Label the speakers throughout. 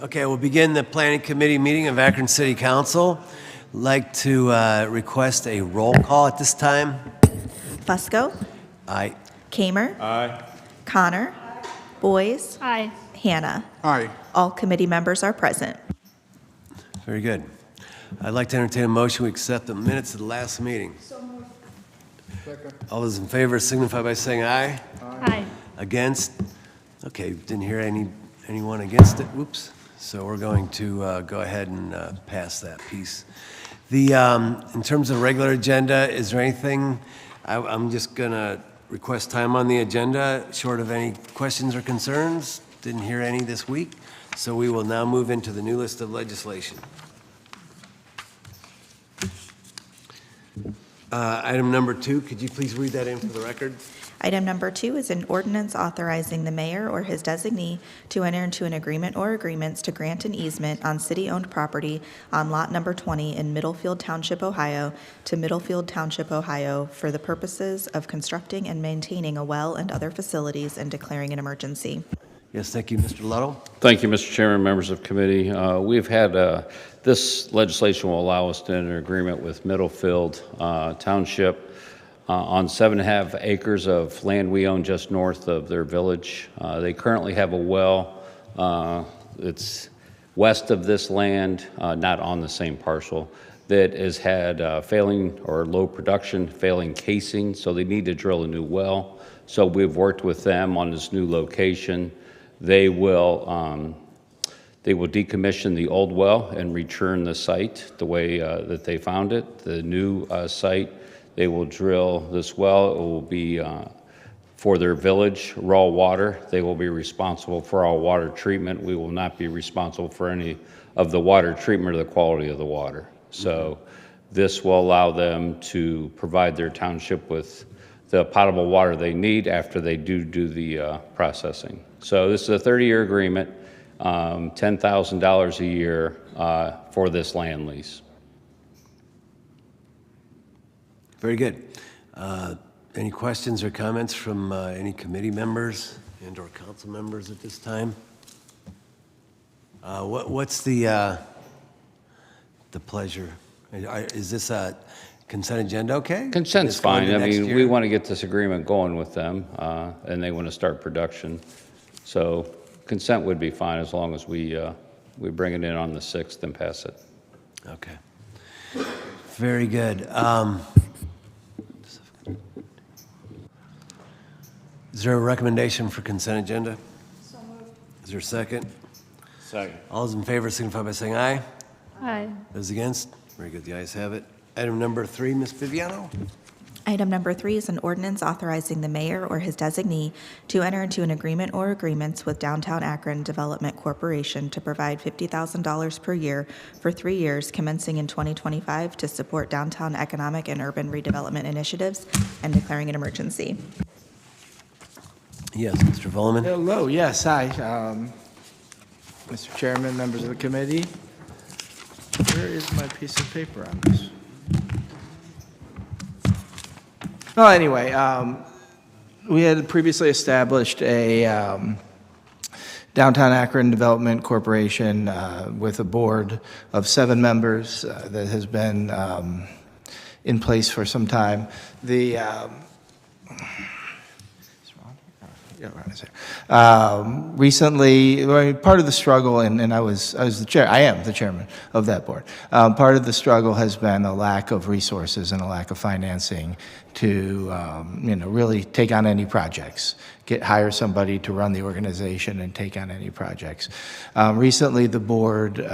Speaker 1: Okay, we'll begin the Planning Committee meeting of Akron City Council. Like to request a roll call at this time.
Speaker 2: Fusco.
Speaker 1: Aye.
Speaker 2: Kamer.
Speaker 3: Aye.
Speaker 2: Connor. Boyes.
Speaker 4: Aye.
Speaker 2: Hannah.
Speaker 3: Aye.
Speaker 2: All committee members are present.
Speaker 1: Very good. I'd like to entertain a motion. We accept the minutes of the last meeting. All those in favor signify by saying aye.
Speaker 4: Aye.
Speaker 1: Against? Okay, didn't hear anyone against it. Whoops. So we're going to go ahead and pass that piece. In terms of regular agenda, is there anything? I'm just going to request time on the agenda, short of any questions or concerns. Didn't hear any this week. So we will now move into the new list of legislation. Item number 2, could you please read that in for the record?
Speaker 2: Item number 2 is an ordinance authorizing the mayor or his designee to enter into an agreement or agreements to grant an easement on city-owned property on lot number 20 in Middlefield Township, Ohio, to Middlefield Township, Ohio, for the purposes of constructing and maintaining a well and other facilities and declaring an emergency.
Speaker 1: Yes, thank you, Mr. Ludlow.
Speaker 5: Thank you, Mr. Chairman, members of committee. We've had, this legislation will allow us to enter an agreement with Middlefield Township on 7.5 acres of land we own just north of their village. They currently have a well. It's west of this land, not on the same parcel, that has had failing or low production, failing casing, so they need to drill a new well. So we've worked with them on this new location. They will decommission the old well and return the site the way that they found it. The new site, they will drill this well. It will be for their village, raw water. They will be responsible for all water treatment. We will not be responsible for any of the water treatment or the quality of the water. So this will allow them to provide their township with the potable water they need after they do the processing. So this is a 30-year agreement, $10,000 a year for this land lease.
Speaker 1: Very good. Any questions or comments from any committee members and or council members at this time? What's the pleasure? Is this a consent agenda okay?
Speaker 5: Consent's
Speaker 1: It's going
Speaker 5: fine.
Speaker 1: to
Speaker 5: I
Speaker 1: next
Speaker 5: mean,
Speaker 1: year?
Speaker 5: we want to get this agreement going with them, and they want to start production. So consent would be fine as long as we bring it in on the 6th and pass it.
Speaker 1: Okay. Very good. Is there a recommendation for consent agenda? So moved. Is there a second?
Speaker 3: Second.
Speaker 1: All those in favor signify by saying aye.
Speaker 4: Aye.
Speaker 1: Those against? Very good. The ayes have it. Item number 3, Ms. Viviano.
Speaker 2: Item number 3 is an ordinance authorizing the mayor or his designee to enter into an agreement or agreements with Downtown Akron Development Corporation to provide $50,000 per year for 3 years commencing in 2025 to support downtown economic and urban redevelopment initiatives and declaring an emergency.
Speaker 1: Yes, Mr. Volleman.
Speaker 6: Hello, yes, hi. Mr. Chairman, members of the committee. Where is my piece of paper on this? Well, anyway, we had previously established a Downtown Akron Development Corporation with a board of 7 members that has been in place for some time. Recently, part of the struggle, and I was the chair. I am the chairman of that board. Part of the struggle has been a lack of resources and a lack of financing to, really take on any projects. Hire somebody to run the organization and take on any projects. Recently, the board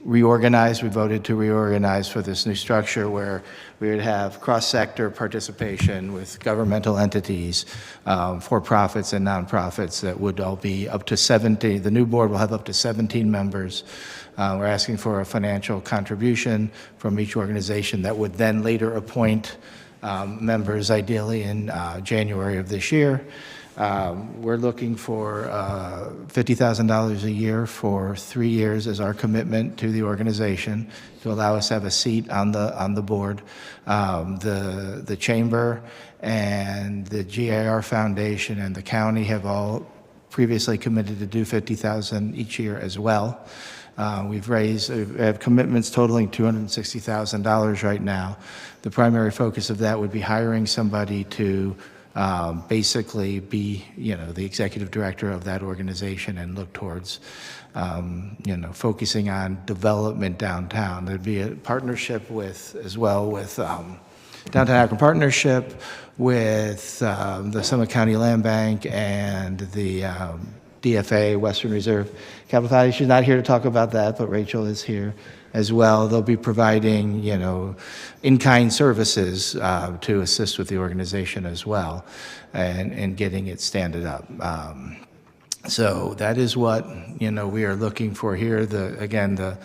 Speaker 6: reorganized. We voted to reorganize for this new structure where we would have cross-sector participation with governmental entities, for-profits and nonprofits that would all be up to 70. The new board will have up to 17 members. We're asking for a financial contribution from each organization that would then later appoint members, ideally in January of this year. We're looking for $50,000 a year for 3 years as our commitment to the organization to allow us to have a seat on the board. The chamber and the GIR Foundation and the county have all previously committed to do $50,000 each year as well. We have commitments totaling $260,000 right now. The primary focus of that would be hiring somebody to basically be, the executive director of that organization and look towards, focusing on development downtown. There'd be a partnership with Downtown Akron Partnership, with the Summit County Land Bank and the DFA, Western Reserve Capital Authority. She's not here to talk about that, but Rachel is here as well. They'll be providing, in-kind services to assist with the organization as well and getting it standed up. So that is what, we are looking for here. The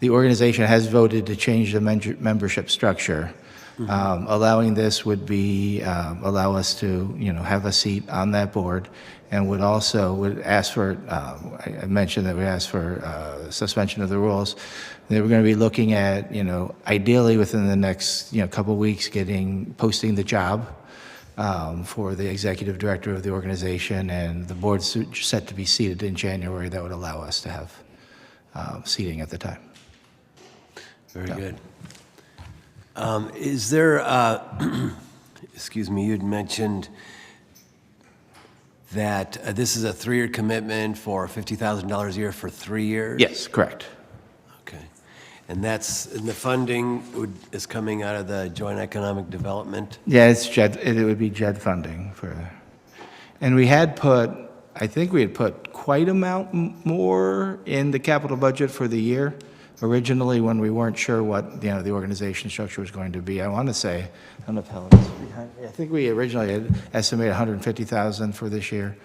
Speaker 6: organization has voted to change the membership structure. Allowing this would be, allow us to, have a seat on that board, and would ask for, I mentioned that we asked for suspension of the rules. They were going to be looking at, ideally within the next, couple of weeks, posting the job for the executive director of the organization, and the board's set to be seated in January. That would allow us to have seating at the time.
Speaker 1: Very good. Is there, excuse me, you'd mentioned that this is a 3-year commitment for $50,000 a year for 3 years?
Speaker 6: Yes, correct.
Speaker 1: Okay. And and the funding is coming out of the Joint Economic Development?
Speaker 6: Yeah, it would be JED funding and I think we had put quite amount more in the capital budget for the year originally when we weren't sure what, the organization structure was going to be. I want to say, I don't know if Helen's behind me. I think we originally had estimated $150,000 for this year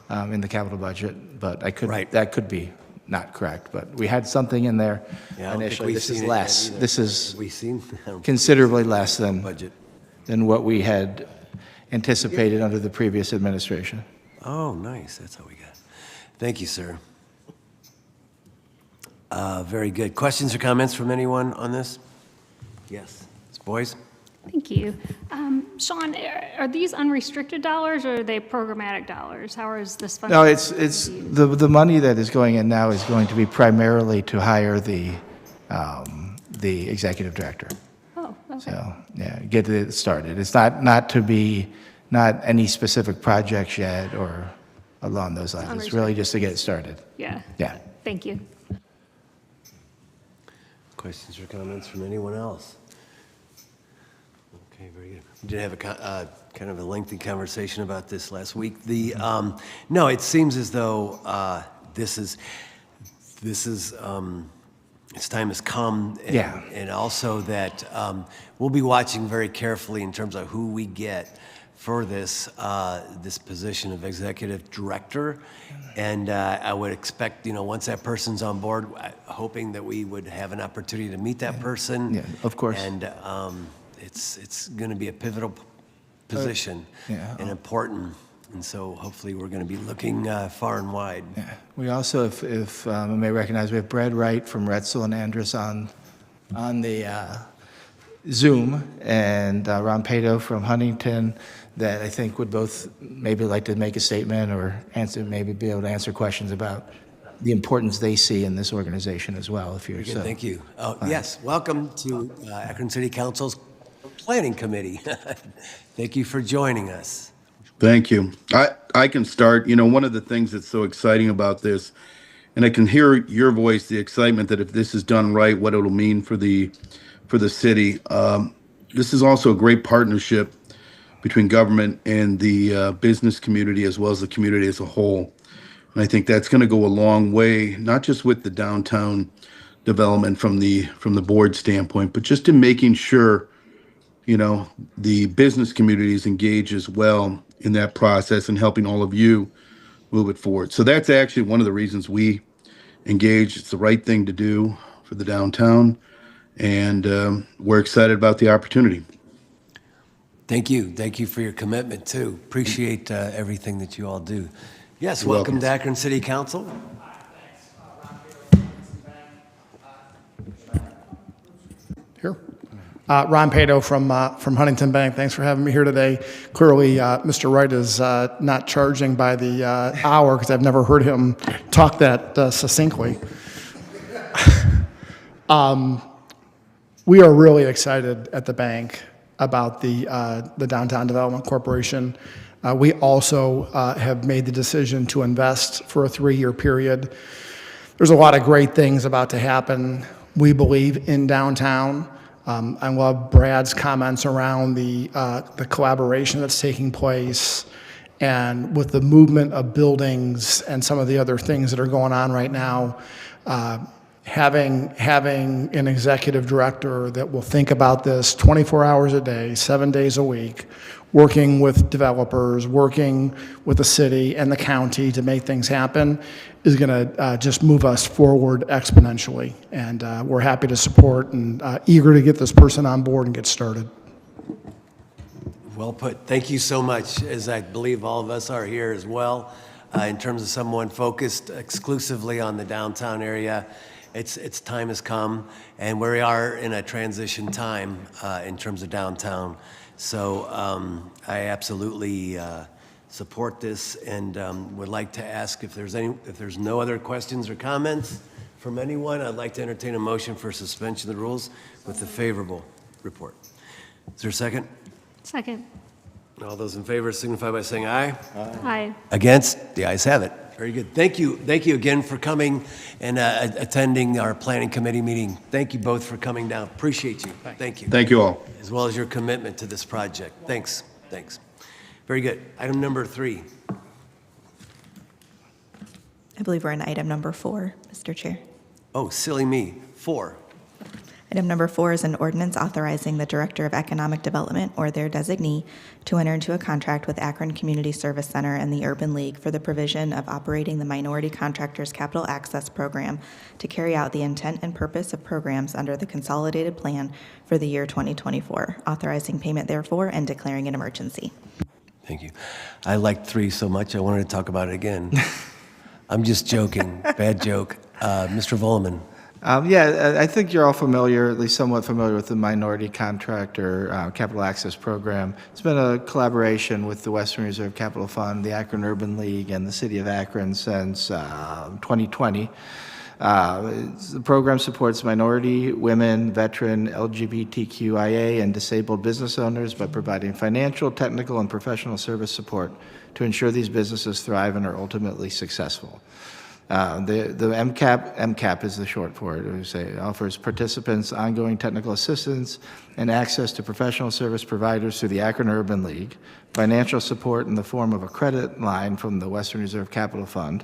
Speaker 6: in the capital budget, but that could be not correct, but we had something in there initially. This is less. This is considerably less than what we had anticipated under the previous administration.
Speaker 1: Oh, nice. That's how we got it. Thank you, sir. Very good. Questions or comments from anyone on this? Yes. Boys?
Speaker 3: Thank you. Sean, are these unrestricted dollars or are they programmatic dollars? How is this funding?
Speaker 6: No, it's the money that is going in now is going to be primarily to hire the executive director.
Speaker 3: Oh, okay.
Speaker 6: So, yeah, get it started. It's not any specific projects yet or along those lines. It's really just to get it started.
Speaker 3: Yeah.
Speaker 6: Yeah.
Speaker 3: Thank you.
Speaker 1: Questions or comments from anyone else? Okay, very good. We did have a kind of a lengthy conversation about this last week. No, it seems as though its time has come. And also that we'll be watching very carefully in terms of who we get for this position of executive director. And I would expect, once that person's on board, hoping that we would have an opportunity to meet that person.
Speaker 6: Yeah, of course.
Speaker 1: And it's going to be a pivotal position and important. And so hopefully we're going to be looking far and wide.
Speaker 6: Yeah. We also, if I may recognize, we have Brad Wright from Retzel and Andrus on the Zoom, and Ron Pato from Huntington, that I think would both maybe like to make a statement or maybe be able to answer questions about the importance they see in this organization as well, if you're so.
Speaker 1: Thank you. Yes, welcome to Akron City Council's Planning Committee. Thank you for joining us.
Speaker 4: Thank you. I can start. One of the things that's so exciting about this, and I can hear your voice, the excitement that if this is done right, what it'll mean for the city. This is also a great partnership between government and the business community as well as the community as a whole. And I think that's going to go a long way, not just with the downtown development from the board standpoint, but just in making sure, the business community is engaged as well in that process and helping all of you move it forward. So that's actually one of the reasons we engage. It's the right thing to do for the downtown, and we're excited about the opportunity.
Speaker 1: Thank you. Thank you for your commitment, too. Appreciate everything that you all do. Yes,
Speaker 4: You're
Speaker 1: welcome
Speaker 4: welcome.
Speaker 1: to Akron City Council.
Speaker 7: Here. Ron Pato from Huntington Bank. Thanks for having me here today. Clearly, Mr. Wright is not charging by the hour because I've never heard him talk that succinctly. We are really excited at the bank about the Downtown Development Corporation. We also have made the decision to invest for a 3-year period. There's a lot of great things about to happen, we believe, in downtown. I love Brad's comments around the collaboration that's taking place, and with the movement of buildings and some of the other things that are going on right now. Having an executive director that will think about this 24 hours a day, 7 days a week, working with developers, working with the city and the county to make things happen is going to just move us forward exponentially. And we're happy to support and eager to get this person on board and get started.
Speaker 1: Well put. Thank you so much, as I believe all of us are here as well, in terms of someone focused exclusively on the downtown area. Its time has come, and we are in a transition time in terms of downtown. So I absolutely support this, and would like to ask if there's no other questions or comments from anyone. I'd like to entertain a motion for suspension of the rules with a favorable report. Is there a second?
Speaker 3: Second.
Speaker 1: All those in favor signify by saying aye.
Speaker 3: Aye.
Speaker 1: Against? The ayes have it. Very good. Thank you. Thank you again for coming and attending our planning committee meeting. Thank you both for coming down. Appreciate you. Thank you.
Speaker 4: Thank you all.
Speaker 1: As well as your commitment to this project. Thanks. Thanks. Very good. Item number 3.
Speaker 2: I believe we're in item number 4, Mr. Chair.
Speaker 1: Oh, silly me. 4.
Speaker 2: Item number 4 is an ordinance authorizing the Director of Economic Development or their designee to enter into a contract with Akron Community Service Center and the Urban League for the provision of operating the Minority Contractors Capital Access Program to carry out the intent and purpose of programs under the Consolidated Plan for the year 2024, authorizing payment therefore and declaring an emergency.
Speaker 1: Thank you. I liked 3 so much I wanted to talk about it again. I'm just joking. Bad joke. Mr. Volleman.
Speaker 6: Yeah, I think you're all familiar, at least somewhat familiar, with the Minority Contractor Capital Access Program. It's been a collaboration with the Western Reserve Capital Fund, the Akron Urban League, and the City of Akron since 2020. The program supports minority, women, veteran, LGBTQIA, and disabled business owners by providing financial, technical, and professional service support to ensure these businesses thrive and are ultimately successful. The MCAP is the short for it. It offers participants ongoing technical assistance and access to professional service providers through the Akron Urban League, financial support in the form of a credit line from the Western Reserve Capital Fund,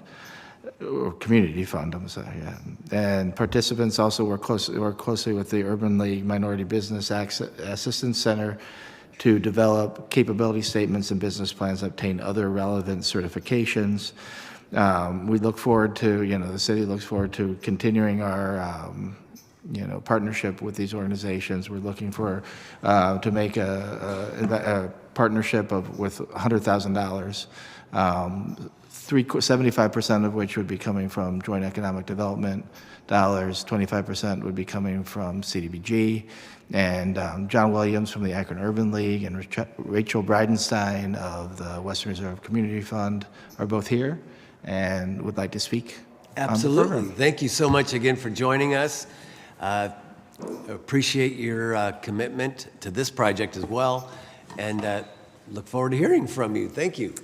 Speaker 6: or Community Fund, I'm sorry, yeah. And participants also work closely with the Urban League Minority Business Assistance Center to develop capability statements and business plans, obtain other relevant certifications. We look forward to, the city looks forward to continuing our, partnership with these organizations. We're looking for, to make a partnership with $100,000, 75% of which would be coming from joint economic development dollars, 25% would be coming from CDBG, and John Williams from the Akron Urban League and Rachel Bridenstine of the Western Reserve Community Fund are both here and would like to speak.
Speaker 1: Absolutely. Thank you so much again for joining us. Appreciate your commitment to this project as well, and look forward to hearing from you. Thank you.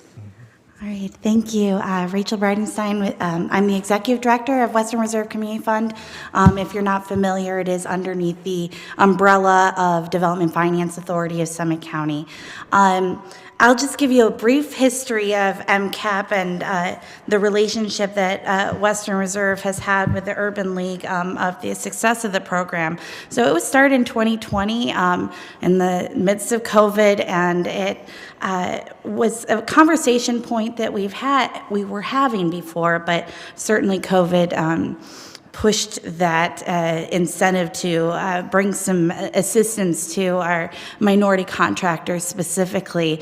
Speaker 8: All right, thank you. Rachel Bridenstine, I'm the Executive Director of Western Reserve Community Fund. If you're not familiar, it is underneath the umbrella of Development Finance Authority of Summit County. I'll just give you a brief history of MCAP and the relationship that Western Reserve has had with the Urban League of the success of the program. So it was started in 2020 in the midst of COVID, and it was a conversation point that we were having before, but certainly COVID pushed that incentive to bring some assistance to our minority contractors specifically.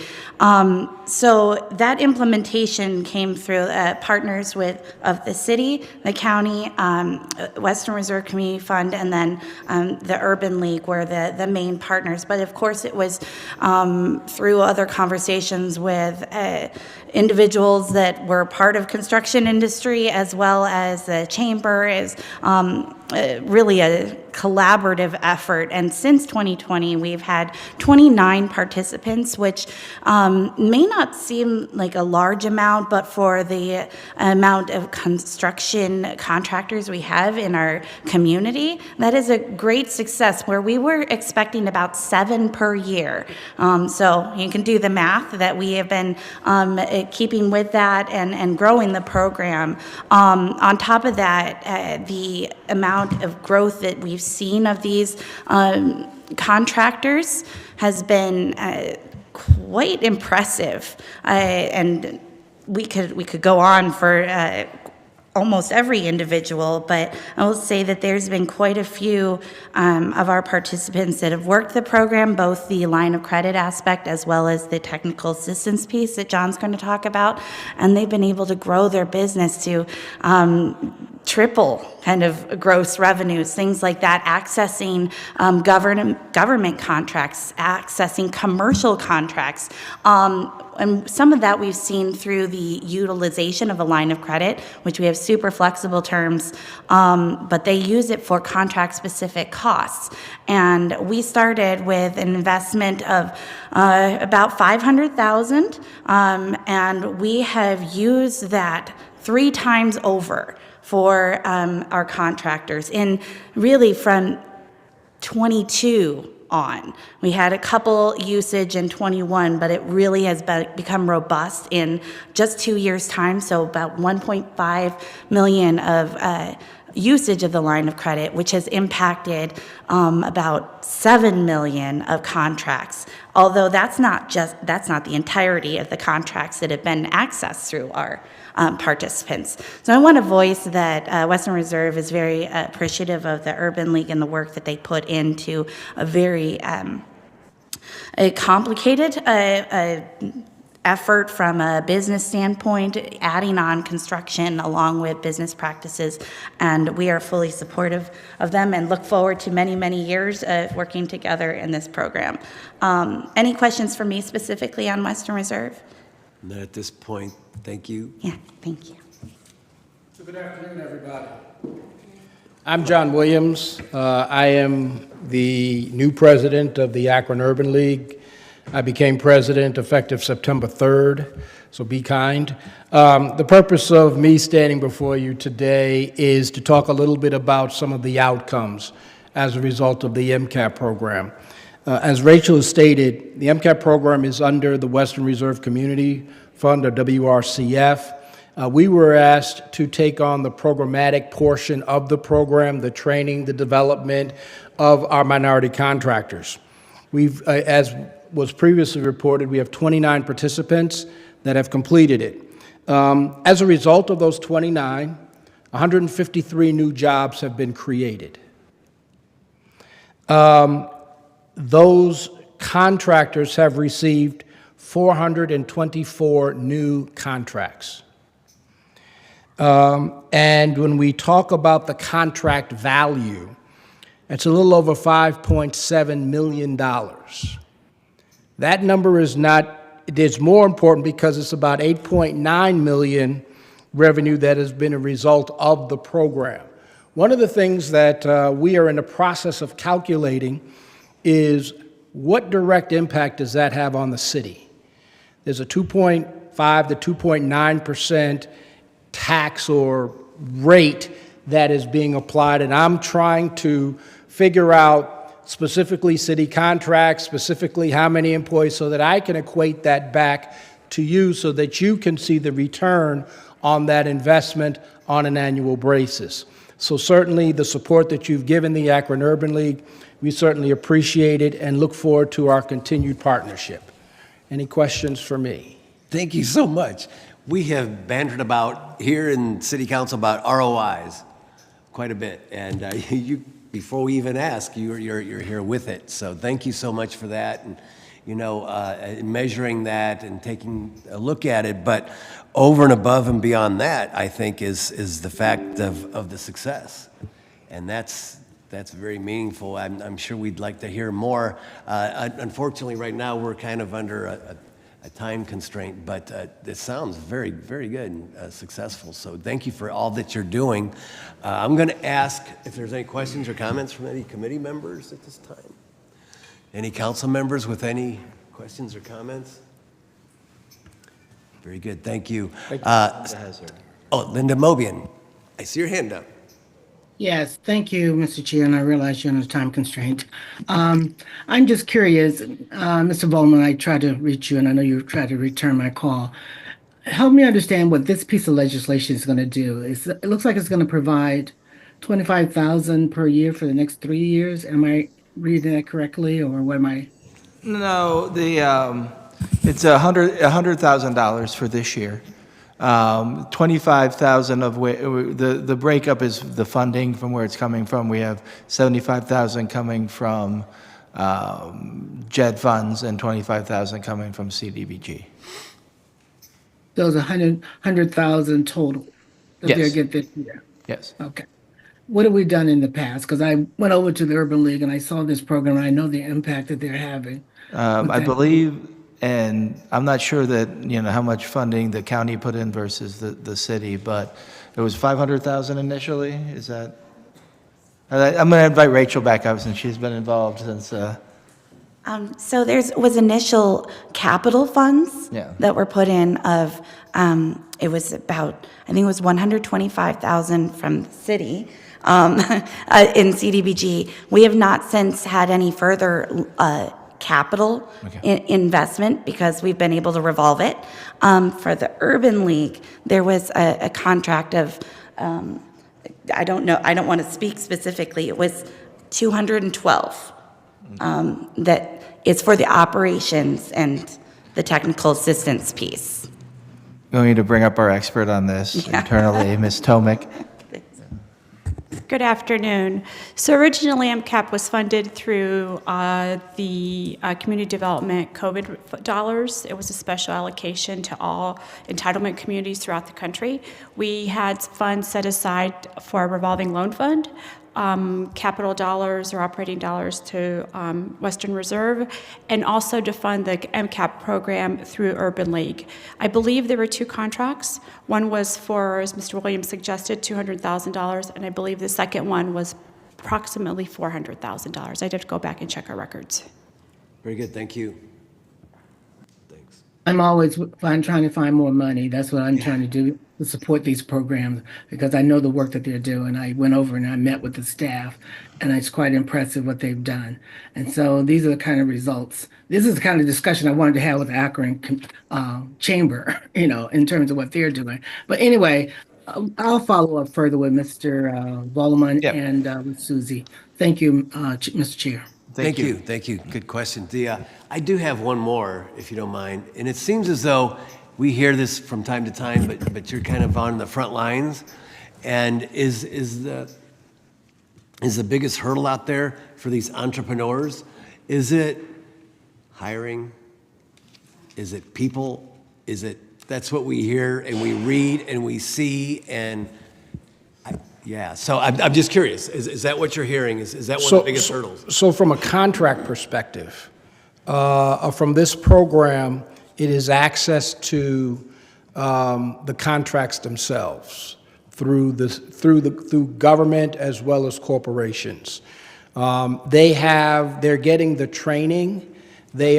Speaker 8: So that implementation came through partners of the city, the county, Western Reserve Community Fund, and then the Urban League were the main partners. But of course, it was through other conversations with individuals that were part of construction industry, as well as the chamber, is really a collaborative effort. And since 2020, we've had 29 participants, which may not seem like a large amount, but for the amount of construction contractors we have in our community, that is a great success, where we were expecting about 7 per year. So you can do the math that we have been keeping with that and growing the program. On top of that, the amount of growth that we've seen of these contractors has been quite impressive, and we could go on for almost every individual, but I will say that there's been quite a few of our participants that have worked the program, both the line of credit aspect as well as the technical assistance piece that John's going to talk about, and they've been able to grow their business to triple kind of gross revenues, things like that, accessing government contracts, accessing commercial contracts. And some of that we've seen through the utilization of a line of credit, which we have super flexible terms, but they use it for contract-specific costs. And we started with an investment of about $500,000, and we have used that 3 times over for our contractors. And really from 22 on. We had a couple usage in 21, but it really has become robust in just 2 years' time, so about 1.5 million of usage of the line of credit, which has impacted about 7 million of contracts. Although that's not the entirety of the contracts that have been accessed through our participants. So I want to voice that Western Reserve is very appreciative of the Urban League and the work that they put into a very a complicated effort from a business standpoint, adding on construction along with business practices, and we are fully supportive of them and look forward to many, many years of working together in this program. Any questions for me specifically on Western Reserve?
Speaker 1: Not at this point. Thank you.
Speaker 8: Yeah, thank you.
Speaker 9: So good afternoon, everybody. I'm John Williams. I am the new president of the Akron Urban League. I became president effective September 3rd, so be kind. The purpose of me standing before you today is to talk a little bit about some of the outcomes as a result of the MCAP program. As Rachel has stated, the MCAP program is under the Western Reserve Community Fund, or WRCF. We were asked to take on the programmatic portion of the program, the training, the development of our minority contractors. We've, as was previously reported, we have 29 participants that have completed it. As a result of those 29, 153 new jobs have been created. Those contractors have received 424 new contracts. And when we talk about the contract value, it's a little over $5.7 million. That number is not, it is more important because it's about 8.9 million revenue that has been a result of the program. One of the things that we are in the process of calculating is what direct impact does that have on the city? There's a 2.5 to 2.9% tax or rate that is being applied, and I'm trying to figure out specifically city contracts, specifically how many employees, so that I can equate that back to you so that you can see the return on that investment on an annual basis. So certainly the support that you've given the Akron Urban League, we certainly appreciate it and look forward to our continued partnership. Any questions for me?
Speaker 1: Thank you so much. We have bantered about here in City Council about ROIs. quite a bit. And you, before we even ask, you're here with it. So thank you so much for that. And, you know, measuring that and taking a look at it. But over and above and beyond that, I think is the fact of the success. And that's very meaningful. I'm sure we'd like to hear more. Unfortunately, right now, we're kind of under a time constraint, but it sounds very, very good and successful. So thank you for all that you're doing. I'm going to ask if there's any questions or comments from any committee members at this time. Any council members with any questions or comments? Very good, thank you. Linda Mobian, I see your hand up.
Speaker 10: Yes, thank you, Mr. Chair, and I realize you're on a time constraint. I'm just curious, Mr. Volman, I tried to reach you, and I know you tried to return my call. Help me understand what this piece of legislation is going to do. It looks like it's going to provide $25,000 per year for the next 3 years. Am I reading that correctly, or what am I?
Speaker 6: No, it's $100,000 for this year. 25,000 of which, the breakup is the funding from where it's coming from. We have 75,000 coming from JED funds and 25,000 coming from CDBG.
Speaker 10: Those 100,000 total that
Speaker 6: Yes.
Speaker 10: they'll get this year.
Speaker 6: Yes.
Speaker 10: Okay. What have we done in the past? Because I went over to the Urban League and I saw this program, and I know the impact that they're having.
Speaker 6: I believe, and I'm not sure that, how much funding the county put in versus the city, but it was 500,000 initially. Is that? I'm going to invite Rachel back up since she's been involved since.
Speaker 8: So was initial capital funds
Speaker 6: Yeah.
Speaker 8: that were put in of, it was about, I think it was 125,000 from the city in CDBG. We have not since had any further capital investment because we've been able to revolve it. For the Urban League, there was a contract of, I don't know, I don't want to speak specifically, it was 212 that is for the operations and the technical assistance piece.
Speaker 6: Going to bring up our expert on this internally, Ms. Tomic.
Speaker 11: Good afternoon. So originally, MCAP was funded through the Community Development COVID dollars. It was a special allocation to all entitlement communities throughout the country. We had funds set aside for a revolving loan fund, capital dollars or operating dollars to Western Reserve, and also to fund the MCAP program through Urban League. I believe there were two contracts. One was for, as Mr. Williams suggested, $200,000, and I believe the second one was approximately $400,000. I'd have to go back and check our records.
Speaker 1: Very good, thank you. Thanks.
Speaker 10: I'm always trying to find more money. That's what I'm trying to do, to support these programs, because I know the work that they're doing. I went over and I met with the staff, and it's quite impressive what they've done. And so these are the kind of results. This is the kind of discussion I wanted to have with the Akron Chamber, in terms of what they're doing. But anyway, I'll follow up further with Mr. Volleman and with Susie. Thank you, Mr. Chair.
Speaker 1: Thank you. Good question. I do have one more, if you don't mind. And it seems as though we hear this from time to time, but you're kind of on the front lines. And is the biggest hurdle out there for these entrepreneurs? Is it hiring? Is it people? That's what we hear and we read and we see and. So I'm just curious, is that what you're hearing? Is that one of the biggest hurdles?
Speaker 9: So from a contract perspective, from this program, it is access to the contracts themselves through government as well as corporations. They're getting the training. They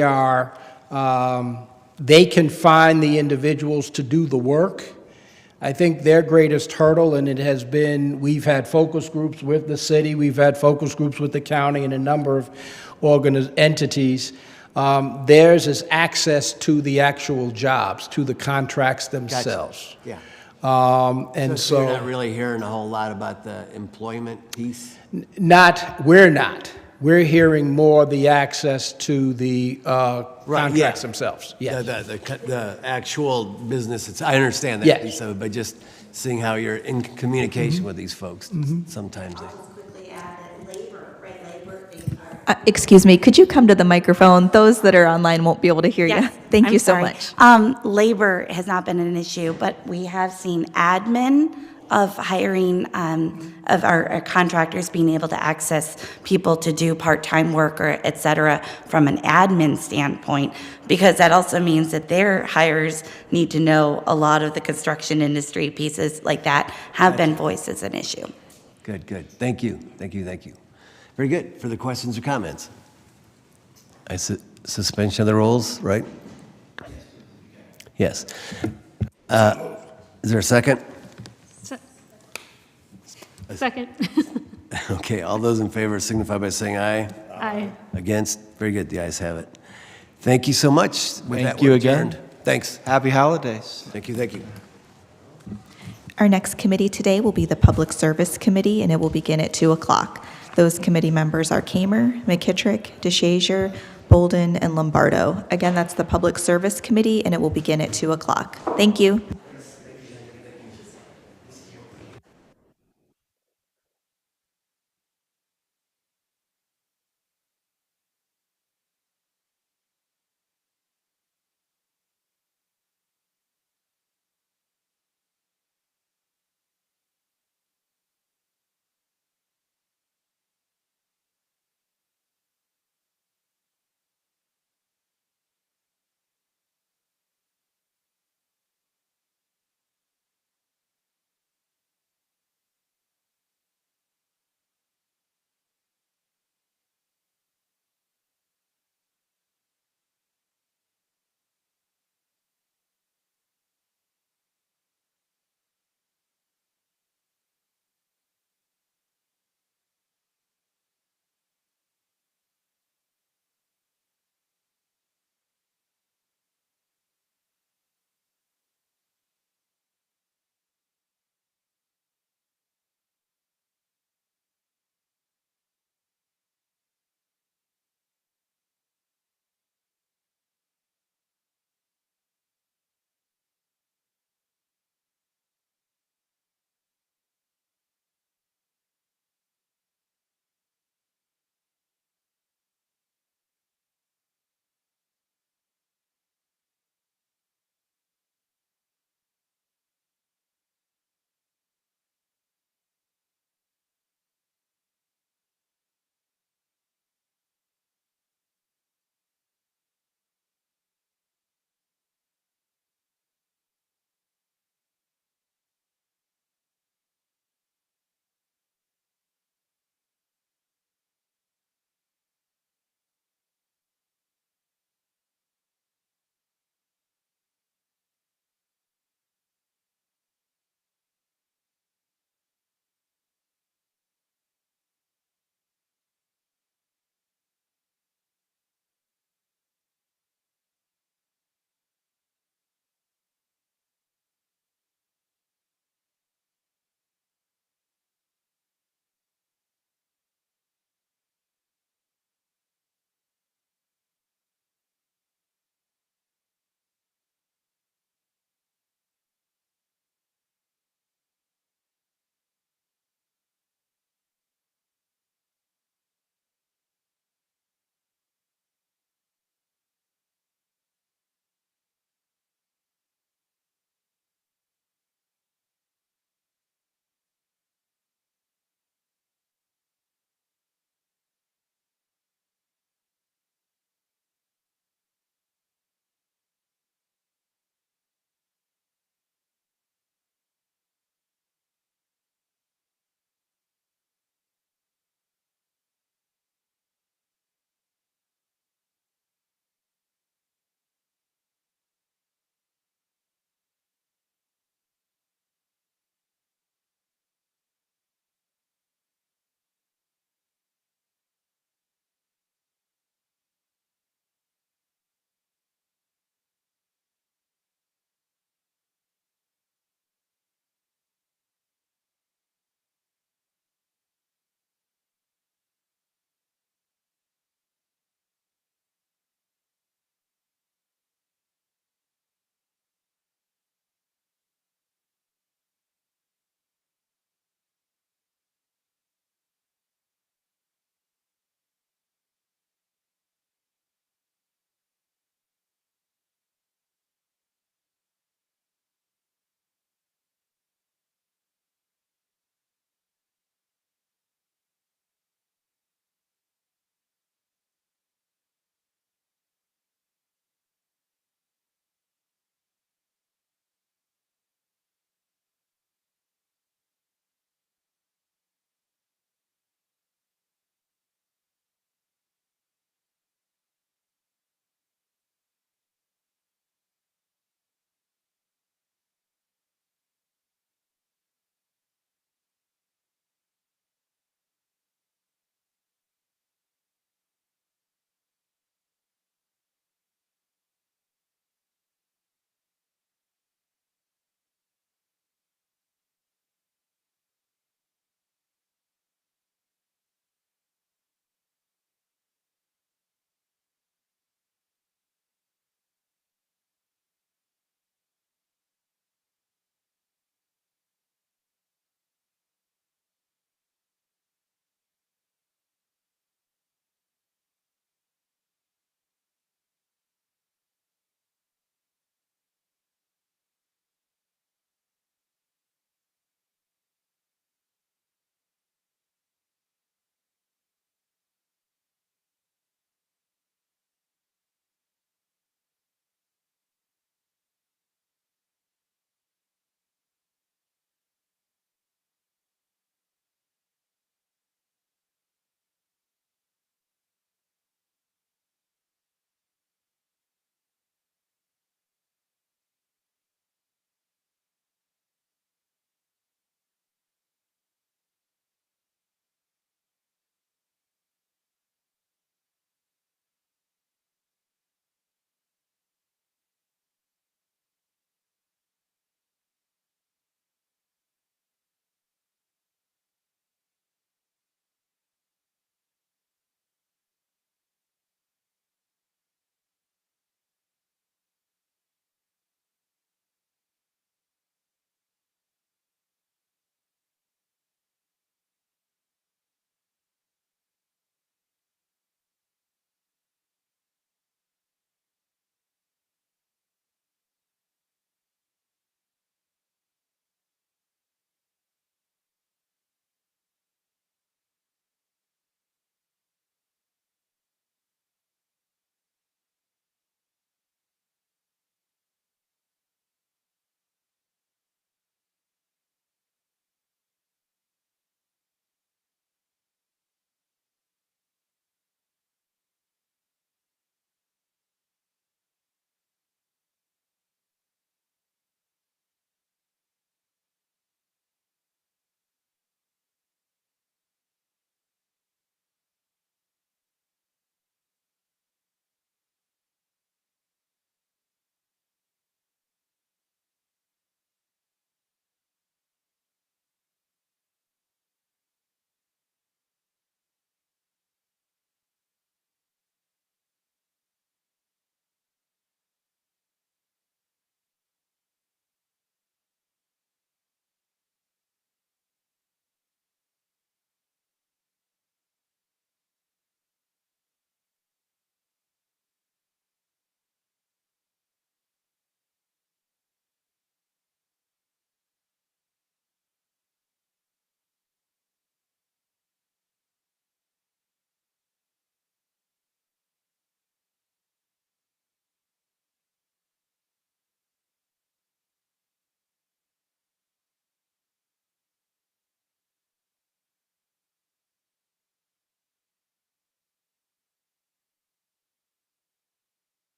Speaker 9: can find the individuals to do the work. I think their greatest hurdle, and it has been, we've had focus groups with the city, we've had focus groups with the county and a number of entities. Theirs is access to the actual jobs, to the contracts themselves.
Speaker 1: Gotcha.
Speaker 9: Yeah. And so
Speaker 1: you're not really hearing a whole lot about the employment piece?
Speaker 9: We're not. We're hearing more the access to the contracts
Speaker 1: yeah.
Speaker 9: themselves. Yes.
Speaker 1: The actual business, I understand that,
Speaker 9: Yes.
Speaker 1: Lisa, but just seeing how you're in communication with these folks, sometimes they.
Speaker 8: Quickly add that labor, right, labor.
Speaker 2: Excuse me, could you come to the microphone? Those that are online won't be able to hear you.
Speaker 8: Yes,
Speaker 2: Thank
Speaker 8: I'm
Speaker 2: you so
Speaker 8: sorry.
Speaker 2: much.
Speaker 8: Labor has not been an issue, but we have seen admin of hiring of our contractors being able to access people to do part-time work or et cetera from an admin standpoint, because that also means that their hires need to know a lot of the construction industry pieces like that have been voiced as an issue.
Speaker 1: Good, good. Thank you, thank you, thank you. Very good. Further questions or comments? Suspension of the rules, right? Yes. Is there a second?
Speaker 3: Second.
Speaker 1: Okay, all those in favor signify by saying aye.
Speaker 3: Aye.
Speaker 1: Against? Very good, the ayes have it. Thank you so much. With
Speaker 6: Thank
Speaker 1: that,
Speaker 6: you
Speaker 1: we're
Speaker 6: again.
Speaker 1: adjourned. Thanks.
Speaker 6: Happy holidays.
Speaker 1: Thank you, thank you.
Speaker 2: Our next committee today will be the Public Service Committee, and it will begin at 2 o'clock. Those committee members are Kamer, McKittrick, DeShazier, Bolden, and Lombardo. Again, that's the Public Service Committee, and it will begin at 2 o'clock. Thank you.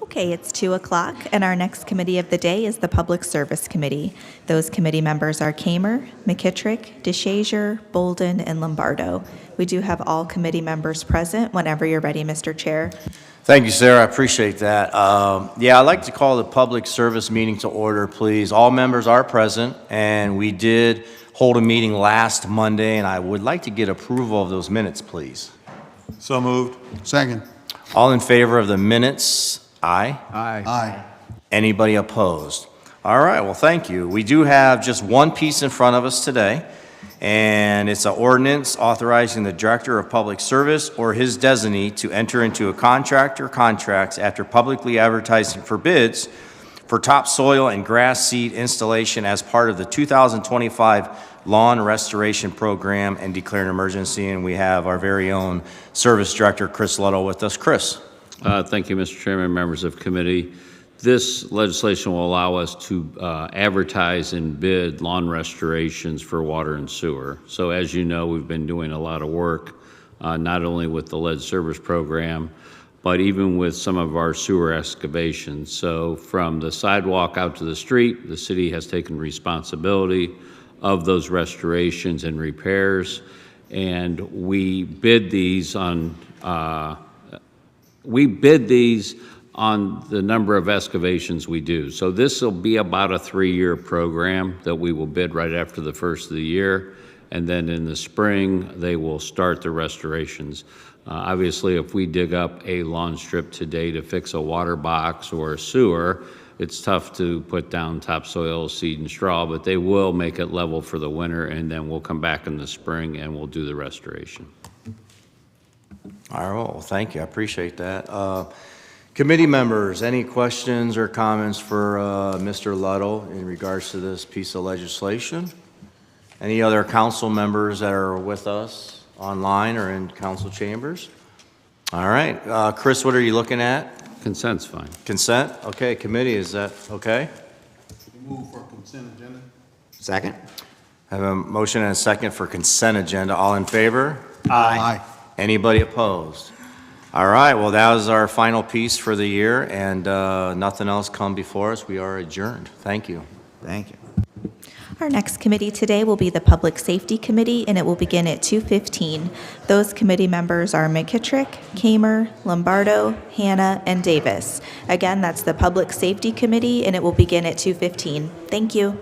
Speaker 2: Okay, it's 2 o'clock, and our next committee of the day is the Public Service Committee. Those committee members are Kamer, McKittrick, DeShazier, Bolden, and Lombardo. We do have all committee members present whenever you're ready, Mr. Chair.
Speaker 12: Thank you, Sarah. I appreciate that. Yeah, I'd like to call the public service meeting to order, please. All members are present, and we did hold a meeting last Monday, and I would like to get approval of those minutes, please.
Speaker 13: So moved.
Speaker 14: Second.
Speaker 12: All in favor of the minutes? Aye.
Speaker 14: Aye.
Speaker 12: Anybody opposed? All right, well, thank you. We do have just one piece in front of us today, and it's an ordinance authorizing the Director of Public Service or his designee to enter into a contract or contracts after publicly advertising for bids for topsoil and grass seed installation as part of the 2025 Lawn Restoration Program and declare an emergency. And we have our very own Service Director, Chris Ludlow, with us. Chris.
Speaker 5: Thank you, Mr. Chairman, members of committee. This legislation will allow us to advertise and bid lawn restorations for water and sewer. So as you know, we've been doing a lot of work, not only with the lead service program, but even with some of our sewer excavations. So from the sidewalk out to the street, the city has taken responsibility of those restorations and repairs, and we bid these on the number of excavations we do. So this will be about a 3-year program that we will bid right after the first of the year. And then in the spring, they will start the restorations. Obviously, if we dig up a lawn strip today to fix a water box or a sewer, it's tough to put down topsoil, seed, and straw, but they will make it level for the winter, and then we'll come back in the spring and we'll do the restoration.
Speaker 12: All right, well, thank you. I appreciate that. Committee members, any questions or comments for Mr. Ludlow in regards to this piece of legislation? Any other council members that are with us online or in council chambers? All right. Chris, what are you looking at?
Speaker 5: Consent's fine.
Speaker 12: Consent? Okay. Committee, is that okay?
Speaker 14: Move for consent agenda.
Speaker 12: Second. I have a motion and a second for consent agenda. All in favor?
Speaker 14: Aye.
Speaker 12: Anybody opposed? All right, well, that was our final piece for the year, and nothing else come before us. We are adjourned. Thank you.
Speaker 14: Thank you.
Speaker 2: Our next committee today will be the Public Safety Committee, and it will begin at 2:15. Those committee members are McKittrick, Kamer, Lombardo, Hannah, and Davis. Again, that's the Public Safety Committee, and it will begin at 2:15. Thank you.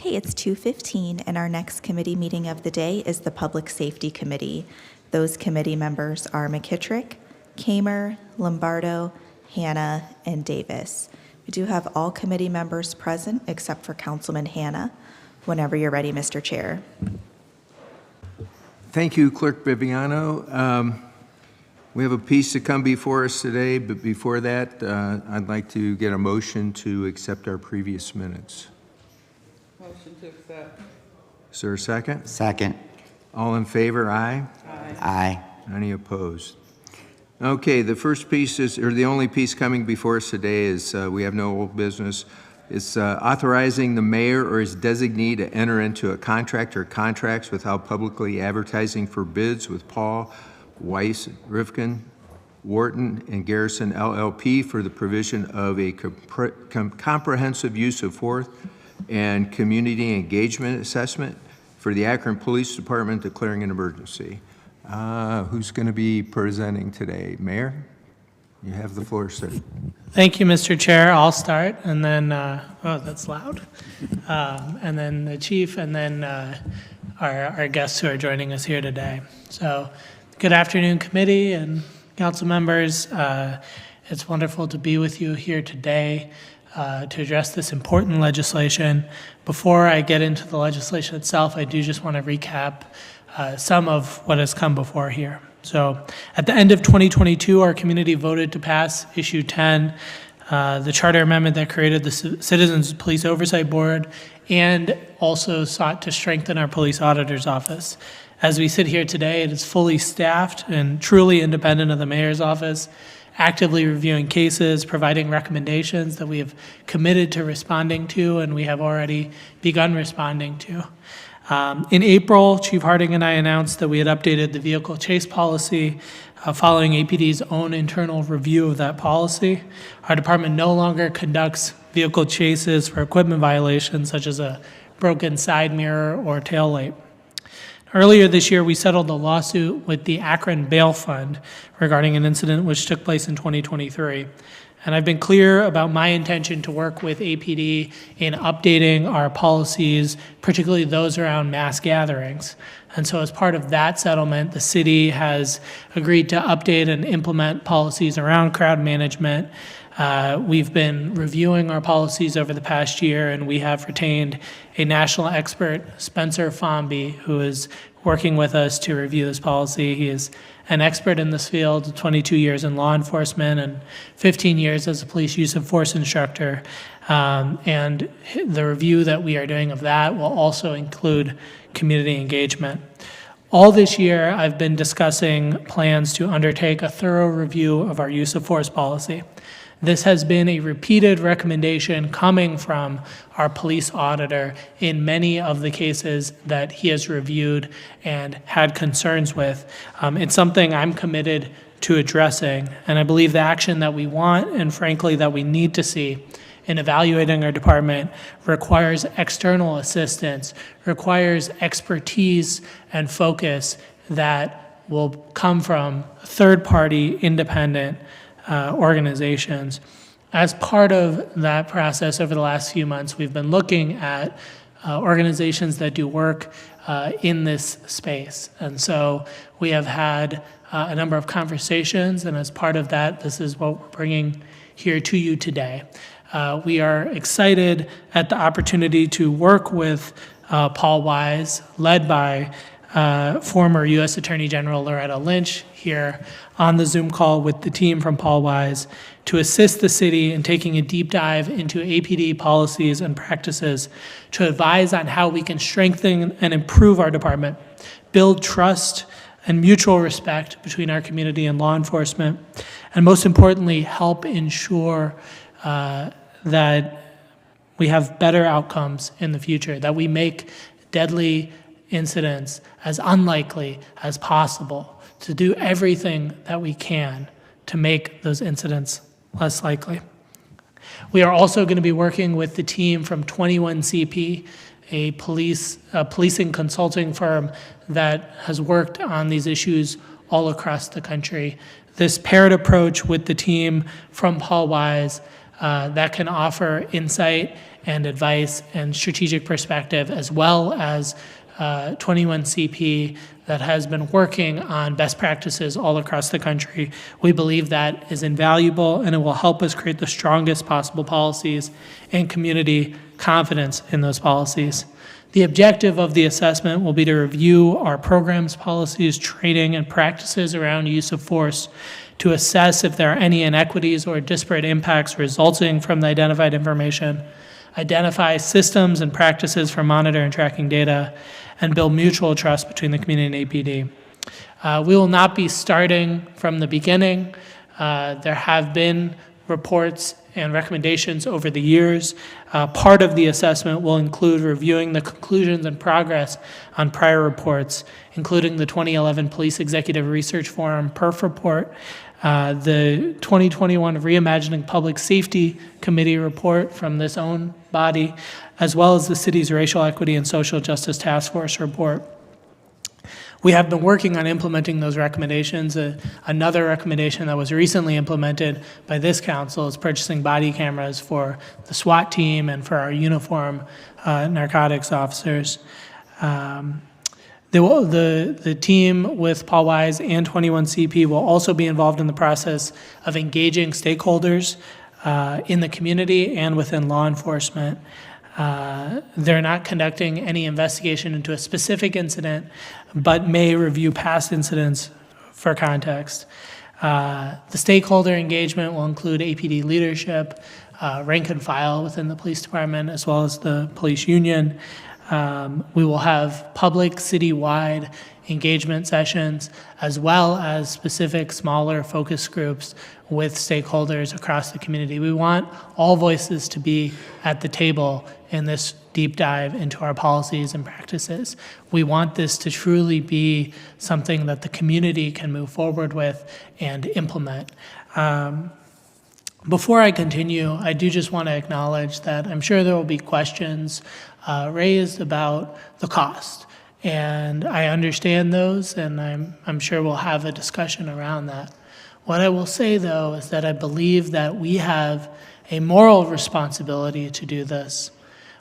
Speaker 2: Okay, it's 2:15, and our next committee meeting of the day is the Public Safety Committee. Those committee members are McKittrick, Kamer, Lombardo, Hannah, and Davis. We do have all committee members present except for Councilman Hannah. Whenever you're ready, Mr. Chair.
Speaker 13: Thank you, Clerk Viviano. We have a piece to come before us today, but before that, I'd like to get a motion to accept our previous minutes.
Speaker 15: Motion to accept.
Speaker 13: Is there a second?
Speaker 14: Second.
Speaker 13: All in favor, aye?
Speaker 14: Aye.
Speaker 13: Any opposed? Okay, the first piece is, or the only piece coming before us today is, we have no old business. It's authorizing the mayor or his designee to enter into a contract or contracts without publicly advertising for bids with Paul Weiss, Rifkin, Wharton, and Garrison LLP for the provision of a comprehensive use of force and community engagement assessment for the Akron Police Department declaring an emergency. Who's going to be presenting today? Mayor? You have the floor, sir.
Speaker 16: Thank you, Mr. Chair. I'll start, and then, oh, that's loud. And then the chief, and then our guests who are joining us here today. So, good afternoon, committee and council members. It's wonderful to be with you here today to address this important legislation. Before I get into the legislation itself, I do just want to recap some of what has come before here. So at the end of 2022, our community voted to pass Issue 10, the charter amendment that created the Citizens Police Oversight Board and also sought to strengthen our police auditor's office. As we sit here today, it is fully staffed and truly independent of the mayor's office, actively reviewing cases, providing recommendations that we have committed to responding to and we have already begun responding to. In April, Chief Harding and I announced that we had updated the vehicle chase policy following APD's own internal review of that policy. Our department no longer conducts vehicle chases for equipment violations such as a broken side mirror or tail light. Earlier this year, we settled a lawsuit with the Akron Bail Fund regarding an incident which took place in 2023. And I've been clear about my intention to work with APD in updating our policies, particularly those around mass gatherings. And so as part of that settlement, the city has agreed to update and implement policies around crowd management. We've been reviewing our policies over the past year, and we have retained a national expert, Spencer Fomby, who is working with us to review this policy. He is an expert in this field, 22 years in law enforcement and 15 years as a police use of force instructor. And the review that we are doing of that will also include community engagement. All this year, I've been discussing plans to undertake a thorough review of our use of force policy. This has been a repeated recommendation coming from our police auditor in many of the cases that he has reviewed and had concerns with. It's something I'm committed to addressing, and I believe the action that we want and frankly that we need to see in evaluating our department requires external assistance, requires expertise and focus that will come from third-party independent organizations. As part of that process over the last few months, we've been looking at organizations that do work in this space. And so we have had a number of conversations, and as part of that, this is what we're bringing here to you today. We are excited at the opportunity to work with Paul Weiss, led by former U.S. Attorney General Loretta Lynch, here on the Zoom call with the team from Paul Weiss, to assist the city in taking a deep dive into APD policies and practices to advise on how we can strengthen and improve our department, build trust and mutual respect between our community and law enforcement, and most importantly, help ensure that we have better outcomes in the future, that we make deadly incidents as unlikely as possible, to do everything that we can to make those incidents less likely. We are also going to be working with the team from 21CP, a policing consulting firm that has worked on these issues all across the country. This paired approach with the team from Paul Weiss that can offer insight and advice and strategic perspective, as well as 21CP that has been working on best practices all across the country. We believe that is invaluable, and it will help us create the strongest possible policies and community confidence in those policies. The objective of the assessment will be to review our programs, policies, training, and practices around use of force to assess if there are any inequities or disparate impacts resulting from the identified information, identify systems and practices for monitoring and tracking data, and build mutual trust between the community and APD. We will not be starting from the beginning. There have been reports and recommendations over the years. Part of the assessment will include reviewing the conclusions and progress on prior reports, including the 2011 Police Executive Research Forum PERF report, the 2021 Reimagining Public Safety Committee report from this own body, as well as the city's Racial Equity and Social Justice Task Force report. We have been working on implementing those recommendations. Another recommendation that was recently implemented by this council is purchasing body cameras for the SWAT team and for our uniform narcotics officers. The team with Paul Wise and 21CP will also be involved in the process of engaging stakeholders in the community and within law enforcement. They're not conducting any investigation into a specific incident, but may review past incidents for context. The stakeholder engagement will include APD leadership, rank and file within the police department, as well as the police union. We will have public citywide engagement sessions, as well as specific smaller focus groups with stakeholders across the community. We want all voices to be at the table in this deep dive into our policies and practices. We want this to truly be something that the community can move forward with and implement. Before I continue, I do just want to acknowledge that I'm sure there will be questions raised about the cost. And I understand those, and I'm sure we'll have a discussion around that. What I will say, though, is that I believe that we have a moral responsibility to do this.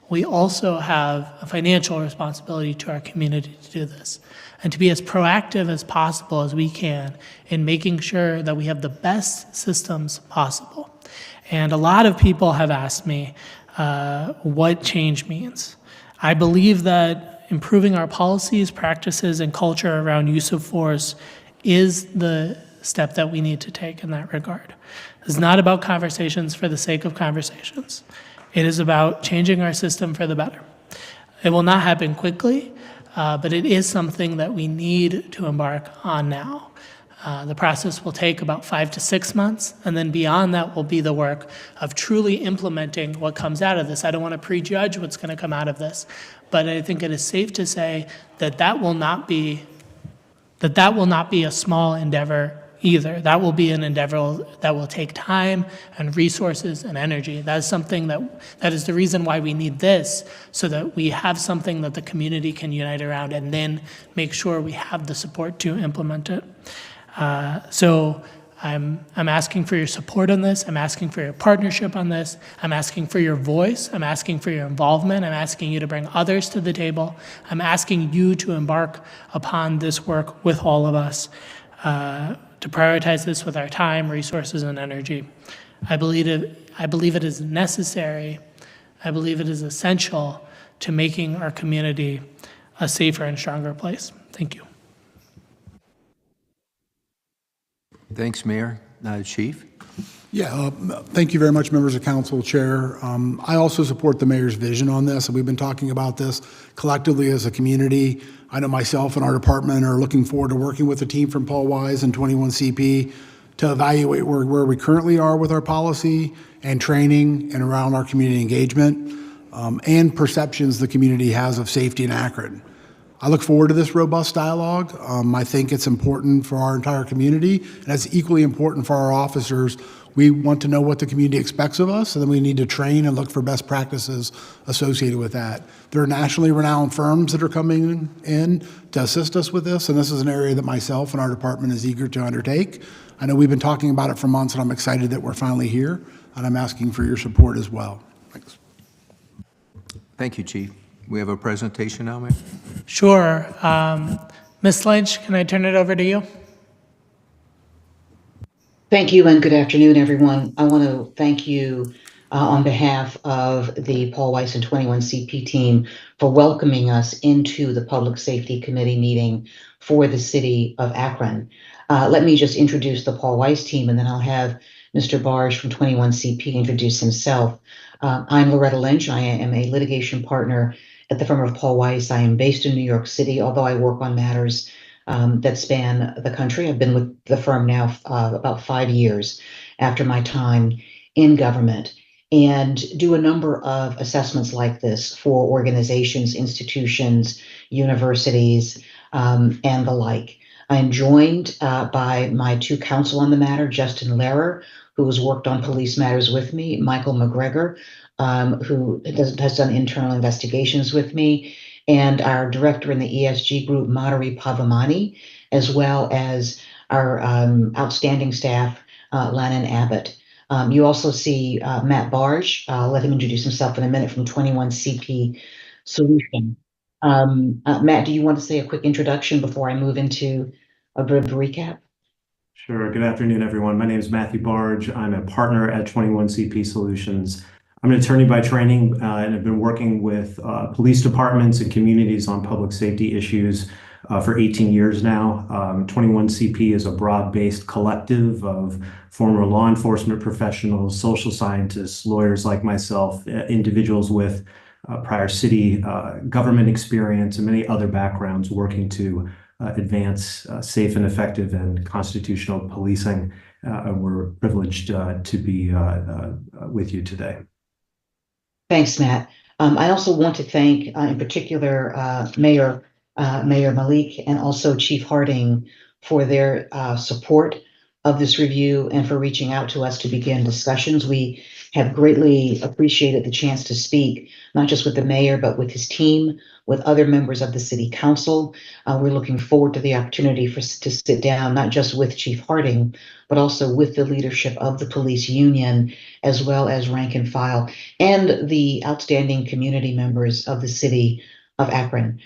Speaker 16: We also have a financial responsibility to our community to do this, and to be as proactive as possible as we can in making sure that we have the best systems possible. And a lot of people have asked me what change means. I believe that improving our policies, practices, and culture around use of force is the step that we need to take in that regard. It's not about conversations for the sake of conversations. It is about changing our system for the better. It will not happen quickly, but it is something that we need to embark on now. The process will take about 5 to 6 months, and then beyond that will be the work of truly implementing what comes out of this. I don't want to prejudge what's going to come out of this, but I think it is safe to say that that will not be a small endeavor either. That will be an endeavor that will take time and resources and energy. That is something that is the reason why we need this, so that we have something that the community can unite around and then make sure we have the support to implement it. So I'm asking for your support on this. I'm asking for your partnership on this. I'm asking for your voice. I'm asking for your involvement. I'm asking you to bring others to the table. I'm asking you to embark upon this work with all of us, to prioritize this with our time, resources, and energy. I believe it is necessary. I believe it is essential to making our community a safer and stronger place. Thank you.
Speaker 13: Thanks, Mayor. Chief?
Speaker 14: Yeah, thank you very much, members of council, chair. I also support the mayor's vision on this, and we've been talking about this collectively as a community. I know myself and our department are looking forward to working with the team from Paul Wise and 21CP to evaluate where we currently are with our policy and training and around our community engagement and perceptions the community has of safety in Akron. I look forward to this robust dialogue. I think it's important for our entire community, and it's equally important for our officers. We want to know what the community expects of us, and then we need to train and look for best practices associated with that. There are nationally renowned firms that are coming in to assist us with this, and this is an area that myself and our department is eager to undertake. I know we've been talking about it for months, and I'm excited that we're finally here. and I'm asking for your support as well. Thanks.
Speaker 13: Thank you, Chief. We have a presentation now, Mayor?
Speaker 16: Sure. Ms. Lynch, can I turn it over to you?
Speaker 17: Thank you and good afternoon, everyone. I want to thank you on behalf of the Paul Weiss and 21CP team for welcoming us into the Public Safety Committee meeting for the city of Akron. Let me just introduce the Paul Weiss team, and then I'll have Mr. Barge from 21CP introduce himself. I'm Loretta Lynch. I am a litigation partner at the firm of Paul Weiss. I am based in New York City, although I work on matters that span the country. I've been with the firm now about 5 years after my time in government, and do a number of assessments like this for organizations, institutions, universities, and the like. I am joined by my two counsel on the matter, Justin Lehrer, who has worked on police matters with me, Michael McGregor, who has done internal investigations with me, and our director in the ESG group, Madhuri Pavamani, as well as our outstanding staff, Lannon Abbott. You also see Matt Barge. I'll let him introduce himself in a minute, from 21CP Solution. Matt, do you want to say a quick introduction before I move into a bit of a recap?
Speaker 18: Sure. Good afternoon, everyone. My name is Matthew Barge. I'm a partner at 21CP Solutions. I'm an attorney by training, and I've been working with police departments and communities on public safety issues for 18 years now. 21CP is a broad-based collective of former law enforcement professionals, social scientists, lawyers like myself, individuals with prior city government experience, and many other backgrounds working to advance safe and effective and constitutional policing. We're privileged to be with you today.
Speaker 17: Thanks, Matt. I also want to thank, in particular, Mayor Malik and also Chief Harding for their support of this review and for reaching out to us to begin discussions. We have greatly appreciated the chance to speak, not just with the mayor, but with his team, with other members of the city council. We're looking forward to the opportunity to sit down, not just with Chief Harding, but also with the leadership of the police union, as well as rank and file, and the outstanding community members of the city of Akron.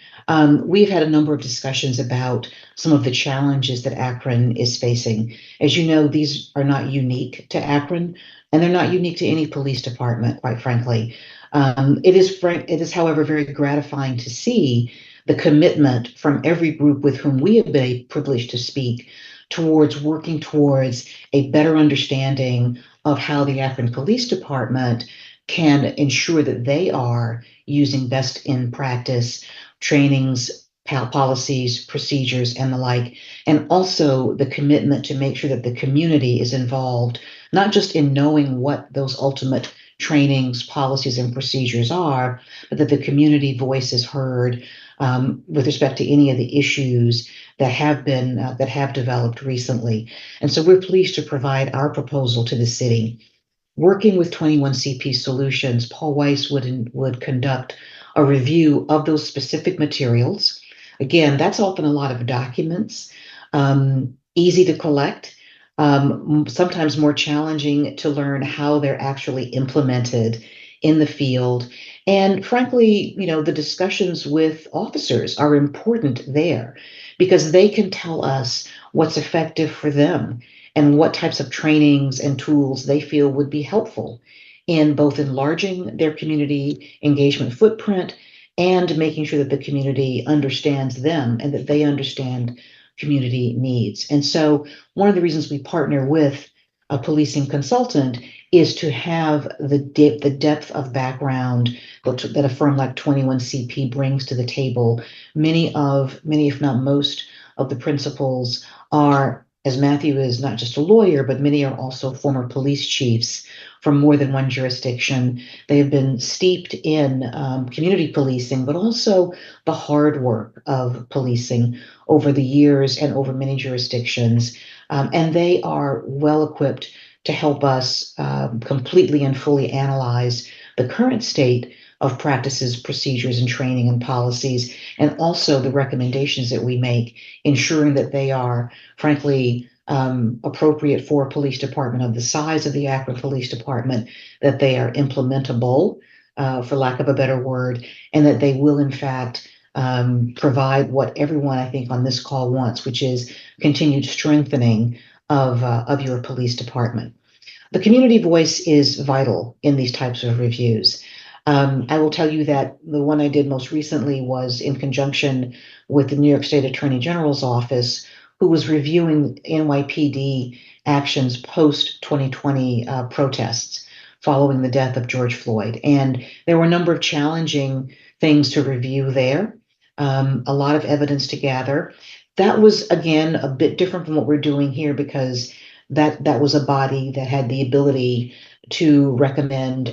Speaker 17: We've had a number of discussions about some of the challenges that Akron is facing. As you know, these are not unique to Akron, and they're not unique to any police department, quite frankly. It is, however, very gratifying to see the commitment from every group with whom we have been privileged to speak towards working towards a better understanding of how the Akron Police Department can ensure that they are using best in practice trainings, policies, procedures, and the like, and also the commitment to make sure that the community is involved, not just in knowing what those ultimate trainings, policies, and procedures are, but that the community voice is heard with respect to any of the issues that have developed recently. And so we're pleased to provide our proposal to the city. Working with 21CP Solutions, Paul Weiss would conduct a review of those specific materials. Again, that's often a lot of documents, easy to collect, sometimes more challenging to learn how they're actually implemented in the field. And frankly, the discussions with officers are important there because they can tell us what's effective for them and what types of trainings and tools they feel would be helpful in both enlarging their community engagement footprint and making sure that the community understands them and that they understand community needs. And so one of the reasons we partner with a policing consultant is to have the depth of background that a firm like 21CP brings to the table. Many, if not most, of the principals are, as Matthew is not just a lawyer, but many are also former police chiefs from more than one jurisdiction. They have been steeped in community policing, but also the hard work of policing over the years and over many jurisdictions. And they are well equipped to help us completely and fully analyze the current state of practices, procedures, and training and policies, and also the recommendations that we make, ensuring that they are, frankly, appropriate for a police department of the size of the Akron Police Department, that they are implementable, for lack of a better word, and that they will in fact provide what everyone I think on this call wants, which is continued strengthening of your police department. The community voice is vital in these types of reviews. I will tell you that the one I did most recently was in conjunction with the New York State Attorney General's office, who was reviewing NYPD actions post 2020 protests following the death of George Floyd. And there were a number of challenging things to review there, a lot of evidence to gather. That was, again, a bit different from what we're doing here because that was a body that had the ability to recommend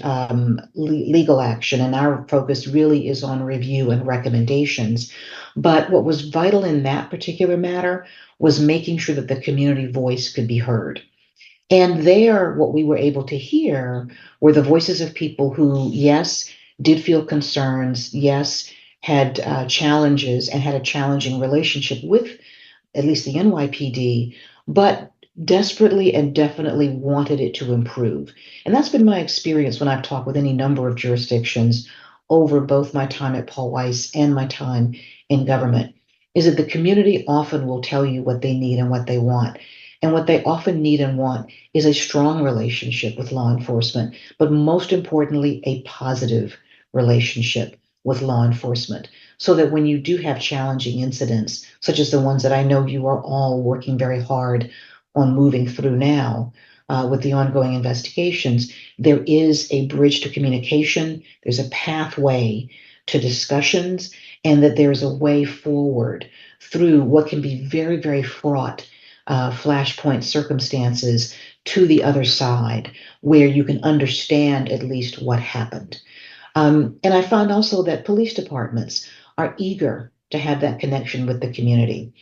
Speaker 17: legal action, and our focus really is on review and recommendations. But what was vital in that particular matter was making sure that the community voice could be heard. And there, what we were able to hear were the voices of people who, yes, did feel concerns, yes, had challenges and had a challenging relationship with at least the NYPD, but desperately and definitely wanted it to improve. And that's been my experience when I've talked with any number of jurisdictions over both my time at Paul Weiss and my time in government, is that the community often will tell you what they need and what they want. And what they often need and want is a strong relationship with law enforcement, but most importantly, a positive relationship with law enforcement, so that when you do have challenging incidents, such as the ones that I know you are all working very hard on moving through now with the ongoing investigations, there is a bridge to communication, there's a pathway to discussions, and that there's a way forward through what can be very, very fraught flashpoint circumstances to the other side, where you can understand at least what happened. And I found also that police departments are eager to have that connection with the community.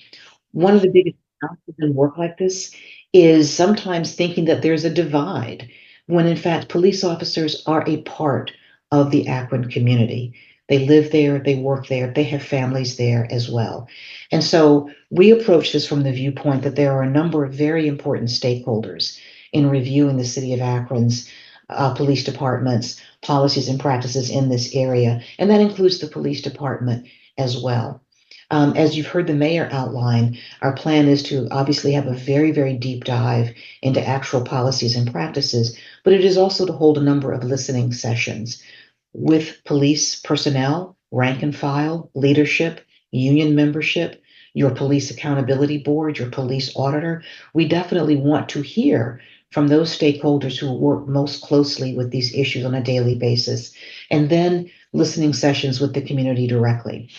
Speaker 17: One of the biggest challenges in work like this is sometimes thinking that there's a divide, when in fact police officers are a part of the Akron community. They live there, they work there, they have families there as well. And so we approach this from the viewpoint that there are a number of very important stakeholders in reviewing the city of Akron's police departments, policies and practices in this area, and that includes the police department as well. As you've heard the mayor outline, our plan is to obviously have a very, very deep dive into actual policies and practices, but it is also to hold a number of listening sessions with police personnel, rank and file, leadership, union membership, your police accountability board, your police auditor. We definitely want to hear from those stakeholders who work most closely with these issues on a daily basis, and then listening sessions with the community directly.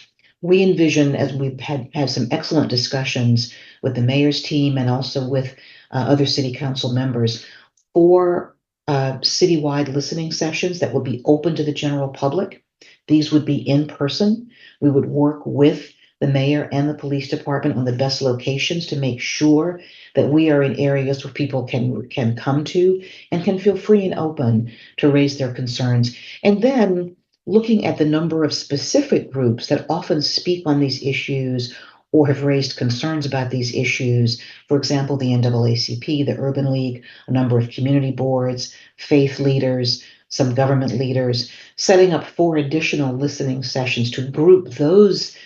Speaker 17: We envision, as we've had some excellent discussions with the mayor's team and also with other city council members, 4 citywide listening sessions that would be open to the general public. These would be in person. We would work with the mayor and the police department on the best locations to make sure that we are in areas where people can come to and can feel free and open to raise their concerns. And then looking at the number of specific groups that often speak on these issues or have raised concerns about these issues. For example, the NAACP, the Urban League, a number of community boards, faith leaders, some government leaders, setting up 4 additional listening sessions to group those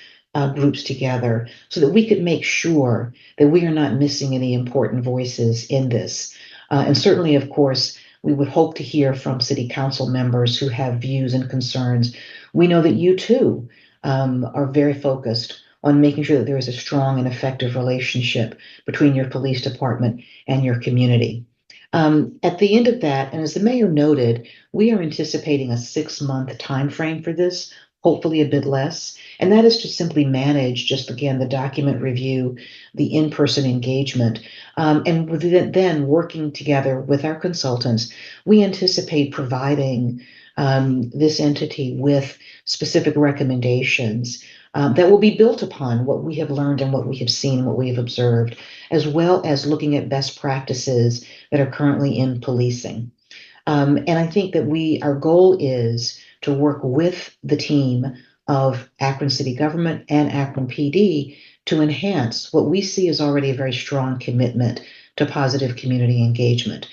Speaker 17: groups together so that we could make sure that we are not missing any important voices in this. And certainly, of course, we would hope to hear from city council members who have views and concerns. We know that you too are very focused on making sure that there is a strong and effective relationship between your police department and your community. At the end of that, and as the mayor noted, we are anticipating a 6-month timeframe for this, hopefully a bit less. And that is to simply manage, just again, the document review, the in-person engagement, and then working together with our consultants, we anticipate providing this entity with specific recommendations that will be built upon what we have learned and what we have seen and what we have observed, as well as looking at best practices that are currently in policing. And I think that our goal is to work with the team of Akron City Government and Akron PD to enhance what we see as already a very strong commitment to positive community engagement.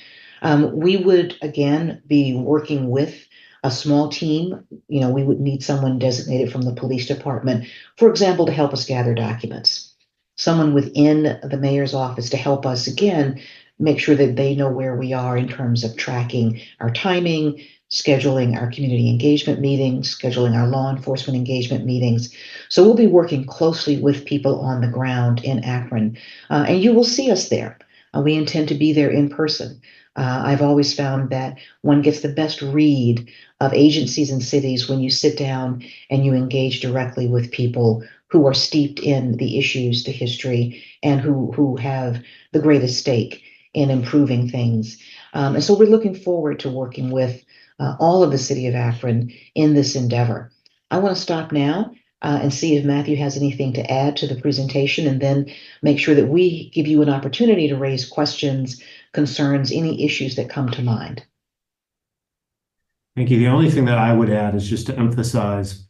Speaker 17: We would, again, be working with a small team. You know, we would need someone designated from the police department, for example, to help us gather documents. Someone within the mayor's office to help us, again, make sure that they know where we are in terms of tracking our timing, scheduling our community engagement meetings, scheduling our law enforcement engagement meetings. So we'll be working closely with people on the ground in Akron, and you will see us there. We intend to be there in person. I've always found that one gets the best read of agencies and cities when you sit down and you engage directly with people who are steeped in the issues, the history, and who have the greatest stake in improving things. And so we're looking forward to working with all of the city of Akron in this endeavor. I want to stop now and see if Matthew has anything to add to the presentation, and then make sure that we give you an opportunity to raise questions, concerns, any issues that come to mind.
Speaker 18: Thank you. The only thing that I would add is just to emphasize,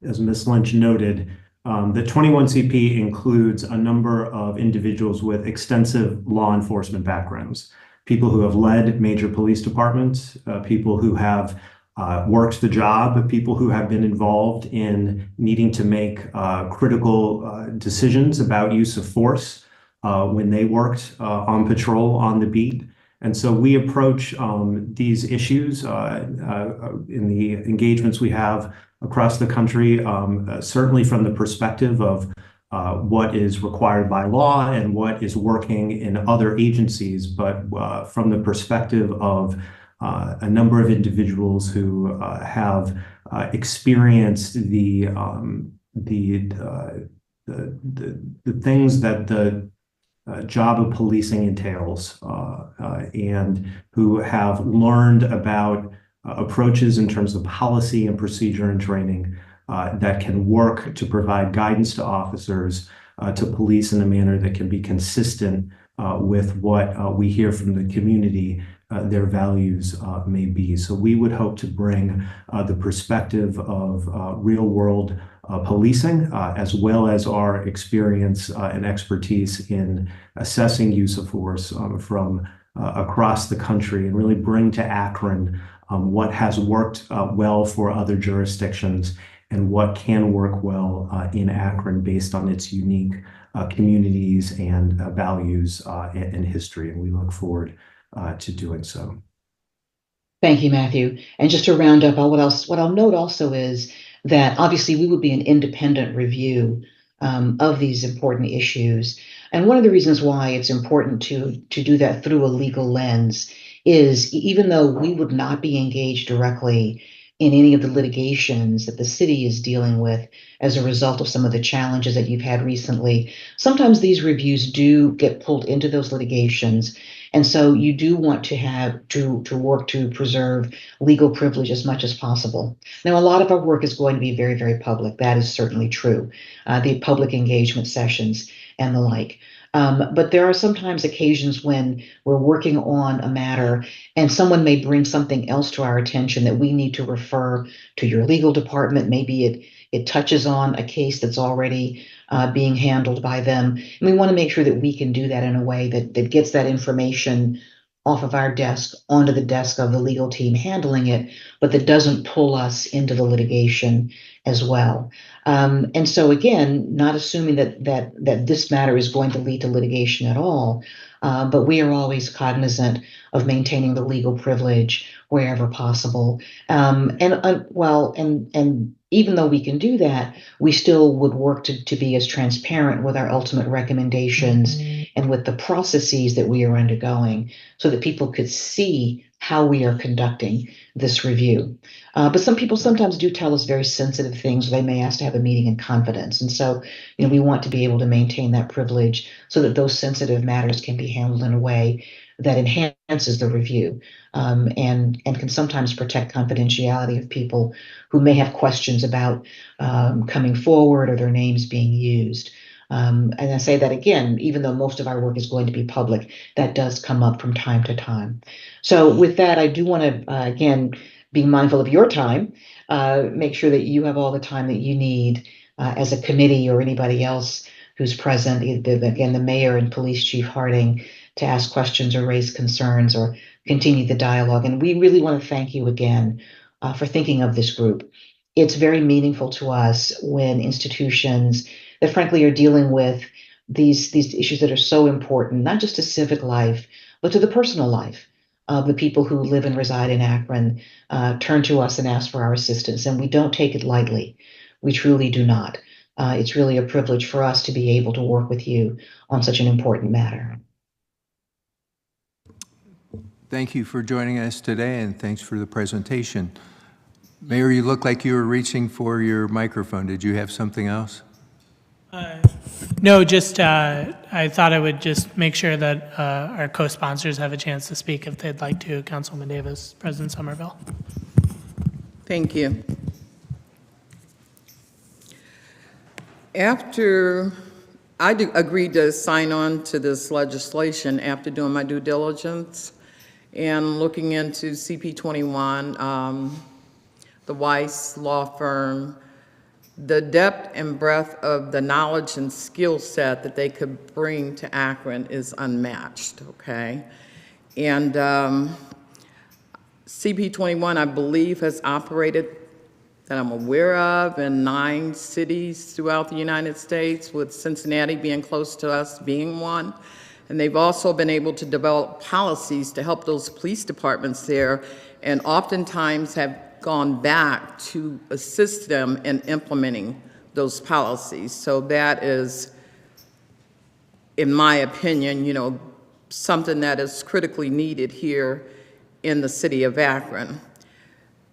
Speaker 18: as Ms. Lynch noted, that 21CP includes a number of individuals with extensive law enforcement backgrounds, people who have led major police departments, people who have worked the job, people who have been involved in needing to make critical decisions about use of force when they worked on patrol on the beat. And so we approach these issues in the engagements we have across the country, certainly from the perspective of what is required by law and what is working in other agencies, but from the perspective of a number of individuals who have experienced the things that the job of policing entails, and who have learned about approaches in terms of policy and procedure and training that can work to provide guidance to officers to police in a manner that can be consistent with what we hear from the community their values may be. So we would hope to bring the perspective of real world policing, as well as our experience and expertise in assessing use of force from across the country, and really bring to Akron what has worked well for other jurisdictions and what can work well in Akron based on its unique communities and values and history. And we look forward to doing so.
Speaker 17: Thank you, Matthew. And just to round up, what I'll note also is that obviously we would be an independent review of these important issues. And one of the reasons why it's important to do that through a legal lens is, even though we would not be engaged directly in any of the litigations that the city is dealing with as a result of some of the challenges that you've had recently, sometimes these reviews do get pulled into those litigations. And so you do want to have to work to preserve legal privilege as much as possible. Now, a lot of our work is going to be very, very public. That is certainly true. The public engagement sessions and the like. But there are sometimes occasions when we're working on a matter and someone may bring something else to our attention that we need to refer to your legal department. Maybe it touches on a case that's already being handled by them. And we want to make sure that we can do that in a way that gets that information off of our desk onto the desk of the legal team handling it, but that doesn't pull us into the litigation as well. And so again, not assuming that this matter is going to lead to litigation at all, but we are always cognizant of maintaining the legal privilege wherever possible. And even though we can do that, we still would work to be as transparent with our ultimate recommendations and with the processes that we are undergoing, so that people could see how we are conducting this review. But some people sometimes do tell us very sensitive things. They may ask to have a meeting in confidence. And so, we want to be able to maintain that privilege so that those sensitive matters can be handled in a way that enhances the review, and can sometimes protect confidentiality of people who may have questions about coming forward or their names being used. And I say that again, even though most of our work is going to be public, that does come up from time to time. So with that, I do want to, again, be mindful of your time, make sure that you have all the time that you need as a committee or anybody else who's present, again, the mayor and police chief Harding, to ask questions or raise concerns or continue the dialogue. And we really want to thank you again for thinking of this group. It's very meaningful to us when institutions that frankly are dealing with these issues that are so important, not just to civic life, but to the personal life of the people who live and reside in Akron, turn to us and ask for our assistance. And we don't take it lightly. We truly do not. It's really a privilege for us to be able to work with you on such an important matter.
Speaker 13: Thank you for joining us today, and thanks for the presentation. Mayor, you look like you were reaching for your microphone. Did you have something else?
Speaker 16: No, just I thought I would just make sure that our co-sponsors have a chance to speak if they'd like to. Councilwoman Davis, President Somerville.
Speaker 15: Thank you. After I agreed to sign on to this legislation, after doing my due diligence and looking into CP21, the Weiss law firm, the depth and breadth of the knowledge and skill set that they could bring to Akron is unmatched, okay? And CP21, I believe, has operated, that I'm aware of, in 9 cities throughout the United States, with Cincinnati being close to us being one. And they've also been able to develop policies to help those police departments there, and oftentimes have gone back to assist them in implementing those policies. So that is, in my opinion, you know, something that is critically needed here in the city of Akron.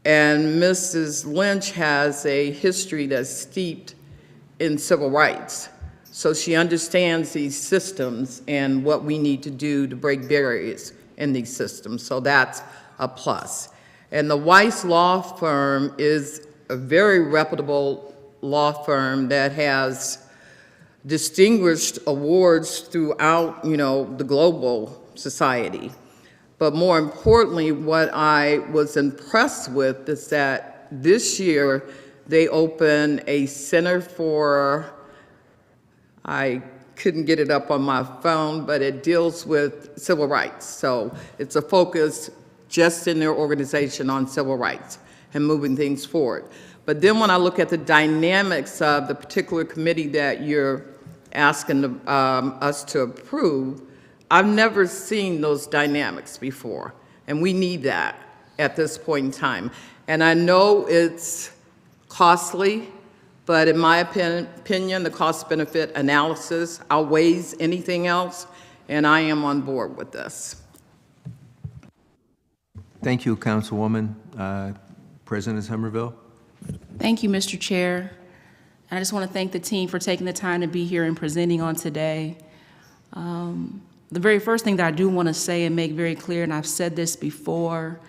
Speaker 15: And Mrs. Lynch has a history that's steeped in civil rights. So she understands these systems and what we need to do to break barriers in these systems. So that's a plus. And the Weiss law firm is a very reputable law firm that has distinguished awards throughout, you know, the global society. But more importantly, what I was impressed with is that this year they opened a center for, I couldn't get it up on my phone, but it deals with civil rights. So it's a focus just in their organization on civil rights and moving things forward. But then when I look at the dynamics of the particular committee that you're asking us to approve, I've never seen those dynamics before, and we need that at this point in time. And I know it's costly, but in my opinion, the cost-benefit analysis outweighs anything else, and I am on board with this.
Speaker 13: Thank you, Councilwoman. President Somerville?
Speaker 19: Thank you, Mr. Chair. And I just want to thank the team for taking the time to be here and presenting on today. The very first thing that I do want to say and make very clear, and I've said this before,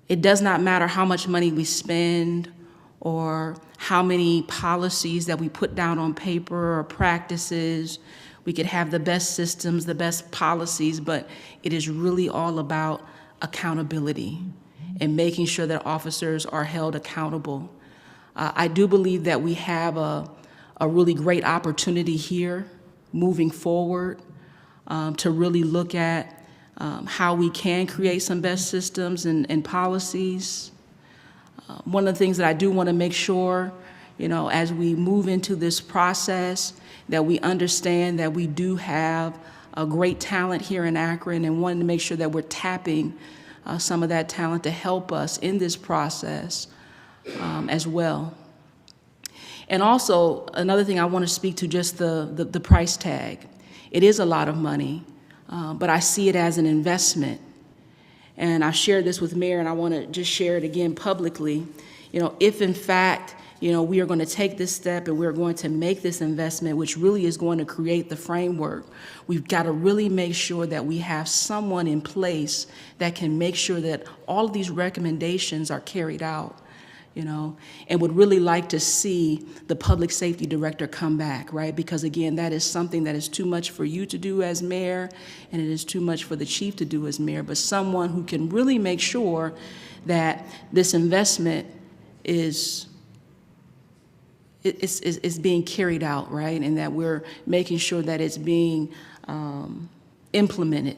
Speaker 19: it does not matter how much money we spend or how many policies that we put down on paper or practices. We could have the best systems, the best policies, but it is really all about accountability and making sure that officers are held accountable. I do believe that we have a really great opportunity here moving forward to really look at how we can create some best systems and policies. One of the things that I do want to make sure, you know, as we move into this process, that we understand that we do have a great talent here in Akron, and wanting to make sure that we're tapping some of that talent to help us in this process as well. And also, another thing I want to speak to, just the price tag. It is a lot of money, but I see it as an investment. And I shared this with Mayor, and I want to just share it again publicly. You know, if in fact, you know, we are going to take this step and we're going to make this investment, which really is going to create the framework, we've got to really make sure that we have someone in place that can make sure that all of these recommendations are carried out, you know, and would really like to see the public safety director come back, right? Because again, that is something that is too much for you to do as mayor, and it is too much for the chief to do as mayor, but someone who can really make sure that this investment is it's being carried out, right? And that we're making sure that it's being implemented.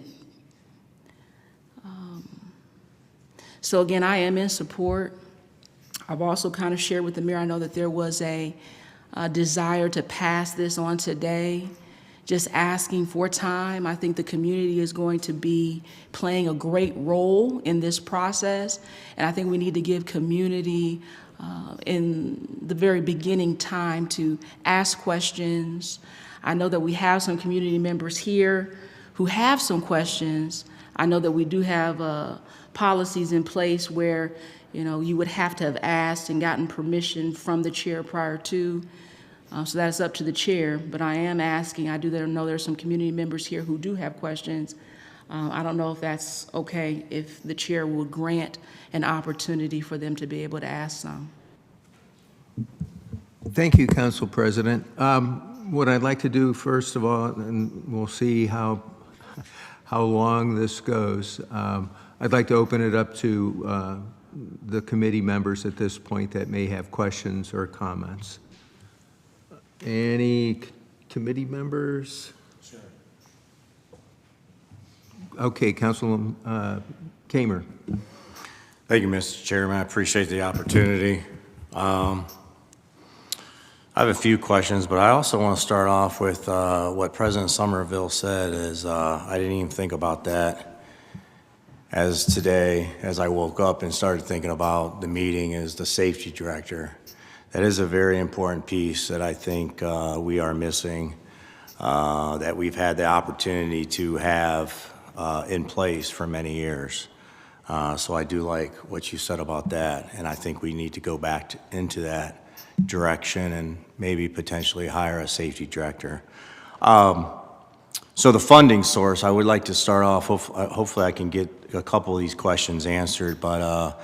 Speaker 19: So again, I am in support. I've also kind of shared with the mayor, I know that there was a desire to pass this on today, just asking for time. I think the community is going to be playing a great role in this process, and I think we need to give community in the very beginning time to ask questions. I know that we have some community members here who have some questions. I know that we do have policies in place where, you know, you would have to have asked and gotten permission from the chair prior to. So that's up to the chair, but I am asking, I do know there are some community members here who do have questions. I don't know if that's okay, if the chair will grant an opportunity for them to be able to ask some.
Speaker 13: Thank you, Council President. What I'd like to do, first of all, and we'll see how long this goes, I'd like to open it up to the committee members at this point that may have questions or comments. Any committee members? Sure. Okay, Councilman Kamer.
Speaker 12: Thank you, Mr. Chairman. I appreciate the opportunity. I have a few questions, but I also want to start off with what President Somerville said is I didn't even think about that as today, as I woke up and started thinking about the meeting, is the safety director. That is a very important piece that I think we are missing, that we've had the opportunity to have in place for many years. So I do like what you said about that, and I think we need to go back into that direction and maybe potentially hire a safety director. So the funding source, I would like to start off, hopefully I can get a couple of these questions answered, but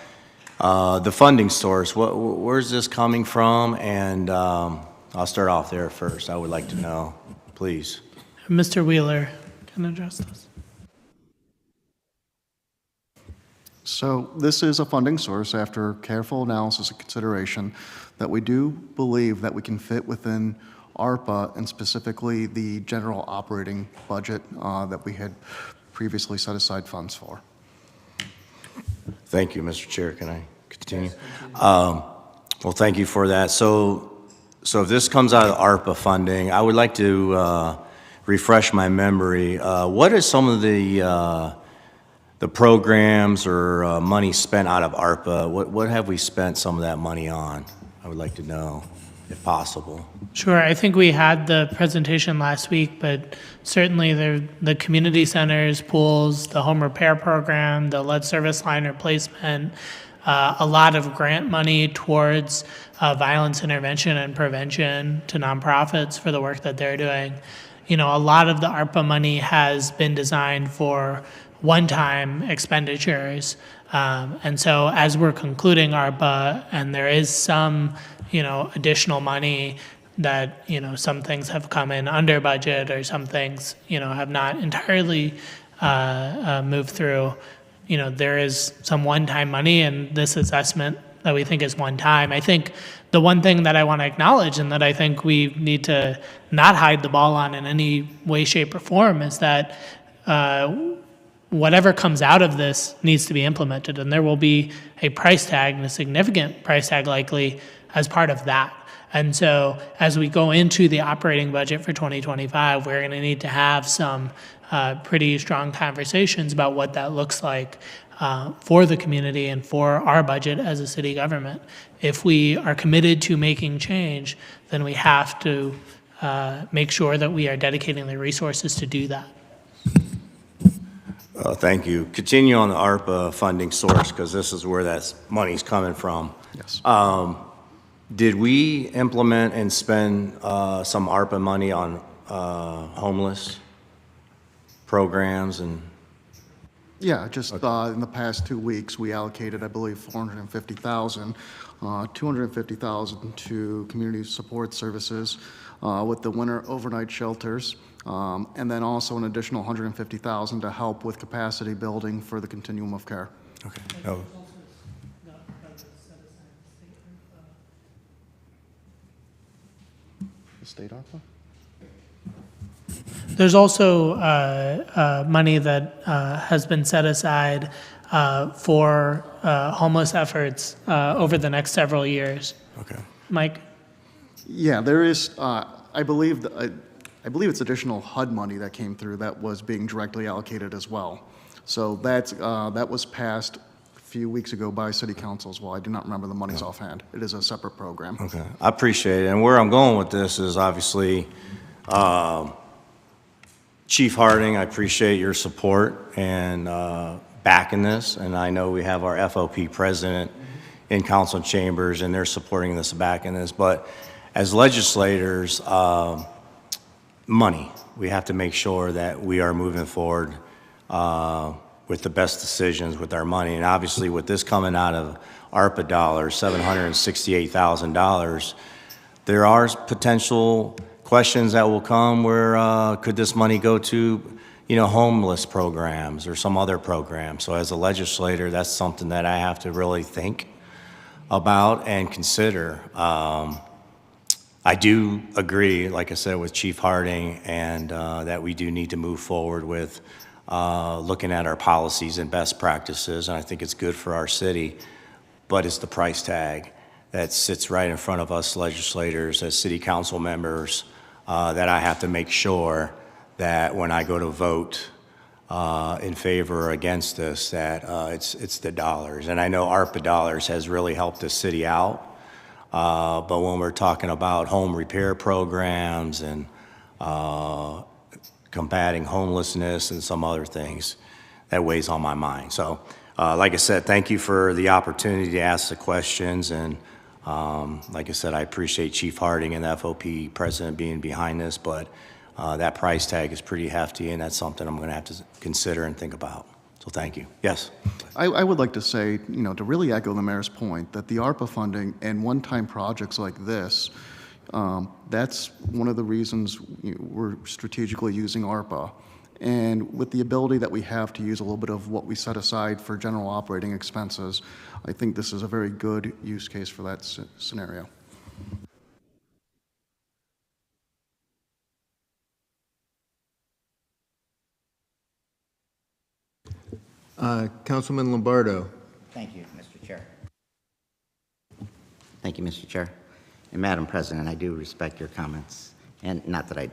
Speaker 12: the funding source, where's this coming from? And I'll start off there first. I would like to know, please.
Speaker 16: Mr. Wheeler can address this.
Speaker 20: So this is a funding source after careful analysis and consideration that we do believe that we can fit within ARPA and specifically the general operating budget that we had previously set aside funds for.
Speaker 12: Thank you, Mr. Chair. Can I continue? Well, thank you for that. So if this comes out of ARPA funding, I would like to refresh my memory. What are some of the programs or money spent out of ARPA? What have we spent some of that money on? I would like to know, if possible.
Speaker 16: Sure. I think we had the presentation last week, but certainly the community centers, pools, the home repair program, the lead service line replacement, a lot of grant money towards violence intervention and prevention to nonprofits for the work that they're doing. You know, a lot of the ARPA money has been designed for one-time expenditures. And so as we're concluding ARPA and there is some, additional money that, some things have come in under budget or some things, have not entirely moved through, there is some one-time money and this assessment that we think is one time. I think the one thing that I want to acknowledge and that I think we need to not hide the ball on in any way, shape, or form is that whatever comes out of this needs to be implemented, and there will be a price tag, and a significant price tag likely, as part of that. And so as we go into the operating budget for 2025, we're going to need to have some pretty strong conversations about what that looks like for the community and for our budget as a city government. If we are committed to making change, then we have to make sure that we are dedicating the resources to do that.
Speaker 12: Thank you. Continue on the ARPA funding source, because this is where that money's coming from.
Speaker 20: Yes.
Speaker 12: Did we implement and spend some ARPA money on homeless programs and?
Speaker 20: Yeah, just in the past 2 weeks, we allocated, I believe, $450,000, $250,000 to community support services with the winter overnight shelters, and then also an additional $150,000 to help with capacity building for the continuum of care.
Speaker 12: Okay. Oh.
Speaker 20: state ARPA?
Speaker 16: There's also money that has been set aside for homeless efforts over the next several years.
Speaker 1: Okay.
Speaker 16: Mike?
Speaker 20: Yeah, there is, I believe it's additional HUD money that came through that was being directly allocated as well. So that was passed a few weeks ago by City Council as well. I do not remember the monies offhand. It is a separate program.
Speaker 12: Okay, I appreciate it. And where I'm going with this is obviously, Chief Harding, I appreciate your support and backing this. And I know we have our FOP president in council chambers, and they're supporting this, backing this. But as legislators, money, we have to make sure that we are moving forward with the best decisions with our money. And obviously, with this coming out of ARPA dollars, $768,000, there are potential questions that will come where could this money go to, homeless programs or some other program. So as a legislator, that's something that I have to really think about and consider. I do agree, like I said, with Chief Harding, and that we do need to move forward with looking at our policies and best practices, and I think it's good for our city, but it's the price tag that sits right in front of us legislators as city council members that I have to make sure that when I go to vote in favor or against this, that it's the dollars. And I know ARPA dollars has really helped the city out, but when we're talking about home repair programs and combating homelessness and some other things, that weighs on my mind. So, like I said, thank you for the opportunity to ask the questions. And like I said, I appreciate Chief Harding and the FOP president being behind this, but that price tag is pretty hefty, and that's something I'm going to have to consider and think about. So thank you. Yes?
Speaker 20: I would like to say, to really echo the mayor's point, that the ARPA funding and one-time projects like this, that's one of the reasons we're strategically using ARPA. And with the ability that we have to use a little bit of what we set aside for general operating expenses, I think this is a very good use case for that scenario.
Speaker 13: Councilman Lombardo.
Speaker 21: Thank you, Mr. Chair. Thank you, Mr. Chair. And Madam President, I do respect your comments, and not that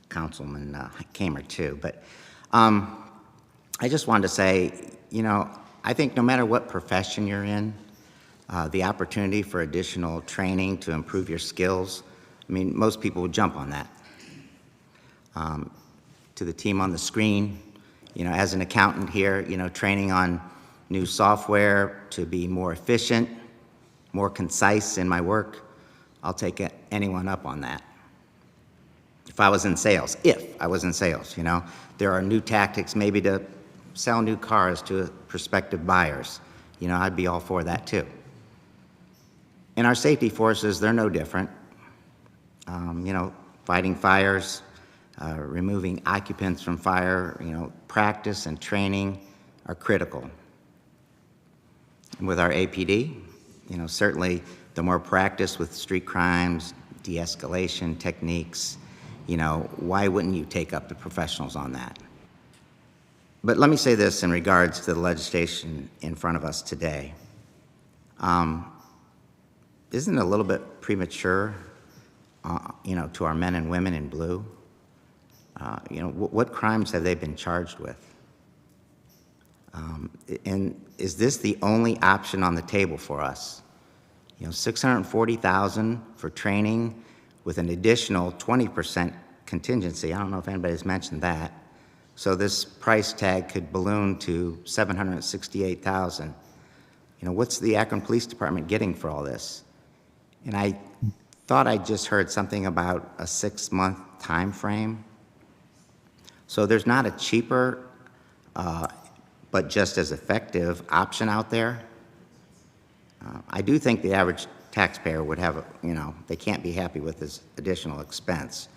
Speaker 21: Councilman Kamer too, but I just wanted to say, I think no matter what profession you're in, the opportunity for additional training to improve your skills, most people would jump on that. To the team on the screen, as an accountant here, training on new software to be more efficient, more concise in my work, I'll take anyone up on that. If I was in sales, there are new tactics maybe to sell new cars to prospective buyers. I'd be all for that too. And our safety forces, they're no different. Fighting fires, removing occupants from fire, practice and training are critical. And with our APD, certainly the more practice with street crimes, de-escalation techniques, why wouldn't you take up the professionals on that? But let me say this in regards to the legislation in front of us today. Isn't it a little bit premature, to our men and women in blue? What crimes have they been charged with? And is this the only option on the table for us? $640,000 for training with an additional 20% contingency. I don't know if anybody's mentioned that. So this price tag could balloon to $768,000. What's the Akron Police Department getting for all this? And I thought I just heard something about a 6-month time frame. So there's not a cheaper, but just as effective option out there. I do think the average taxpayer would have, they can't be happy with this additional expense.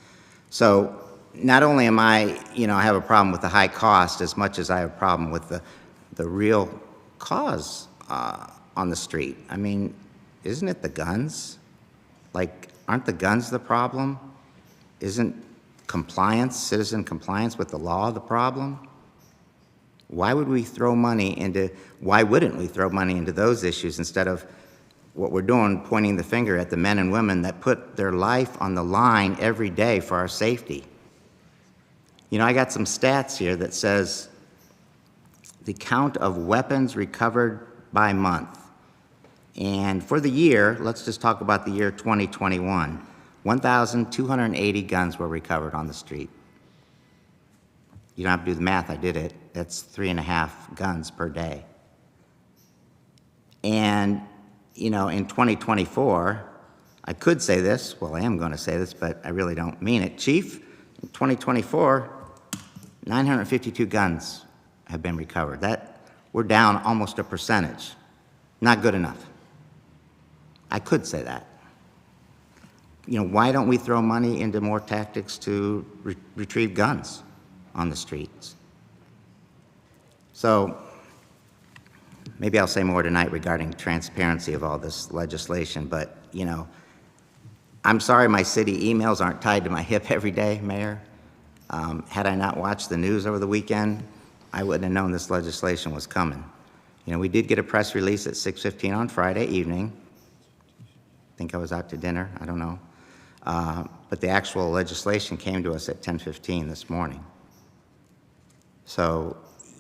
Speaker 21: So not only am I have a problem with the high cost as much as I have a problem with the real cause on the street. Isn't it the guns? Like, aren't the guns the problem? Isn't compliance, citizen compliance with the law the problem? Why wouldn't we throw money into those issues instead of what we're doing, pointing the finger at the men and women that put their life on the line every day for our safety? You know, I got some stats here that says the count of weapons recovered by month. And for the year, let's just talk about the year 2021, 1,280 guns were recovered on the street. You don't have to do the math, I did it. That's 3.5 guns per day. And, you know, in 2024, I could say this, well, I am going to say this, but I really don't mean it. Chief, in 2024, 952 guns have been recovered. We're down almost a percentage. Not good enough. I could say that. You know, why don't we throw money into more tactics to retrieve guns on the streets? So maybe I'll say more tonight regarding transparency of all this legislation, but, you know, I'm sorry my city emails aren't tied to my hip every day, Mayor. Had I not watched the news over the weekend, I wouldn't have known this legislation was coming. You know, we did get a press release at 6:15 on Friday evening. I think I was out to dinner, I don't know. But the actual legislation came to us at 10:15 this morning. So,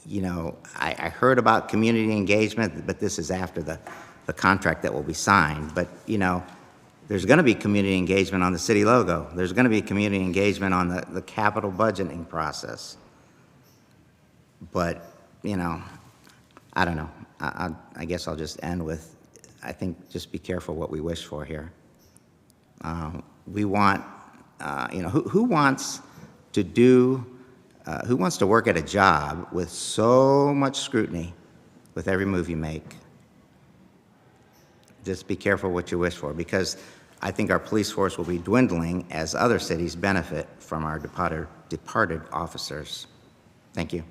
Speaker 21: you know, I heard about community engagement, but this is after the contract that will be signed. But, you know, there's going to be community engagement on the city logo. There's going to be community engagement on the capital budgeting process. But, you know, I don't know. I guess I'll just end with, I think, just be careful what we wish for here. We want, you know, who wants to work at a job with so much scrutiny with every move you make? Just be careful what you wish for, because I think our police force will be dwindling as other cities benefit from our departed officers. Thank you.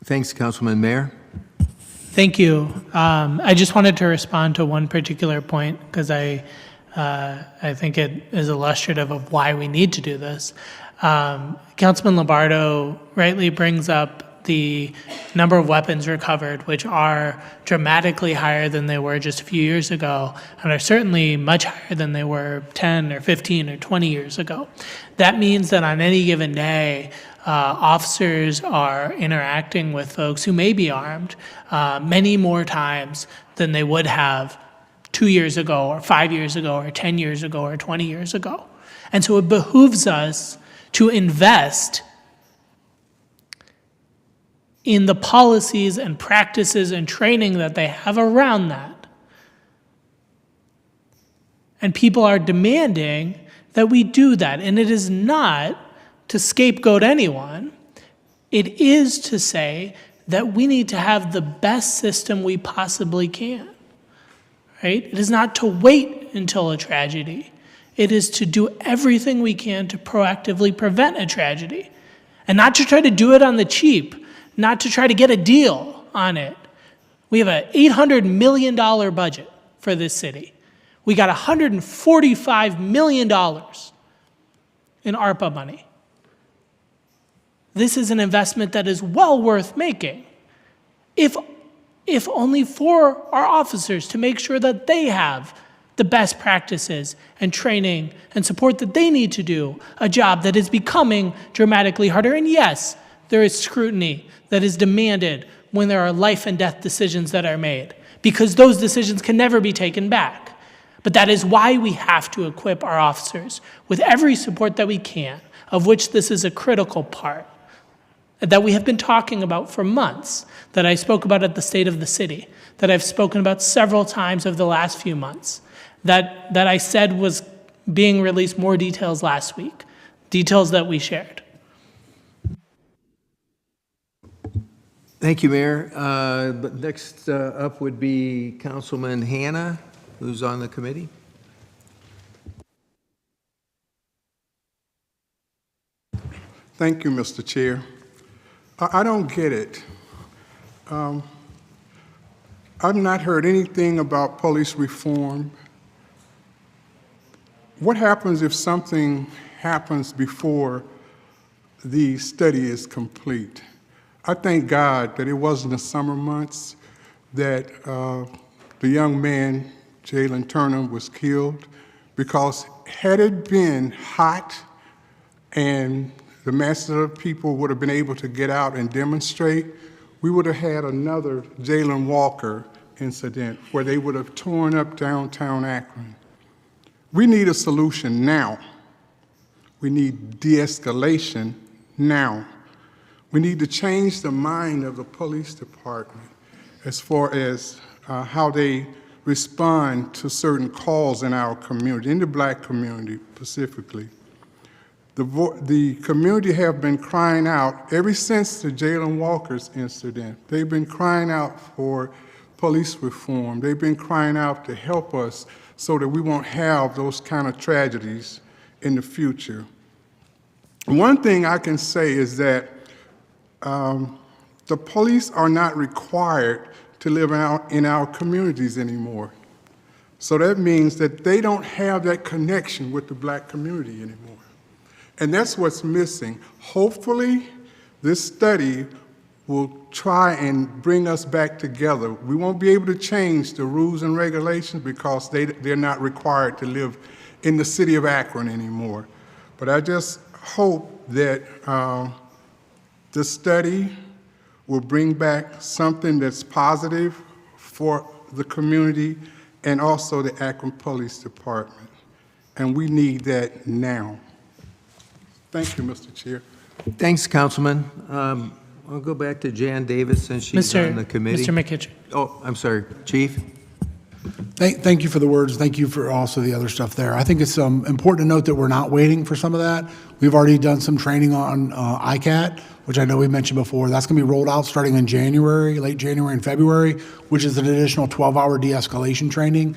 Speaker 13: Thanks, Councilman Mayer.
Speaker 16: Thank you. I just wanted to respond to one particular point because I think it is illustrative of why we need to do this. Councilman Lombardo rightly brings up the number of weapons recovered, which are dramatically higher than they were just a few years ago, and are certainly much higher than they were 10 or 15 or 20 years ago. That means that on any given day, officers are interacting with folks who may be armed many more times than they would have 2 years ago or 5 years ago or 10 years ago or 20 years ago. And so it behooves us to invest in the policies and practices and training that they have around that. And people are demanding that we do that. And it is not to scapegoat anyone. It is to say that we need to have the best system we possibly can, right? It is not to wait until a tragedy. It is to do everything we can to proactively prevent a tragedy, and not to try to do it on the cheap, not to try to get a deal on it. We have an $800 million budget for this city. We got $145 million in ARPA money. This is an investment that is well worth making, if only for our officers, to make sure that they have the best practices and training and support that they need to do a job that is becoming dramatically harder. And yes, there is scrutiny that is demanded when there are life and death decisions that are made, because those decisions can never be taken back. But that is why we have to equip our officers with every support that we can, of which this is a critical part, that we have been talking about for months, that I spoke about at the State of the City, that I've spoken about several times over the last few months, that I said was being released more details last week, details that we shared.
Speaker 13: Thank you, Mayor. But next up would be Councilman Hanna, who's on the committee.
Speaker 7: Thank you, Mr. Chair. I don't get it. I've not heard anything about police reform. what happens if something happens before the study is complete? I thank God that it wasn't the summer months that the young man, Jalen Turner, was killed, because had it been hot and the masses of people would have been able to get out and demonstrate, we would have had another Jalen Walker incident where they would have torn up downtown Akron. We need a solution now. We need de-escalation now. We need to change the mind of the police department as far as how they respond to certain calls in our community, in the Black community specifically. The community have been crying out ever since the Jalen Walker's incident. They've been crying out for police reform. They've been crying out to help us so that we won't have those kind of tragedies in the future. One thing I can say is that the police are not required to live in our communities anymore. So that means that they don't have that connection with the Black community anymore. And that's what's missing. Hopefully, this study will try and bring us back together. We won't be able to change the rules and regulations because they're not required to live in the city of Akron anymore. But I just hope that the study will bring back something that's positive for the community and also the Akron Police Department. And we need that now. Thank you, Mr. Chair.
Speaker 13: Thanks, Councilman. I'll go back to Jan Davis since she's on the committee.
Speaker 16: Mr. McKittrick.
Speaker 13: Oh, I'm sorry, Chief.
Speaker 14: Thank you for the words. Thank you for also the other stuff there. I think it's important to note that we're not waiting for some of that. We've already done some training on ICAT, which I know we mentioned before. That's going to be rolled out starting in January, late January and February, which is an additional 12-hour de-escalation training.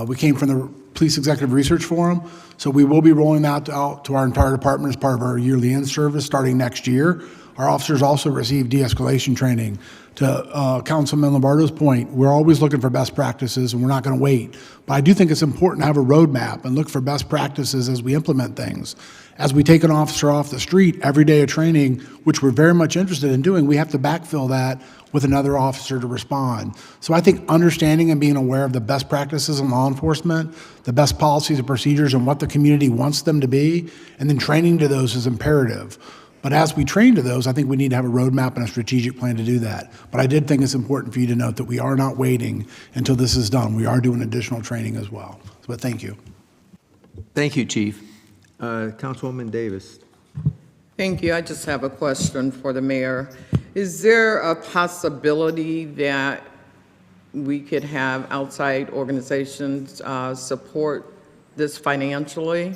Speaker 14: We came from the Police Executive Research Forum, so we will be rolling that out to our entire department as part of our yearly in-service starting next year. Our officers also receive de-escalation training. To Councilman Lombardo's point, we're always looking for best practices, and we're not going to wait. But I do think it's important to have a roadmap and look for best practices as we implement things. As we take an officer off the street, every day of training, which we're very much interested in doing, we have to backfill that with another officer to respond. So I think understanding and being aware of the best practices in law enforcement, the best policies and procedures and what the community wants them to be, and then training to those is imperative. But as we train to those, I think we need to have a roadmap and a strategic plan to do that. But I did think it's important for you to note that we are not waiting until this is done. We are doing additional training as well. But thank you.
Speaker 13: Thank you, Chief. Councilwoman Davis.
Speaker 15: Thank you. I just have a question for the mayor. Is there a possibility that we could have outside organizations support this financially?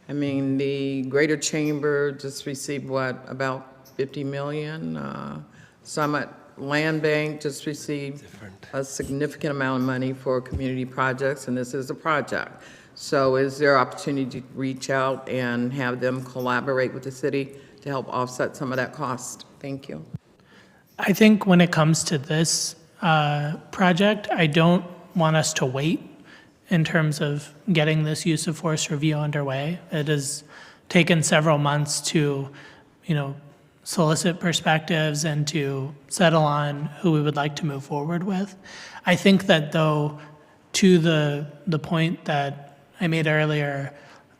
Speaker 15: I mean, the Greater Chamber just received, what, about 50 million? Summit Land Bank just received a significant amount of money for community projects, and this is a project. So is there opportunity to reach out and have them collaborate with the city to help offset some of that cost? Thank you.
Speaker 16: I think when it comes to this project, I don't want us to wait in terms of getting this use of force review underway. It has taken several months to, solicit perspectives and to settle on who we would like to move forward with. I think that though, to the point that I made earlier,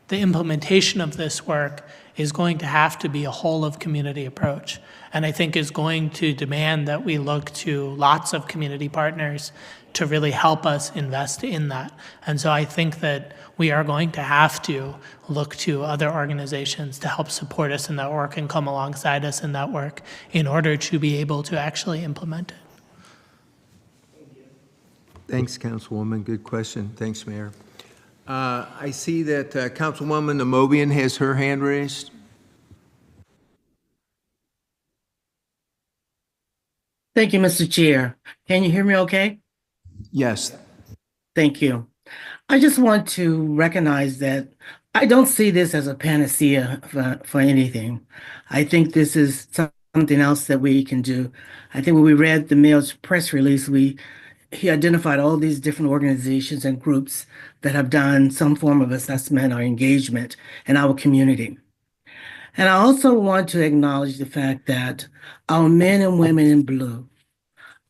Speaker 16: the implementation of this work is going to have to be a whole of community approach. And I think is going to demand that we look to lots of community partners to really help us invest in that. And so I think that we are going to have to look to other organizations to help support us in that work and come alongside us in that work in order to be able to actually implement it.
Speaker 13: Thanks, Councilwoman. Good question. Thanks, Mayor. I see that Councilwoman Amobian has her hand raised.
Speaker 10: Thank you, Mr. Chair. Can you hear me okay?
Speaker 13: Yes.
Speaker 10: Thank you. I just want to recognize that I don't see this as a panacea for anything. I think this is something else that we can do. I think when we read the mayor's press release, we he identified all these different organizations and groups that have done some form of assessment or engagement in our community. And I also want to acknowledge the fact that our men and women in blue,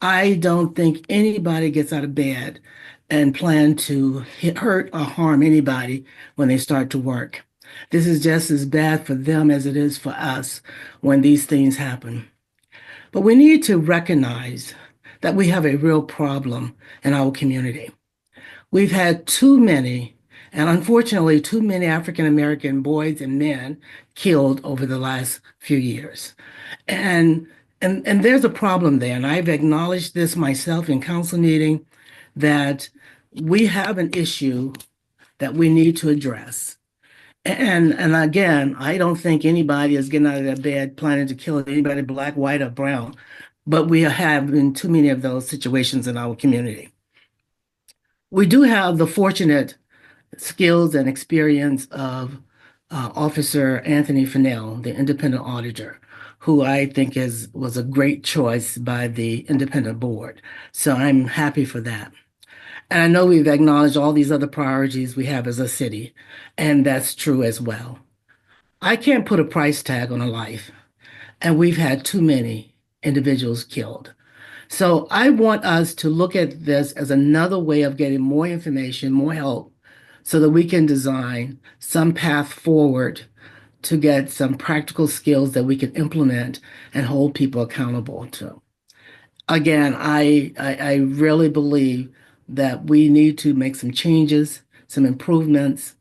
Speaker 10: I don't think anybody gets out of bed and plan to hurt or harm anybody when they start to work. This is just as bad for them as it is for us when these things happen. But we need to recognize that we have a real problem in our community. We've had too many, and unfortunately, too many African American boys and men killed over the last few years. And there's a problem there, and I've acknowledged this myself in council meeting, that we have an issue that we need to address. And again, I don't think anybody is getting out of their bed planning to kill anybody, black, white, or brown, but we have in too many of those situations in our community. We do have the fortunate skills and experience of Officer Anthony Fennell, the independent auditor, who I think was a great choice by the independent board. So I'm happy for that. And I know we've acknowledged all these other priorities we have as a city, and that's true as well. I can't put a price tag on a life, and we've had too many individuals killed. So I want us to look at this as another way of getting more information, more help, so that we can design some path forward to get some practical skills that we can implement and hold people accountable to. Again, I really believe that we need to make some changes, some improvements.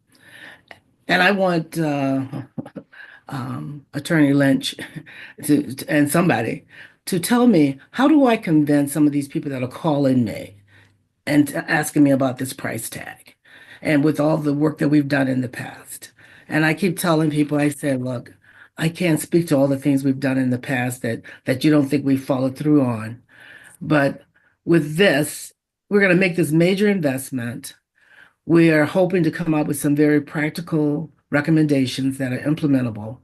Speaker 10: And I want Attorney Lynch and somebody to tell me, how do I convince some of these people that are calling me and asking me about this price tag and with all the work that we've done in the past? And I keep telling people, I say, look, I can't speak to all the things we've done in the past that you don't think we've followed through on. But with this, we're going to make this major investment. We are hoping to come up with some very practical recommendations that are implementable.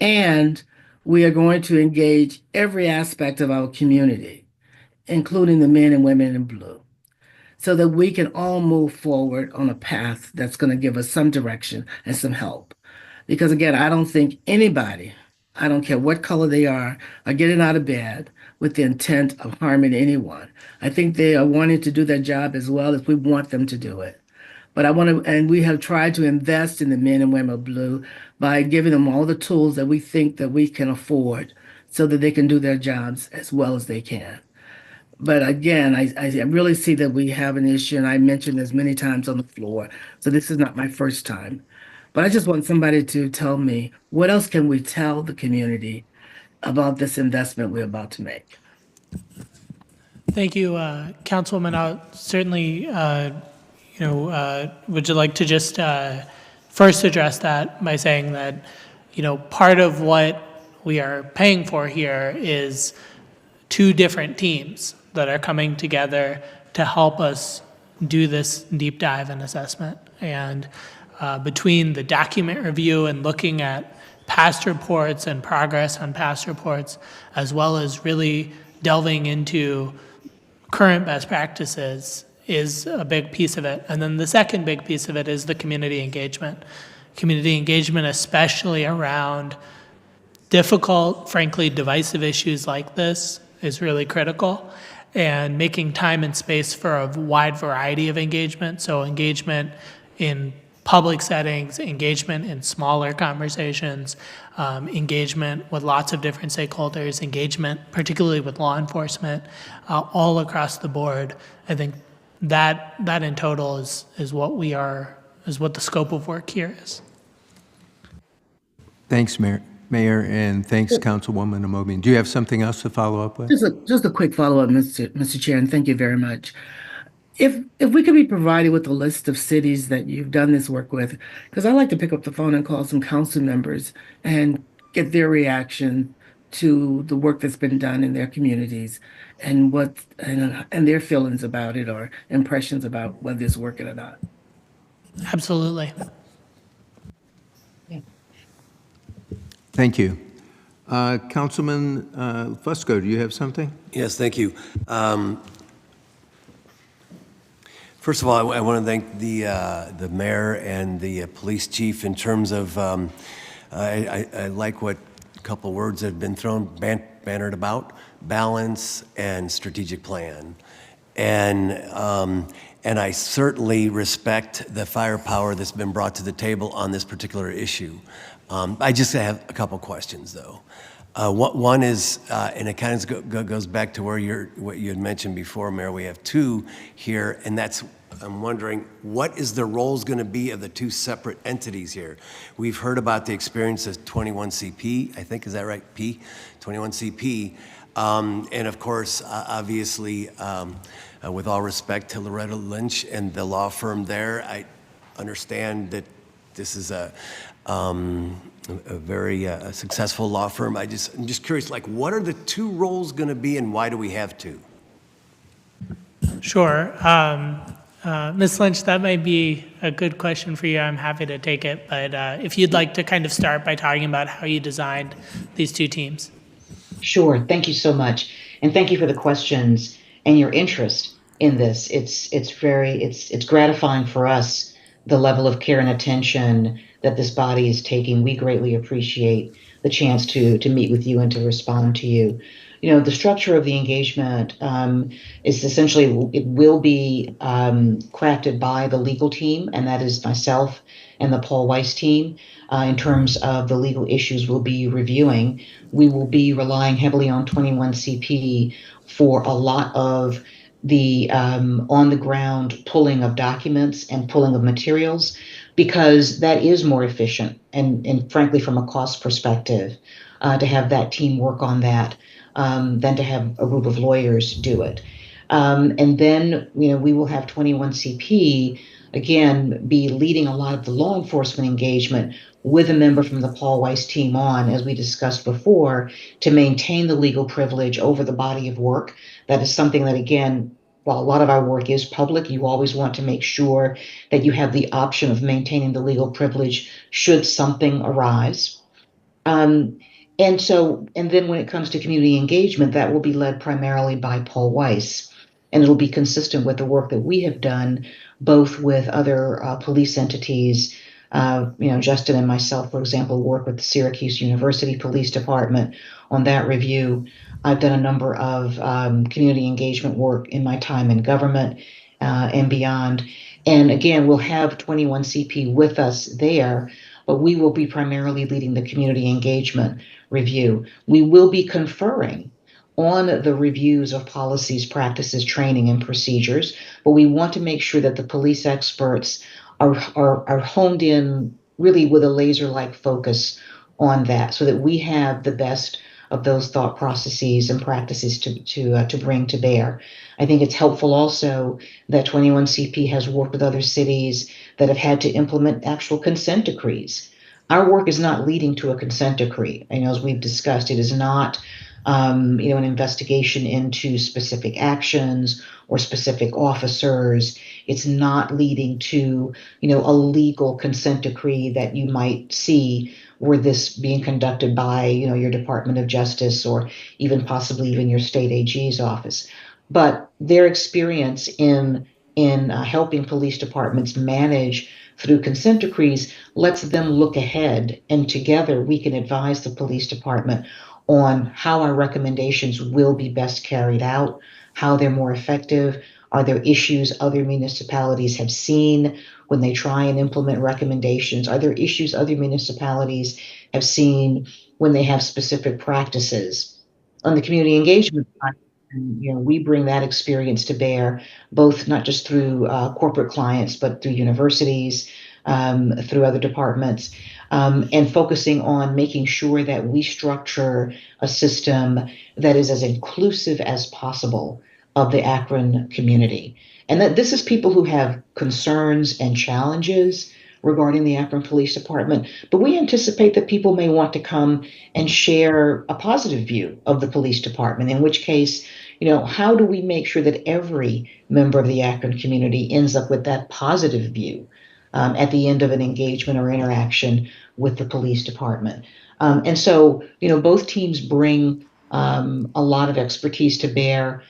Speaker 10: And we are going to engage every aspect of our community, including the men and women in blue, so that we can all move forward on a path that's going to give us some direction and some help. Because again, I don't think anybody, I don't care what color they are getting out of bed with the intent of harming anyone. I think they are wanting to do their job as well as we want them to do it. But and we have tried to invest in the men and women of blue by giving them all the tools that we think that we can afford so that they can do their jobs as well as they can. But again, I really see that we have an issue, and I mentioned this many times on the floor, so this is not my first time. But I just want somebody to tell me, what else can we tell the community about this investment we're about to make?
Speaker 16: Thank you, Councilwoman. I'll certainly, would you like to just first address that by saying that, part of what we are paying for here is two different teams that are coming together to help us do this deep dive and assessment. And between the document review and looking at past reports and progress on past reports, as well as really delving into current best practices, is a big piece of it. And then the second big piece of it is the community engagement. Community engagement, especially around difficult, frankly, divisive issues like this, is really critical. And making time and space for a wide variety of engagement. So engagement in public settings, engagement in smaller conversations, engagement with lots of different stakeholders, engagement particularly with law enforcement, all across the board. I think that in total is what the scope of work here is.
Speaker 13: Thanks, Mayor, and thanks, Councilwoman Amobian. Do you have something else to follow up with?
Speaker 10: Just a quick follow-up, Mr. Chair, and thank you very much. If we could be provided with a list of cities that you've done this work with, because I like to pick up the phone and call some council members and get their reaction to the work that's been done in their communities and and their feelings about it or impressions about whether it's working or not.
Speaker 16: Absolutely.
Speaker 13: Thank you. Councilman Fusco, do you have something?
Speaker 1: Yes, thank you. First of all, I want to thank the mayor and the police chief in terms of, I like what a couple words have been bannered about, balance and strategic plan. And I certainly respect the firepower that's been brought to the table on this particular issue. I just have a couple questions, though. One is, and it kind of goes back to what you had mentioned before, Mayor. We have two here, and that's, I'm wondering, what is the roles going to be of the two separate entities here? We've heard about the experience of 21CP, I think, is that right? 21CP. And of course, obviously, with all respect to Loretta Lynch and the law firm there, I understand that this is a very successful law firm. I'm just curious, like, what are the two roles going to be, and why do we have two?
Speaker 16: Sure. Ms. Lynch, that may be a good question for you. I'm happy to take it, but if you'd like to kind of start by talking about how you designed these two teams.
Speaker 17: Sure. Thank you so much. And thank you for the questions and your interest in this. It's gratifying for us, the level of care and attention that this body is taking. We greatly appreciate the chance to meet with you and to respond to you. You know, the structure of the engagement is essentially, it will be crafted by the legal team, and that is myself and the Paul Weiss team. In terms of the legal issues we'll be reviewing, we will be relying heavily on 21CP for a lot of the on-the-ground pulling of documents and pulling of materials, because that is more efficient and frankly, from a cost perspective, to have that team work on that than to have a group of lawyers do it. And then, you know, we will have 21CP, again, be leading a lot of the law enforcement engagement with a member from the Paul Weiss team on, as we discussed before, to maintain the legal privilege over the body of work. That is something that, again, while a lot of our work is public, you always want to make sure that you have the option of maintaining the legal privilege should something arise. And then when it comes to community engagement, that will be led primarily by Paul Weiss. And it'll be consistent with the work that we have done, both with other police entities. You know, Justin and myself, for example, work with the Syracuse University Police Department on that review. I've done a number of community engagement work in my time in government and beyond. And again, we'll have 21CP with us there, but we will be primarily leading the community engagement review. We will be conferring on the reviews of policies, practices, training, and procedures, but we want to make sure that the police experts are honed in really with a laser-like focus on that, so that we have the best of those thought processes and practices to bring to bear. I think it's helpful also that 21CP has worked with other cities that have had to implement actual consent decrees. Our work is not leading to a consent decree. I know, as we've discussed, it is not you know, an investigation into specific actions or specific officers. It's not leading to, you know, a legal consent decree that you might see were this being conducted by, you know, your Department of Justice or even possibly even your state AG's office. But their experience in helping police departments manage through consent decrees lets them look ahead, and together we can advise the police department on how our recommendations will be best carried out, how they're more effective. Are there issues other municipalities have seen when they try and implement recommendations? Are there issues other municipalities have seen when they have specific practices? On the community engagement side, you know, we bring that experience to bear, both not just through corporate clients, but through universities, through other departments, and focusing on making sure that we structure a system that is as inclusive as possible of the Akron community. And that this is people who have concerns and challenges regarding the Akron Police Department, but we anticipate that people may want to come and share a positive view of the police department, in which case, you know, how do we make sure that every member of the Akron community ends up with that positive view at the end of an engagement or interaction with the police department? And so, you know, both teams bring a lot of expertise to bear.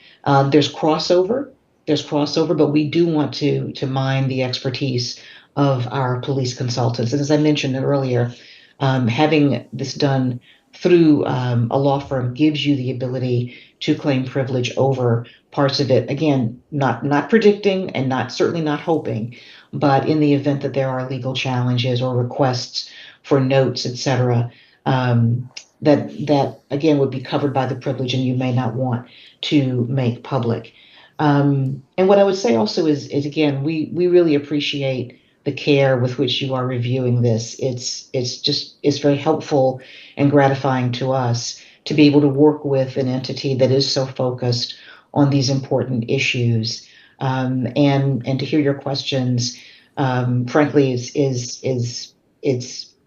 Speaker 17: There's crossover there's crossover, but we do want to mine the expertise of our police consultants. And as I mentioned earlier, having this done through a law firm gives you the ability to claim privilege over parts of it. Again, not predicting and certainly not hoping, but in the event that there are legal challenges or requests for notes, et cetera, that again would be covered by the privilege and you may not want to make public. And what I would say also is again, we really appreciate the care with which you are reviewing this. It's very helpful and gratifying to us to be able to work with an entity that is so focused on these important issues. And to hear your questions, frankly,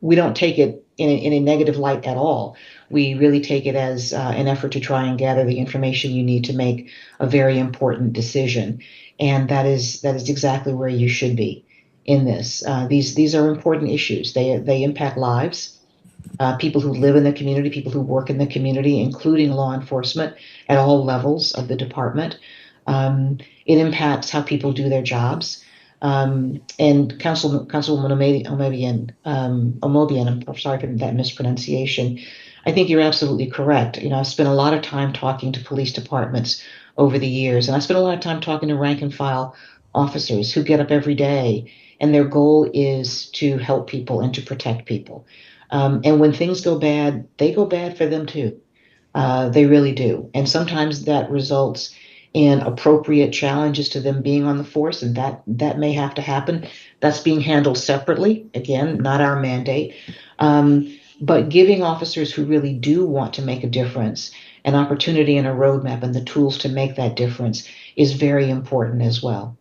Speaker 17: we don't take it in a negative light at all. We really take it as an effort to try and gather the information you need to make a very important decision. And that is exactly where you should be in this. These are important issues. They impact lives. People who live in the community, people who work in the community, including law enforcement at all levels of the department. It impacts how people do their jobs. And Councilwoman Omobian, I'm sorry for that mispronunciation. I think you're absolutely correct. I've spent a lot of time talking to police departments over the years, and I spent a lot of time talking to rank and file officers who get up every day, and their goal is to help people and to protect people. And when things go bad, they go bad for them too. They really do. And sometimes that results in appropriate challenges to them being on the force, and that may have to happen. That's being handled separately. Again, not our mandate. But giving officers who really do want to make a difference an opportunity and a roadmap and the tools to make that difference is very important as well.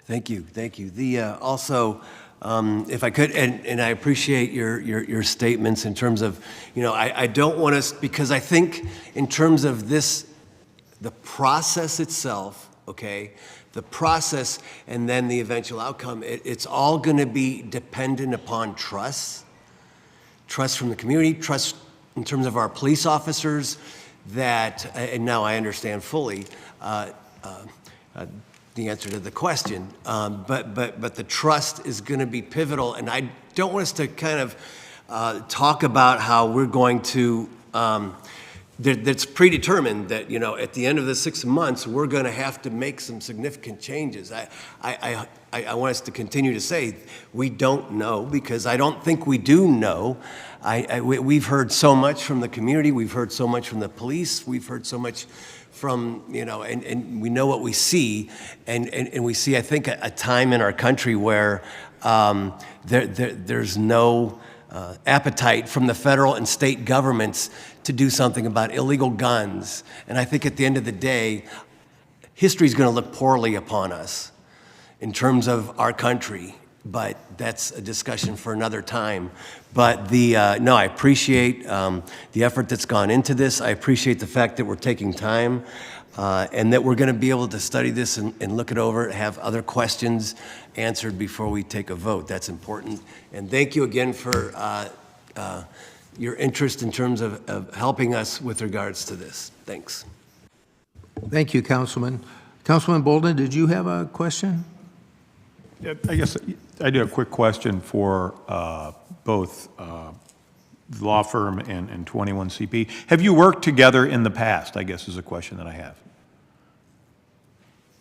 Speaker 1: Thank you. Also, if I could, and I appreciate your statements in terms of, I don't want us, because I think in terms of this, the process itself, okay, the process and then the eventual outcome, it's all going to be dependent upon trust from the community, trust in terms of our police officers that, and now I understand fully the answer to the question, but the trust is going to be pivotal, and I don't want us to kind of talk about how we're going to, that's predetermined that, at the end of the 6 months, we're going to have to make some significant changes. I want us to continue to say we don't know, because I don't think we do know. We've heard so much from the community, we've heard so much from the police, we've heard so much from, and we know what we see, and we see, I think, a time in our country where there's no appetite from the federal and state governments to do something about illegal guns. And I think at the end of the day, history's going to look poorly upon us in terms of our country, but that's a discussion for another time. But no, I appreciate the effort that's gone into this. I appreciate the fact that we're taking time and that we're going to be able to study this and look it over, have other questions answered before we take a vote. That's important. And thank you again for your interest in terms of helping us with regards to this. Thanks.
Speaker 13: Thank you, Councilman. Councilman Bolden, did you have a question?
Speaker 4: Yeah, I guess I do have a quick question for both the law firm and 21CP. Have you worked together in the past, I guess is a question that I have.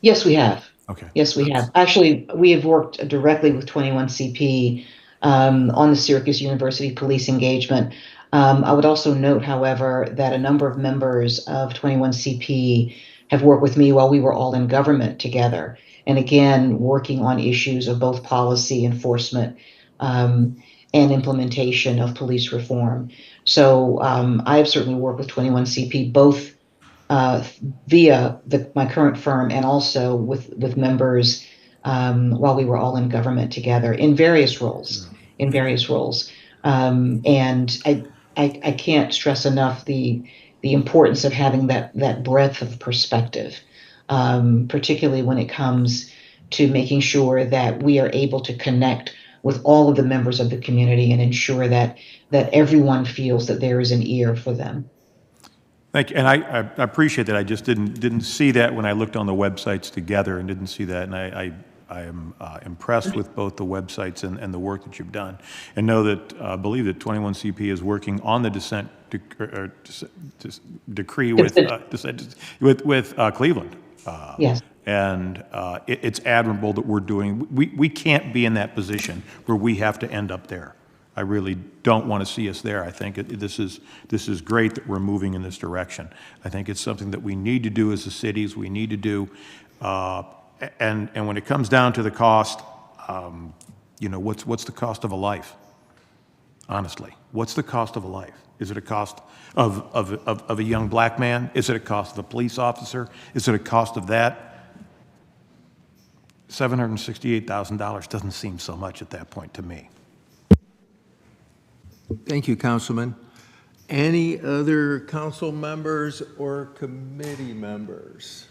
Speaker 17: Yes, we have.
Speaker 4: Okay.
Speaker 17: Yes, we have. Actually, we have worked directly with 21CP on the Syracuse University police engagement. I would also note, however, that a number of members of 21CP have worked with me while we were all in government together. And again, working on issues of both policy enforcement and implementation of police reform. So I have certainly worked with 21CP both via my current firm and also with members while we were all in government together in various roles. And I can't stress enough the importance of having that breadth of perspective, particularly when it comes to making sure that we are able to connect with all of the members of the community and ensure that everyone feels that there is an ear for them.
Speaker 4: Thank you, and I appreciate that. I just didn't see that when I looked on the websites together and didn't see that, and I am impressed with both the websites and the work that you've done, and know that, believe that 21CP is working on the decree with Cleveland.
Speaker 17: Yes.
Speaker 4: And it's admirable that we're doing, we can't be in that position where we have to end up there. I really don't want to see us there. I think this is great that we're moving in this direction. I think it's something that we need to do as a cities. We need to do, and when it comes down to the cost, you know, what's the cost of a life? Honestly, what's the cost of a life? Is it a cost of a young black man? Is it a cost of a police officer? Is it a cost of that? $768,000 doesn't seem so much at that point to me.
Speaker 13: Thank you, Councilman. Any other council members or committee members?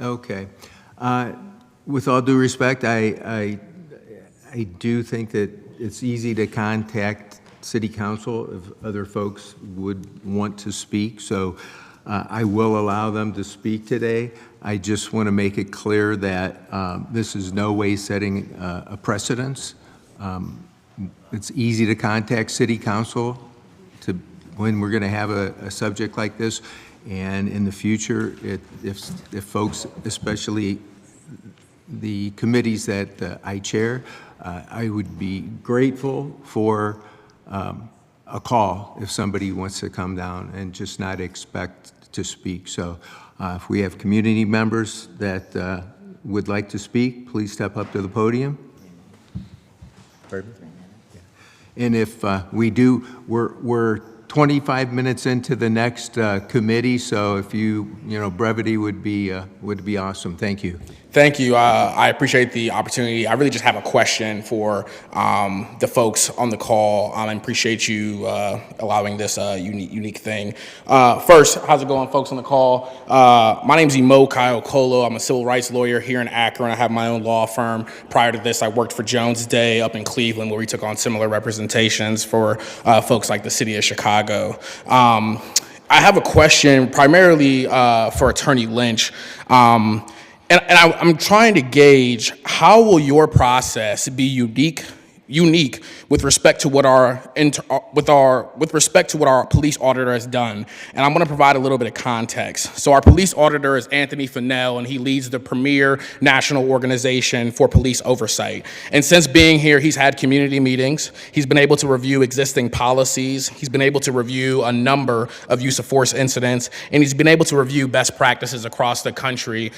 Speaker 13: Okay. With all due respect, I do think that it's easy to contact City Council if other folks would want to speak, so I will allow them to speak today. I just want to make it clear that this is no way setting a precedence. It's easy to contact City Council when we're going to have a subject like this, and in the future, if folks, especially the committees that I chair, I would be grateful for a call if somebody wants to come down and just not expect to speak. So if we have community members that would like to speak, please step up to the podium. Pardon? And if we do, we're 25 minutes into the next committee, so if brevity would be awesome. Thank you.
Speaker 11: Thank you. I appreciate the opportunity. I really just have a question for the folks on the call. I appreciate you allowing this unique thing. First, how's it going, folks on the call? My name's Imo Kyle Kolo. I'm a civil rights lawyer here in Akron. I have my own law firm. Prior to this, I worked for Jones Day up in Cleveland, where we took on similar representations for folks like the city of Chicago. I have a question primarily for Attorney Lynch. And I'm trying to gauge, how will your process be unique with respect to what our police auditor has done? And I'm going to provide a little bit of context. So our police auditor is Anthony Fennell, and he leads the premier national organization for police oversight. And since being here, he's had community meetings. He's been able to review existing policies. He's been able to review a number of use of force incidents, and he's been able to review best practices across the country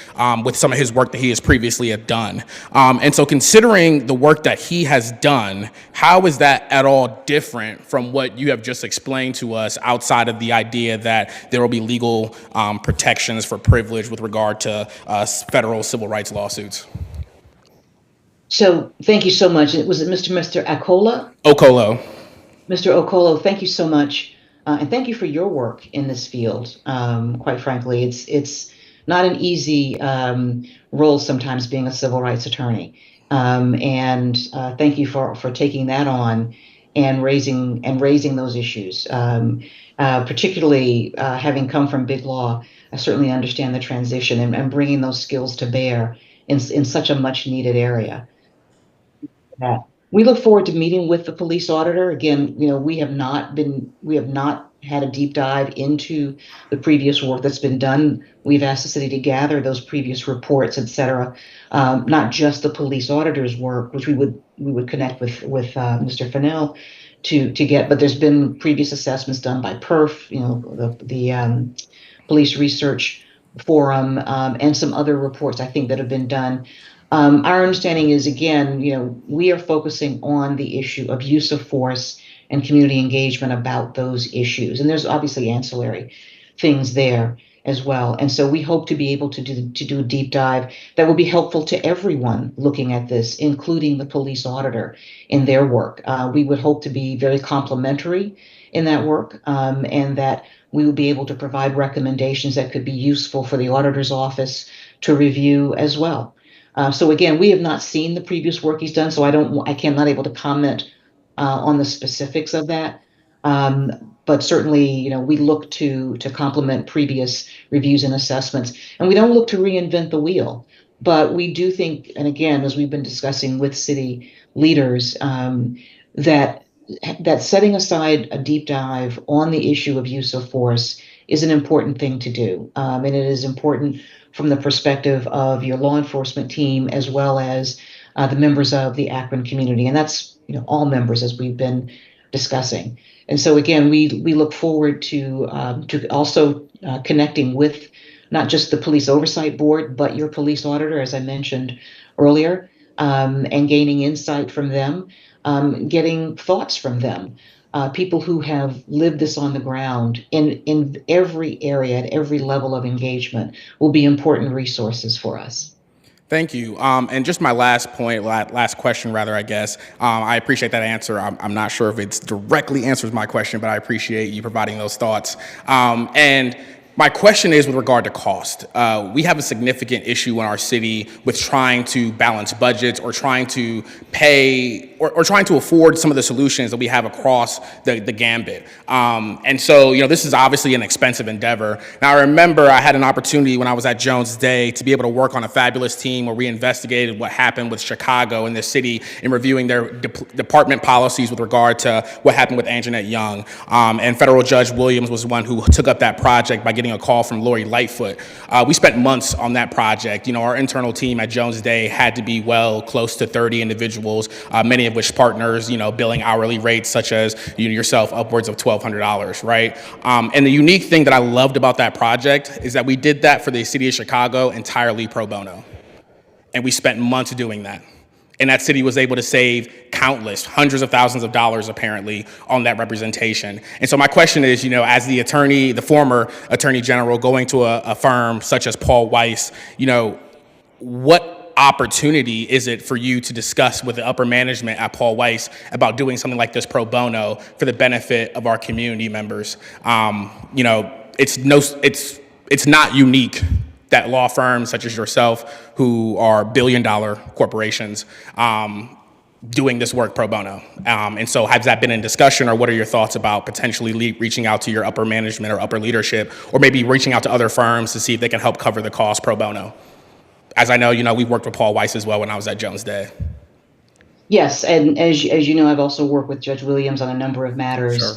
Speaker 11: with some of his work that he has previously done. And so considering the work that he has done, how is that at all different from what you have just explained to us, outside of the idea that there will be legal protections for privilege with regard to federal civil rights lawsuits?
Speaker 17: So thank you so much. Was it Mr. Akola?
Speaker 11: Okolo.
Speaker 17: Mr. Okolo, thank you so much. And thank you for your work in this field. Quite frankly, it's not an easy role sometimes, being a civil rights attorney. And thank you for taking that on and raising those issues. Particularly having come from big law, I certainly understand the transition and bringing those skills to bear in such a much needed area. We look forward to meeting with the police auditor. Again, we have not had a deep dive into the previous work that's been done. We've asked the city to gather those previous reports, et cetera. Not just the police auditor's work, which we would connect with Mr. Fennell to get, but there's been previous assessments done by PERF, the Police Research Forum, and some other reports I think that have been done. Our understanding is, again, we are focusing on the issue of use of force and community engagement about those issues. And there's obviously ancillary things there as well. And so we hope to be able to do a deep dive that will be helpful to everyone looking at this, including the police auditor in their work. We would hope to be very complementary in that work, and that we will be able to provide recommendations that could be useful for the auditor's office to review as well. So again, we have not seen the previous work he's done, so I'm not able to comment on the specifics of that. But certainly, we look to complement previous reviews and assessments, and we don't look to reinvent the wheel. But we do think, and again, as we've been discussing with city leaders, that setting aside a deep dive on the issue of use of force is an important thing to do, and it is important from the perspective of your law enforcement team as well as the members of the Akron community, and that's all members as we've been discussing. And so again, we look forward to also connecting with not just the police oversight board, but your police auditor, as I mentioned earlier, and gaining insight from them, getting thoughts from them. People who have lived this on the ground in every area, at every level of engagement, will be important resources for us.
Speaker 11: Thank you. And just my last point, last question rather, I guess. I appreciate that answer. I'm not sure if it directly answers my question, but I appreciate you providing those thoughts. And my question is with regard to cost. We have a significant issue in our city with trying to balance budgets or trying to pay or trying to afford some of the solutions that we have across the gambit. And so, this is obviously an expensive endeavor. Now, I remember I had an opportunity when I was at Jones Day to be able to work on a fabulous team where we investigated what happened with Chicago and the city in reviewing their department policies with regard to what happened with Anjanette Young. And Federal Judge Williams was the one who took up that project by getting a call from Lori Lightfoot. We spent months on that project. Our internal team at Jones Day had to be close to 30 individuals, many of which partners, billing hourly rates such as yourself, upwards of $1,200, right? And the unique thing that I loved about that project is that we did that for the city of Chicago entirely pro bono. And we spent months doing that. And that city was able to save countless, hundreds of thousands of dollars, apparently, on that representation. And so my question is, as the former attorney general going to a firm such as Paul Weiss, what opportunity is it for you to discuss with the upper management at Paul Weiss about doing something like this pro bono for the benefit of our community members? It's not unique that law firms such as yourself, who are billion-dollar corporations, doing this work pro bono. And so has that been in discussion, or what are your thoughts about potentially reaching out to your upper management or upper leadership, or maybe reaching out to other firms to see if they can help cover the cost pro bono? As I know, we've worked with Paul Weiss as well when I was at Jones Day.
Speaker 17: Yes, and as you know, I've also worked with Judge Williams on a number of matters.
Speaker 11: Sure.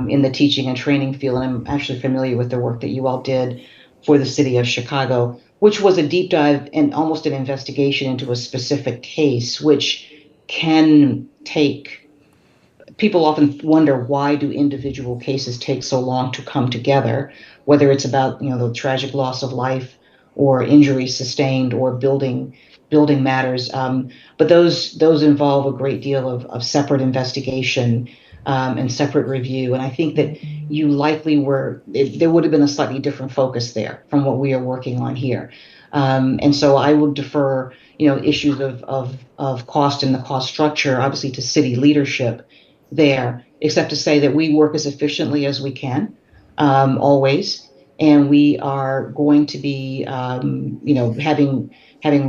Speaker 17: In the teaching and training field, and I'm actually familiar with the work that you all did for the city of Chicago, which was a deep dive and almost an investigation into a specific case, which can take, people often wonder, why do individual cases take so long to come together, whether it's about, the tragic loss of life or injuries sustained or building matters. But those involve a great deal of separate investigation and separate review. And I think that you likely there would have been a slightly different focus there from what we are working on here. And so I would defer, issues of cost and the cost structure, obviously, to city leadership there, except to say that we work as efficiently as we can, always. And we are going to be, having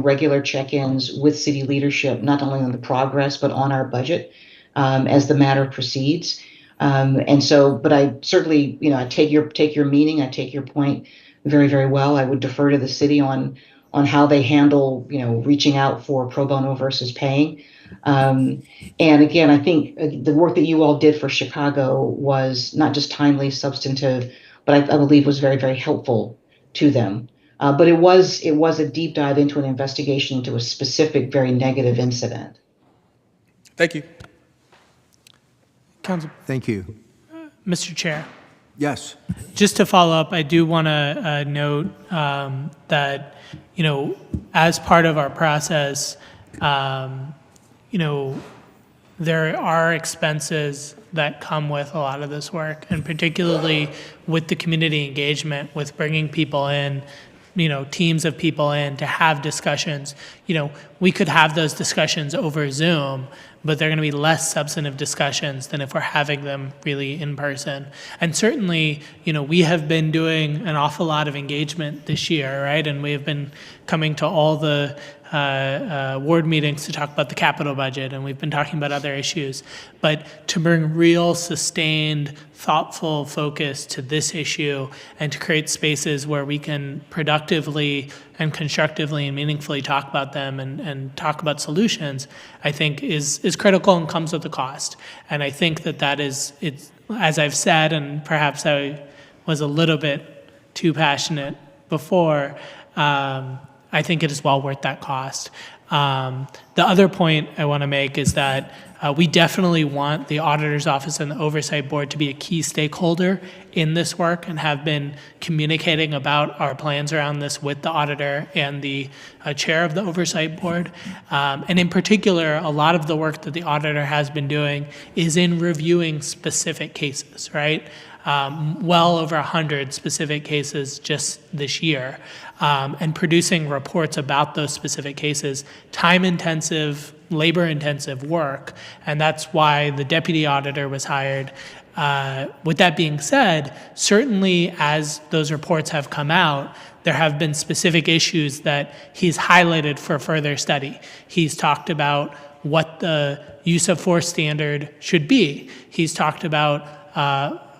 Speaker 17: regular check-ins with city leadership, not only on the progress, but on our budget as the matter proceeds. And so, but I certainly, I take your meaning, I take your point very, very well. I would defer to the city on how they handle, reaching out for pro bono versus paying. And again, I think the work that you all did for Chicago was not just timely, substantive, but I believe was very, very helpful to them. But it was a deep dive into an investigation into a specific, very negative incident.
Speaker 11: Thank you.
Speaker 16: Council.
Speaker 13: Thank you.
Speaker 16: Mr. Chair.
Speaker 13: Yes.
Speaker 16: Just to follow up, I do want to note that, as part of our process, there are expenses that come with a lot of this work, and particularly with the community engagement, with bringing people in, teams of people in to have discussions. We could have those discussions over Zoom, but they're going to be less substantive discussions than if we're having them really in person. And certainly, we have been doing an awful lot of engagement this year, right? And we have been coming to all the ward meetings to talk about the capital budget, and we've been talking about other issues. But to bring real, sustained, thoughtful focus to this issue and to create spaces where we can productively and constructively and meaningfully talk about them and talk about solutions, I think is critical and comes with a cost. And I think that it's, as I've said, and perhaps I was a little bit too passionate before, I think it is well worth that cost. The other point I want to make is that we definitely want the Auditor's Office and the Oversight Board to be a key stakeholder in this work and have been communicating about our plans around this with the auditor and the chair of the Oversight Board. And in particular, a lot of the work that the auditor has been doing is in reviewing specific cases, right? Well over 100 specific cases just this year, and producing reports about those specific cases, time-intensive, labor-intensive work, and that's why the deputy auditor was hired. With that being said, certainly as those reports have come out, there have been specific issues that he's highlighted for further study. He's talked about what the use of force standard should be. He's talked about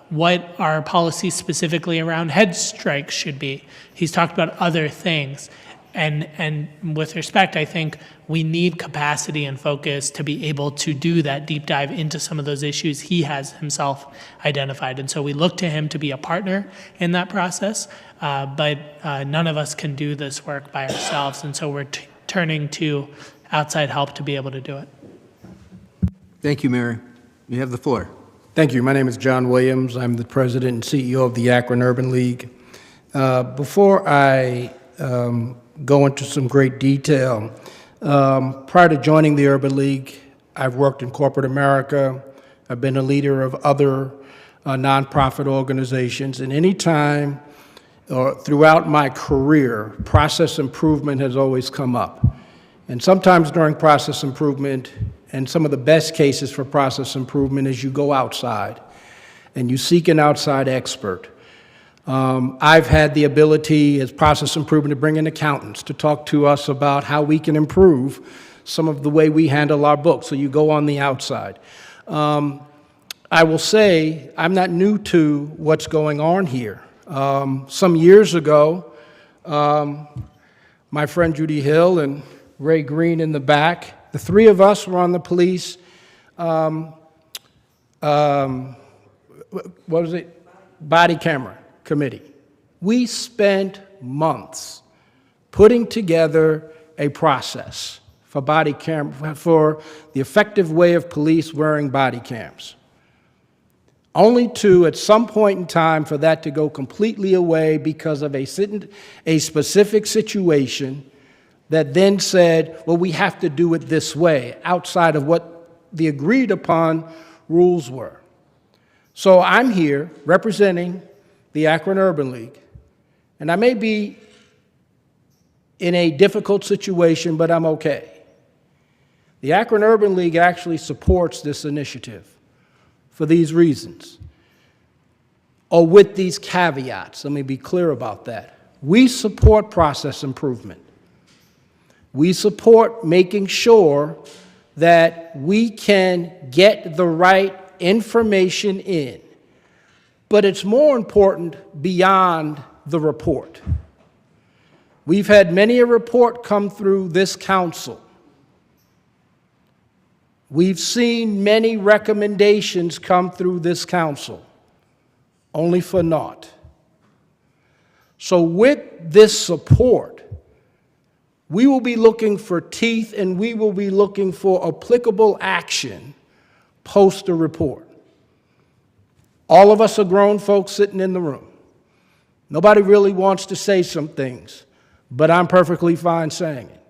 Speaker 16: what our policy specifically around head strikes should be. He's talked about other things. And with respect, I think we need capacity and focus to be able to do that deep dive into some of those issues he has himself identified. And so we look to him to be a partner in that process, but none of us can do this work by ourselves. And so we're turning to outside help to be able to do it.
Speaker 13: Thank you, Mary. You have the floor.
Speaker 9: Thank you. My name is John Williams. I'm the president and CEO of the Akron Urban League. Before I go into some great detail, prior to joining the Urban League, I've worked in corporate America. I've been a leader of other nonprofit organizations, and anytime or throughout my career, process improvement has always come up. And sometimes during process improvement, and some of the best cases for process improvement is you go outside and you seek an outside expert. I've had the ability as process improvement to bring in accountants to talk to us about how we can improve some of the way we handle our books. So you go on the outside. I will say I'm not new to what's going on here. Some years ago, my friend Judy Hill and Ray Green in the back, the three of us were on the police, body camera committee. We spent months putting together a process for body cam, for the effective way of police wearing body cams. Only to, at some point in time, for that to go completely away because of a specific situation that then said, well, we have to do it this way, outside of what the agreed upon rules were. So I'm here representing the Akron Urban League, and I may be in a difficult situation, but I'm okay. The Akron Urban League actually supports this initiative for these reasons, or with these caveats. Let me be clear about that. We support process improvement. We support making sure that we can get the right information in. But it's more important beyond the report. We've had many a report come through this council. We've seen many recommendations come through this council, only for naught. So with this support, we will be looking for teeth and we will be looking for applicable action post a report. All of us are grown folks sitting in the room. Nobody really wants to say some things, but I'm perfectly fine saying it.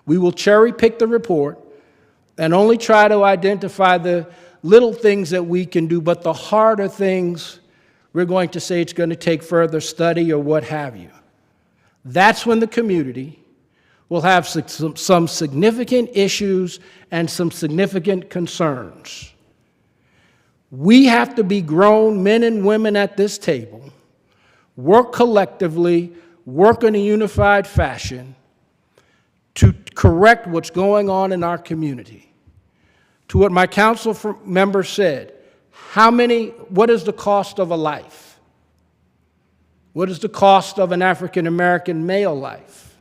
Speaker 9: We will cherry pick the report and only try to identify the little things that we can do, but the harder things, we're going to say it's going to take further study or what have you. That's when the community will have some significant issues and some significant concerns. We have to be grown men and women at this table, work collectively, work in a unified fashion to correct what's going on in our community. To what my council member said, what is the cost of a life? What is the cost of an African American male life?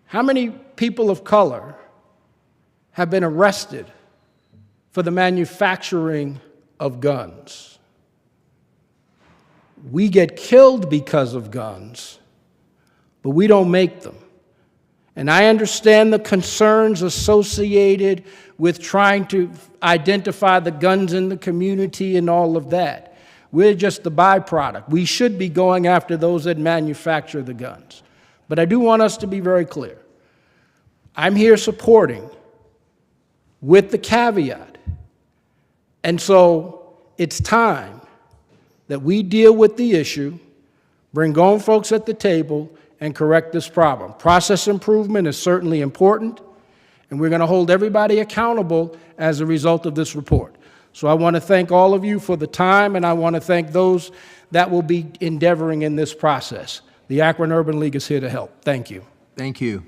Speaker 9: How many people of color have been arrested for the manufacturing of guns? We get killed because of guns, but we don't make them. And I understand the concerns associated with trying to identify the guns in the community and all of that. We're just the byproduct. We should be going after those that manufacture the guns. But I do want us to be very clear. I'm here supporting with the caveat. And so it's time that we deal with the issue, bring grown folks at the table, and correct this problem. Process improvement is certainly important, and we're going to hold everybody accountable as a result of this report. So I want to thank all of you for the time, and I want to thank those that will be endeavoring in this process. The Akron Urban League is here to help. Thank you.
Speaker 13: Thank you.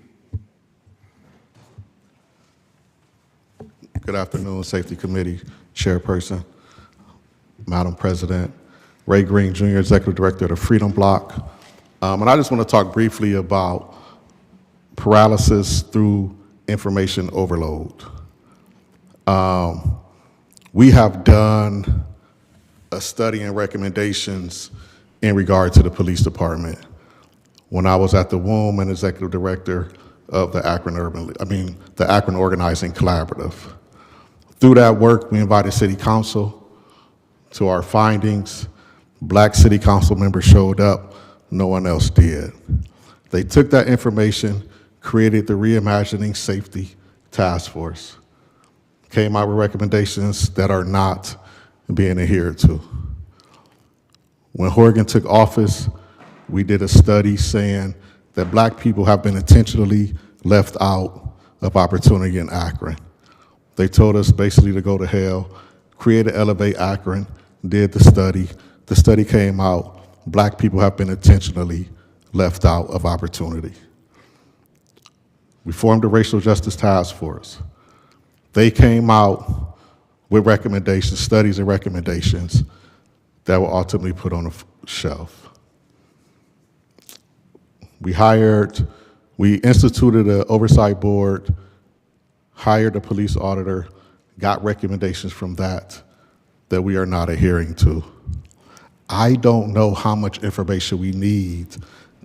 Speaker 8: Good afternoon, Safety Committee Chairperson, Madam President, Ray Green, Jr., Executive Director of the Freedom Bloc. And I just want to talk briefly about paralysis through information overload. We have done a study and recommendations in regard to the police department. When I was at the WOM and Executive Director of the Akron the Akron Organizing Collaborative. Through that work, we invited City Council to our findings. Black City Council members showed up. No one else did. They took that information, created the Reimagining Safety Task Force, came out with recommendations that are not being adhered to. When Horgan took office, we did a study saying that black people have been intentionally left out of opportunity in Akron. They told us basically to go to hell, created Elevate Akron, did the study. The study came out, black people have been intentionally left out of opportunity. We formed a Racial Justice Task Force. They came out with recommendations, studies and recommendations that were ultimately put on the shelf. We instituted an oversight board, hired a police auditor, got recommendations from that we are not adhering to. I don't know how much information we need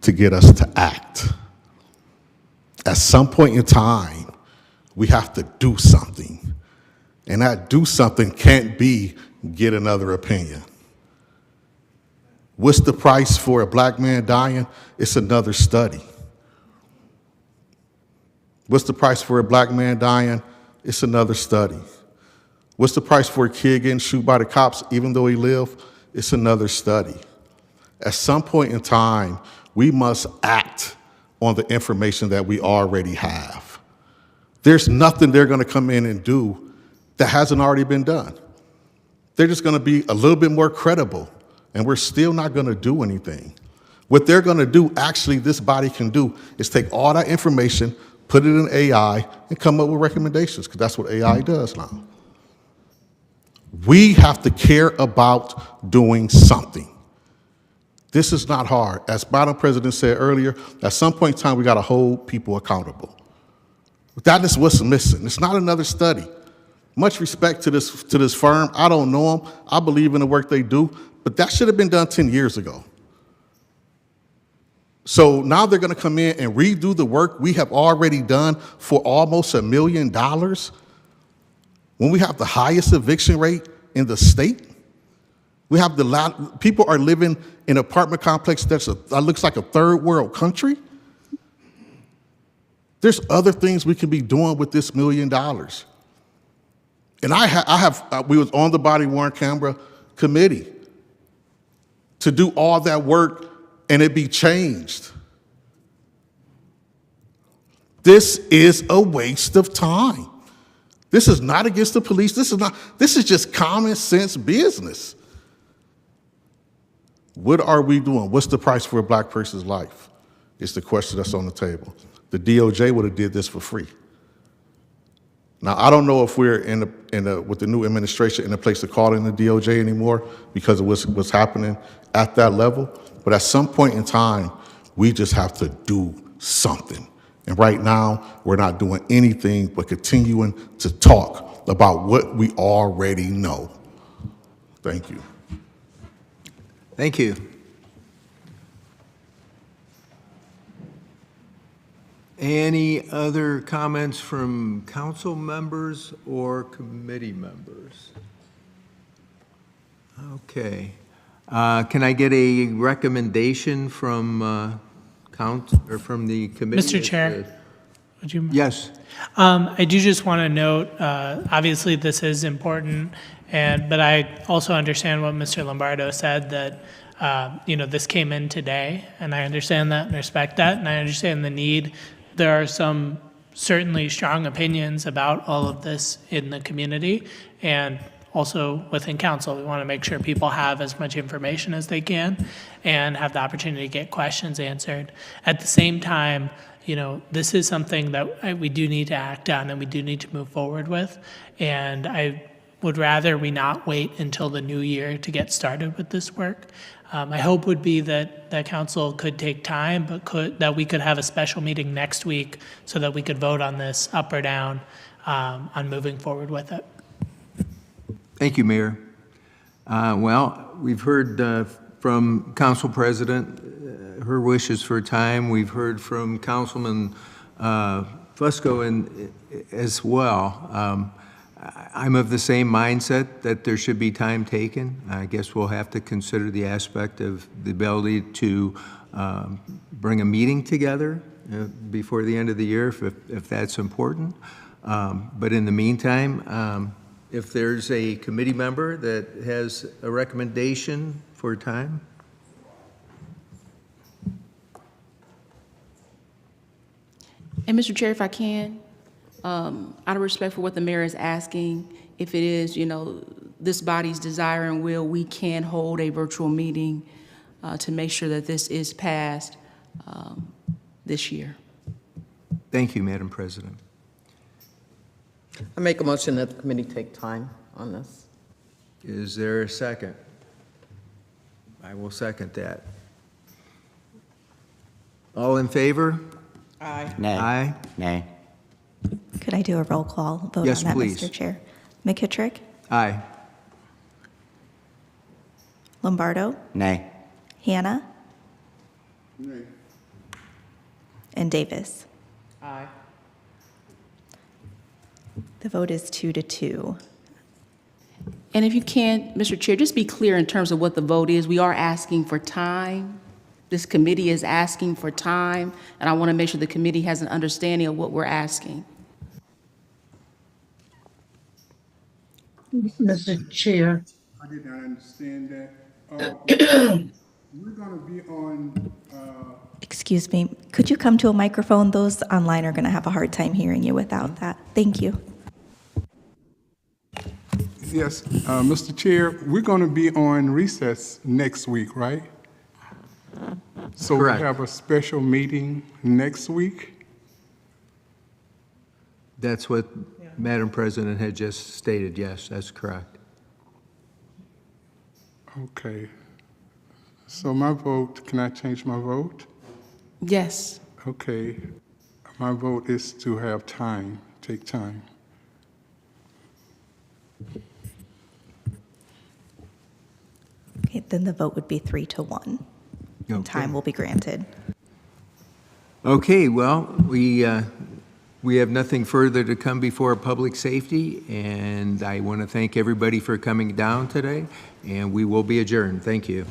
Speaker 8: to get us to act. At some point in time, we have to do something. And that do something can't be get another opinion. What's the price for a black man dying? It's another study. What's the price for a black man dying? It's another study. What's the price for a kid getting shot by the cops even though he lived? It's another study. At some point in time, we must act on the information that we already have. There's nothing they're going to come in and do that hasn't already been done. They're just going to be a little bit more credible, and we're still not going to do anything. What they're going to do, actually, this body can do, is take all that information, put it in AI, and come up with recommendations, because that's what AI does now. We have to care about doing something. This is not hard. As Madam President said earlier, at some point in time, we got to hold people accountable. That is what's missing. It's not another study. Much respect to this firm. I don't know them. I believe in the work they do, but that should have been done 10 years ago. So now they're going to come in and redo the work we have already done for almost $1 million when we have the highest eviction rate in the state. We have people are living in an apartment complex that looks like a third world country. There's other things we could be doing with this $1 million. And we was on the body-worn camera committee to do all that work and it be changed. This is a waste of time. This is not against the police. This is just common sense business. What are we doing? What's the price for a black person's life? It's the question that's on the table. The DOJ would have did this for free. Now, I don't know if we're with the new administration in a place to call in the DOJ anymore because of what's happening at that level. But at some point in time, we just have to do something. And right now, we're not doing anything but continuing to talk about what we already know. Thank you.
Speaker 13: Thank you. Any other comments from council members or committee members? Okay. Can I get a recommendation from council or from the committee?
Speaker 16: Mr. Chair, would you?
Speaker 13: Yes.
Speaker 16: I do just want to note, obviously this is important, but I also understand what Mr. Lombardo said, that this came in today, and I understand that and respect that, and I understand the need. There are some certainly strong opinions about all of this in the community, and also within council. We want to make sure people have as much information as they can and have the opportunity to get questions answered. At the same time, this is something that we do need to act on and we do need to move forward with. And I would rather we not wait until the new year to get started with this work. My hope would be that council could take time, but that we could have a special meeting next week so that we could vote on this up or down on moving forward with it.
Speaker 13: Thank you, Mayor. Well, we've heard from Council President her wishes for time. We've heard from Councilman Fusco as well. I'm of the same mindset that there should be time taken. I guess we'll have to consider the aspect of the ability to bring a meeting together before the end of the year if that's important. But in the meantime, if there's a committee member that has a recommendation for time.
Speaker 19: And Mr. Chair, if I can, out of respect for what the mayor is asking, if it is, this body's desire and will, we can hold a virtual meeting to make sure that this is passed this year.
Speaker 13: Thank you, Madam President.
Speaker 15: I make a motion that the committee take time on this.
Speaker 13: Is there a second? I will second that. All in favor?
Speaker 15: Aye.
Speaker 21: Nay.
Speaker 13: Aye.
Speaker 21: Nay.
Speaker 2: Could I do a roll call vote
Speaker 13: Yes,
Speaker 2: on that,
Speaker 13: please.
Speaker 2: Mr. Chair? McKittrick?
Speaker 13: Aye.
Speaker 2: Lombardo?
Speaker 21: Nay.
Speaker 2: Hannah?
Speaker 7: Nay.
Speaker 2: And Davis?
Speaker 15: Aye.
Speaker 2: The vote is 2-2.
Speaker 19: And if you can, Mr. Chair, just be clear in terms of what the vote is. We are asking for time. This committee is asking for time, and I want to make sure the committee has an understanding of what we're asking.
Speaker 10: Mr. Chair,
Speaker 7: I did not understand that. We're going to be on,
Speaker 2: Excuse me, could you come to a microphone? Those online are going to have a hard time hearing you without that. Thank you.
Speaker 7: yes, Mr. Chair, we're going to be on recess next week, right? So we
Speaker 13: Correct.
Speaker 7: have a special meeting next week?
Speaker 13: That's what Madam President had just stated. Yes, that's correct.
Speaker 7: Okay. So my vote, can I change my vote?
Speaker 19: Yes.
Speaker 7: Okay. My vote is to have time, take time.
Speaker 2: Okay, then the vote would be 3-1.
Speaker 13: Okay.
Speaker 2: Time will be granted.
Speaker 13: Okay, well, we have nothing further to come before public safety, and I want to thank everybody for coming down today, and we will be adjourned. Thank you.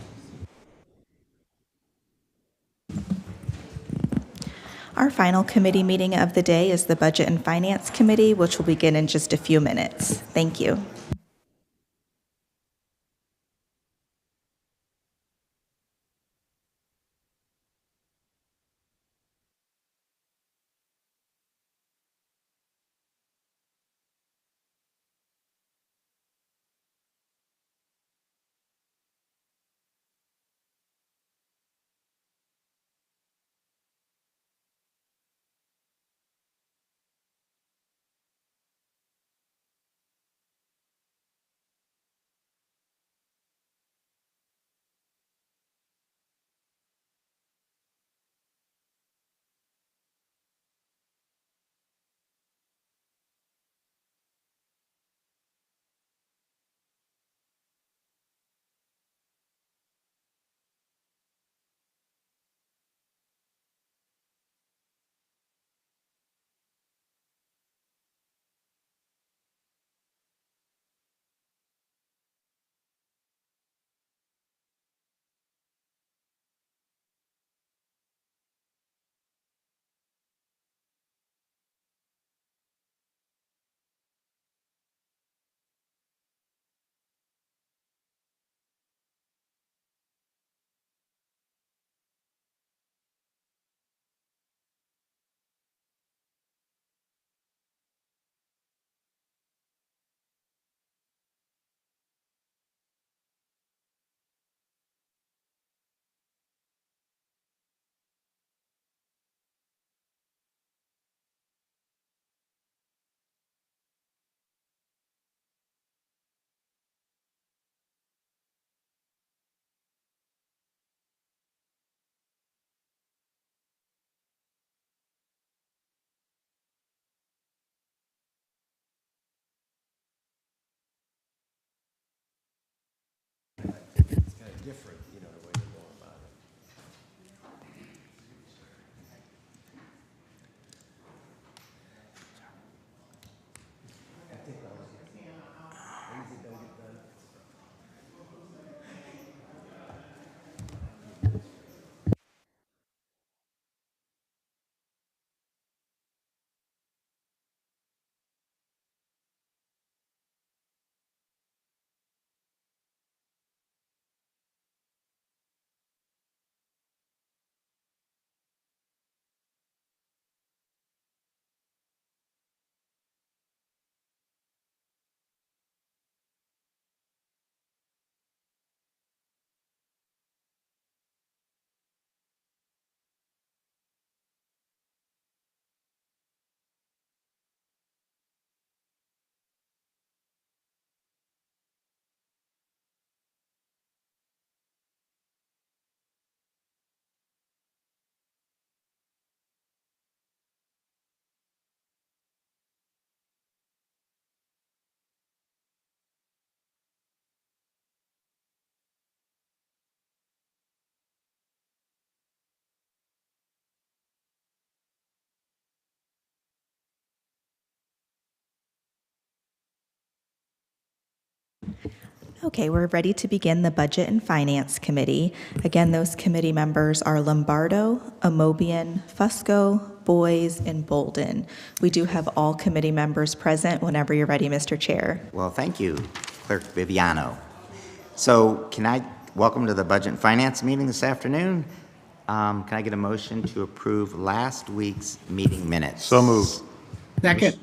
Speaker 2: Our final committee meeting of the day is the Budget and Finance Committee, which will begin in just a few minutes. Thank you. Okay, we're ready to begin the Budget and Finance Committee. Again, those committee members are Lombardo, Amobian, Fusco, Boys, and Bolden. We do have all committee members present whenever you're ready, Mr. Chair.
Speaker 21: Well, thank you, Clerk Viviano. So can I welcome to the Budget and Finance meeting this afternoon? Can I get a motion to approve last week's meeting minutes?
Speaker 4: So moved.
Speaker 10: Second.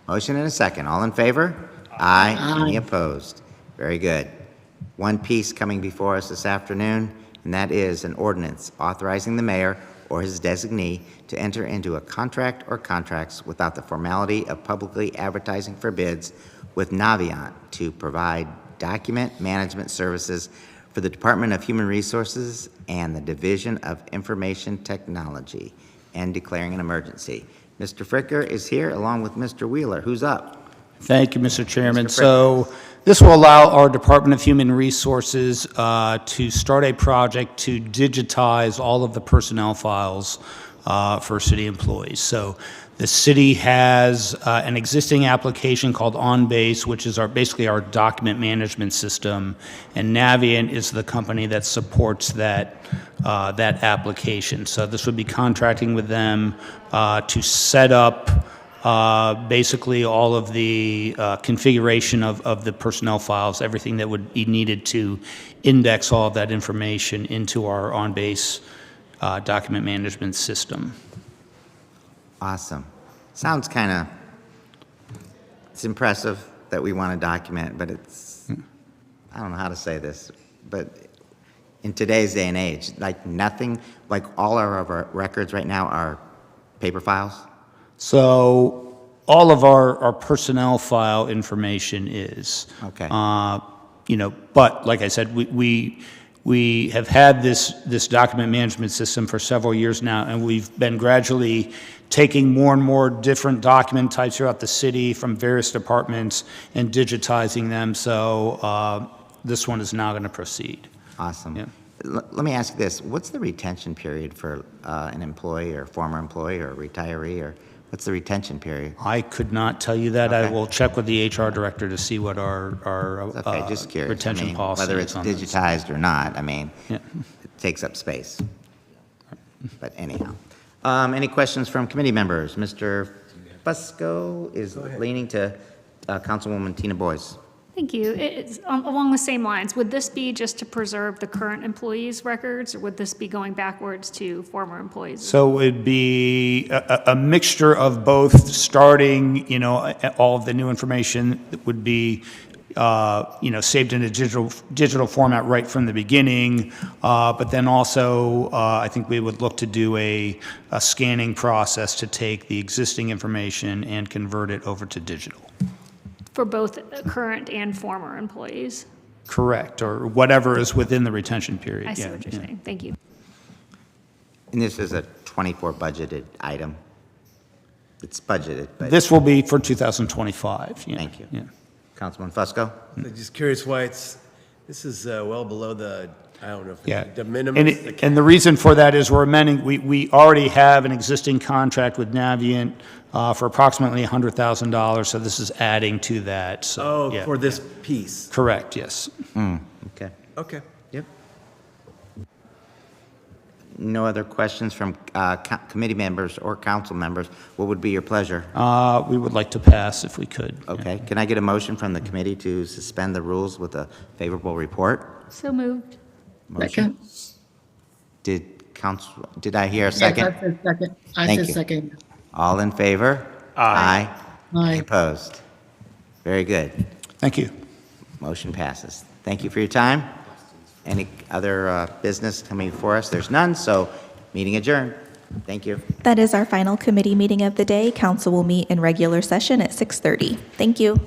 Speaker 21: Motion and a second. All in favor? Aye. Any opposed? Very good. One piece coming before us this afternoon, and that is an ordinance authorizing the mayor or his designee to enter into a contract or contracts without the formality of publicly advertising for bids with Navient to provide document management services for the Department of Human Resources and the Division of Information Technology, and declaring an emergency. Mr. Fricker is here along with Mr. Wheeler. Who's up?
Speaker 3: Thank you, Mr. Chairman. So this will allow our Department of Human Resources to start a project to digitize all of the personnel files for city employees. So the city has an existing application called OnBase, which is basically our document management system, and Navient is the company that supports that application. So this would be contracting with them to set up basically all of the configuration of the personnel files, everything that would be needed to index all of that information into our OnBase document management system.
Speaker 21: Awesome. Sounds kind of, it's impressive that we want to document, but it's, I don't know how to say this, but in today's day and age, like nothing, like all of our records right now are paper files?
Speaker 3: So all of our personnel file information is.
Speaker 21: Okay.
Speaker 3: But like I said, we have had this document management system for several years now, and we've been gradually taking more and more different document types throughout the city from various departments and digitizing them. So this one is now going to proceed.
Speaker 21: Awesome.
Speaker 3: Yeah.
Speaker 21: Let me ask you this. What's the retention period for an employee or former employee or retiree, or what's the retention period?
Speaker 3: I could not tell you that.
Speaker 21: Okay.
Speaker 3: I will check with the HR director to see what our
Speaker 21: Okay, just curious.
Speaker 3: retention policy
Speaker 21: whether
Speaker 3: is
Speaker 21: it's
Speaker 3: on this.
Speaker 21: digitized or not, I mean,
Speaker 3: Yeah.
Speaker 21: it takes up space. But anyhow. Any questions from committee members? Mr. Fusco is leaning to Councilwoman Tina Boyce.
Speaker 22: Thank you. It's along the same lines. Would this be just to preserve the current employees' records, or would this be going backwards to former employees?
Speaker 3: So it'd be a mixture of both, starting, all of the new information that would be, saved in a digital format right from the beginning. But then also, I think we would look to do a scanning process to take the existing information and convert it over to digital.
Speaker 22: For both current and former employees?
Speaker 3: Correct, or whatever is within the retention period.
Speaker 22: I see what you're saying. Thank you.
Speaker 21: And this is a 24 budgeted item. It's budgeted, but.
Speaker 3: This will be for 2025. Yeah.
Speaker 21: Thank you.
Speaker 3: Yeah.
Speaker 21: Councilman Fusco?
Speaker 1: I'm just curious why this is well below the, I don't know, if
Speaker 3: Yeah.
Speaker 1: the minimum.
Speaker 3: And the reason for that is we're amending, we already have an existing contract with Navient for approximately $100,000, so this is adding to that. So, yeah.
Speaker 1: For this piece.
Speaker 3: Correct, yes.
Speaker 21: Okay.
Speaker 1: Okay.
Speaker 21: Yep. No other questions from committee members or council members. What would be your pleasure?
Speaker 3: We would like to pass if we could.
Speaker 21: Okay. Can I get a motion from the committee to suspend the rules with a favorable report?
Speaker 22: So moved.
Speaker 21: Motion. Did I hear a second?
Speaker 10: Yes, I said second. I
Speaker 21: Thank
Speaker 10: said
Speaker 21: you.
Speaker 10: second.
Speaker 21: All in favor? Aye.
Speaker 10: Aye.
Speaker 21: Opposed? Very good.
Speaker 3: Thank you.
Speaker 21: Motion passes. Thank you for your time. Any other business coming before us? There's none, so meeting adjourned. Thank you.
Speaker 2: That is our final committee meeting of the day. Council will meet in regular session at 6:30. Thank you.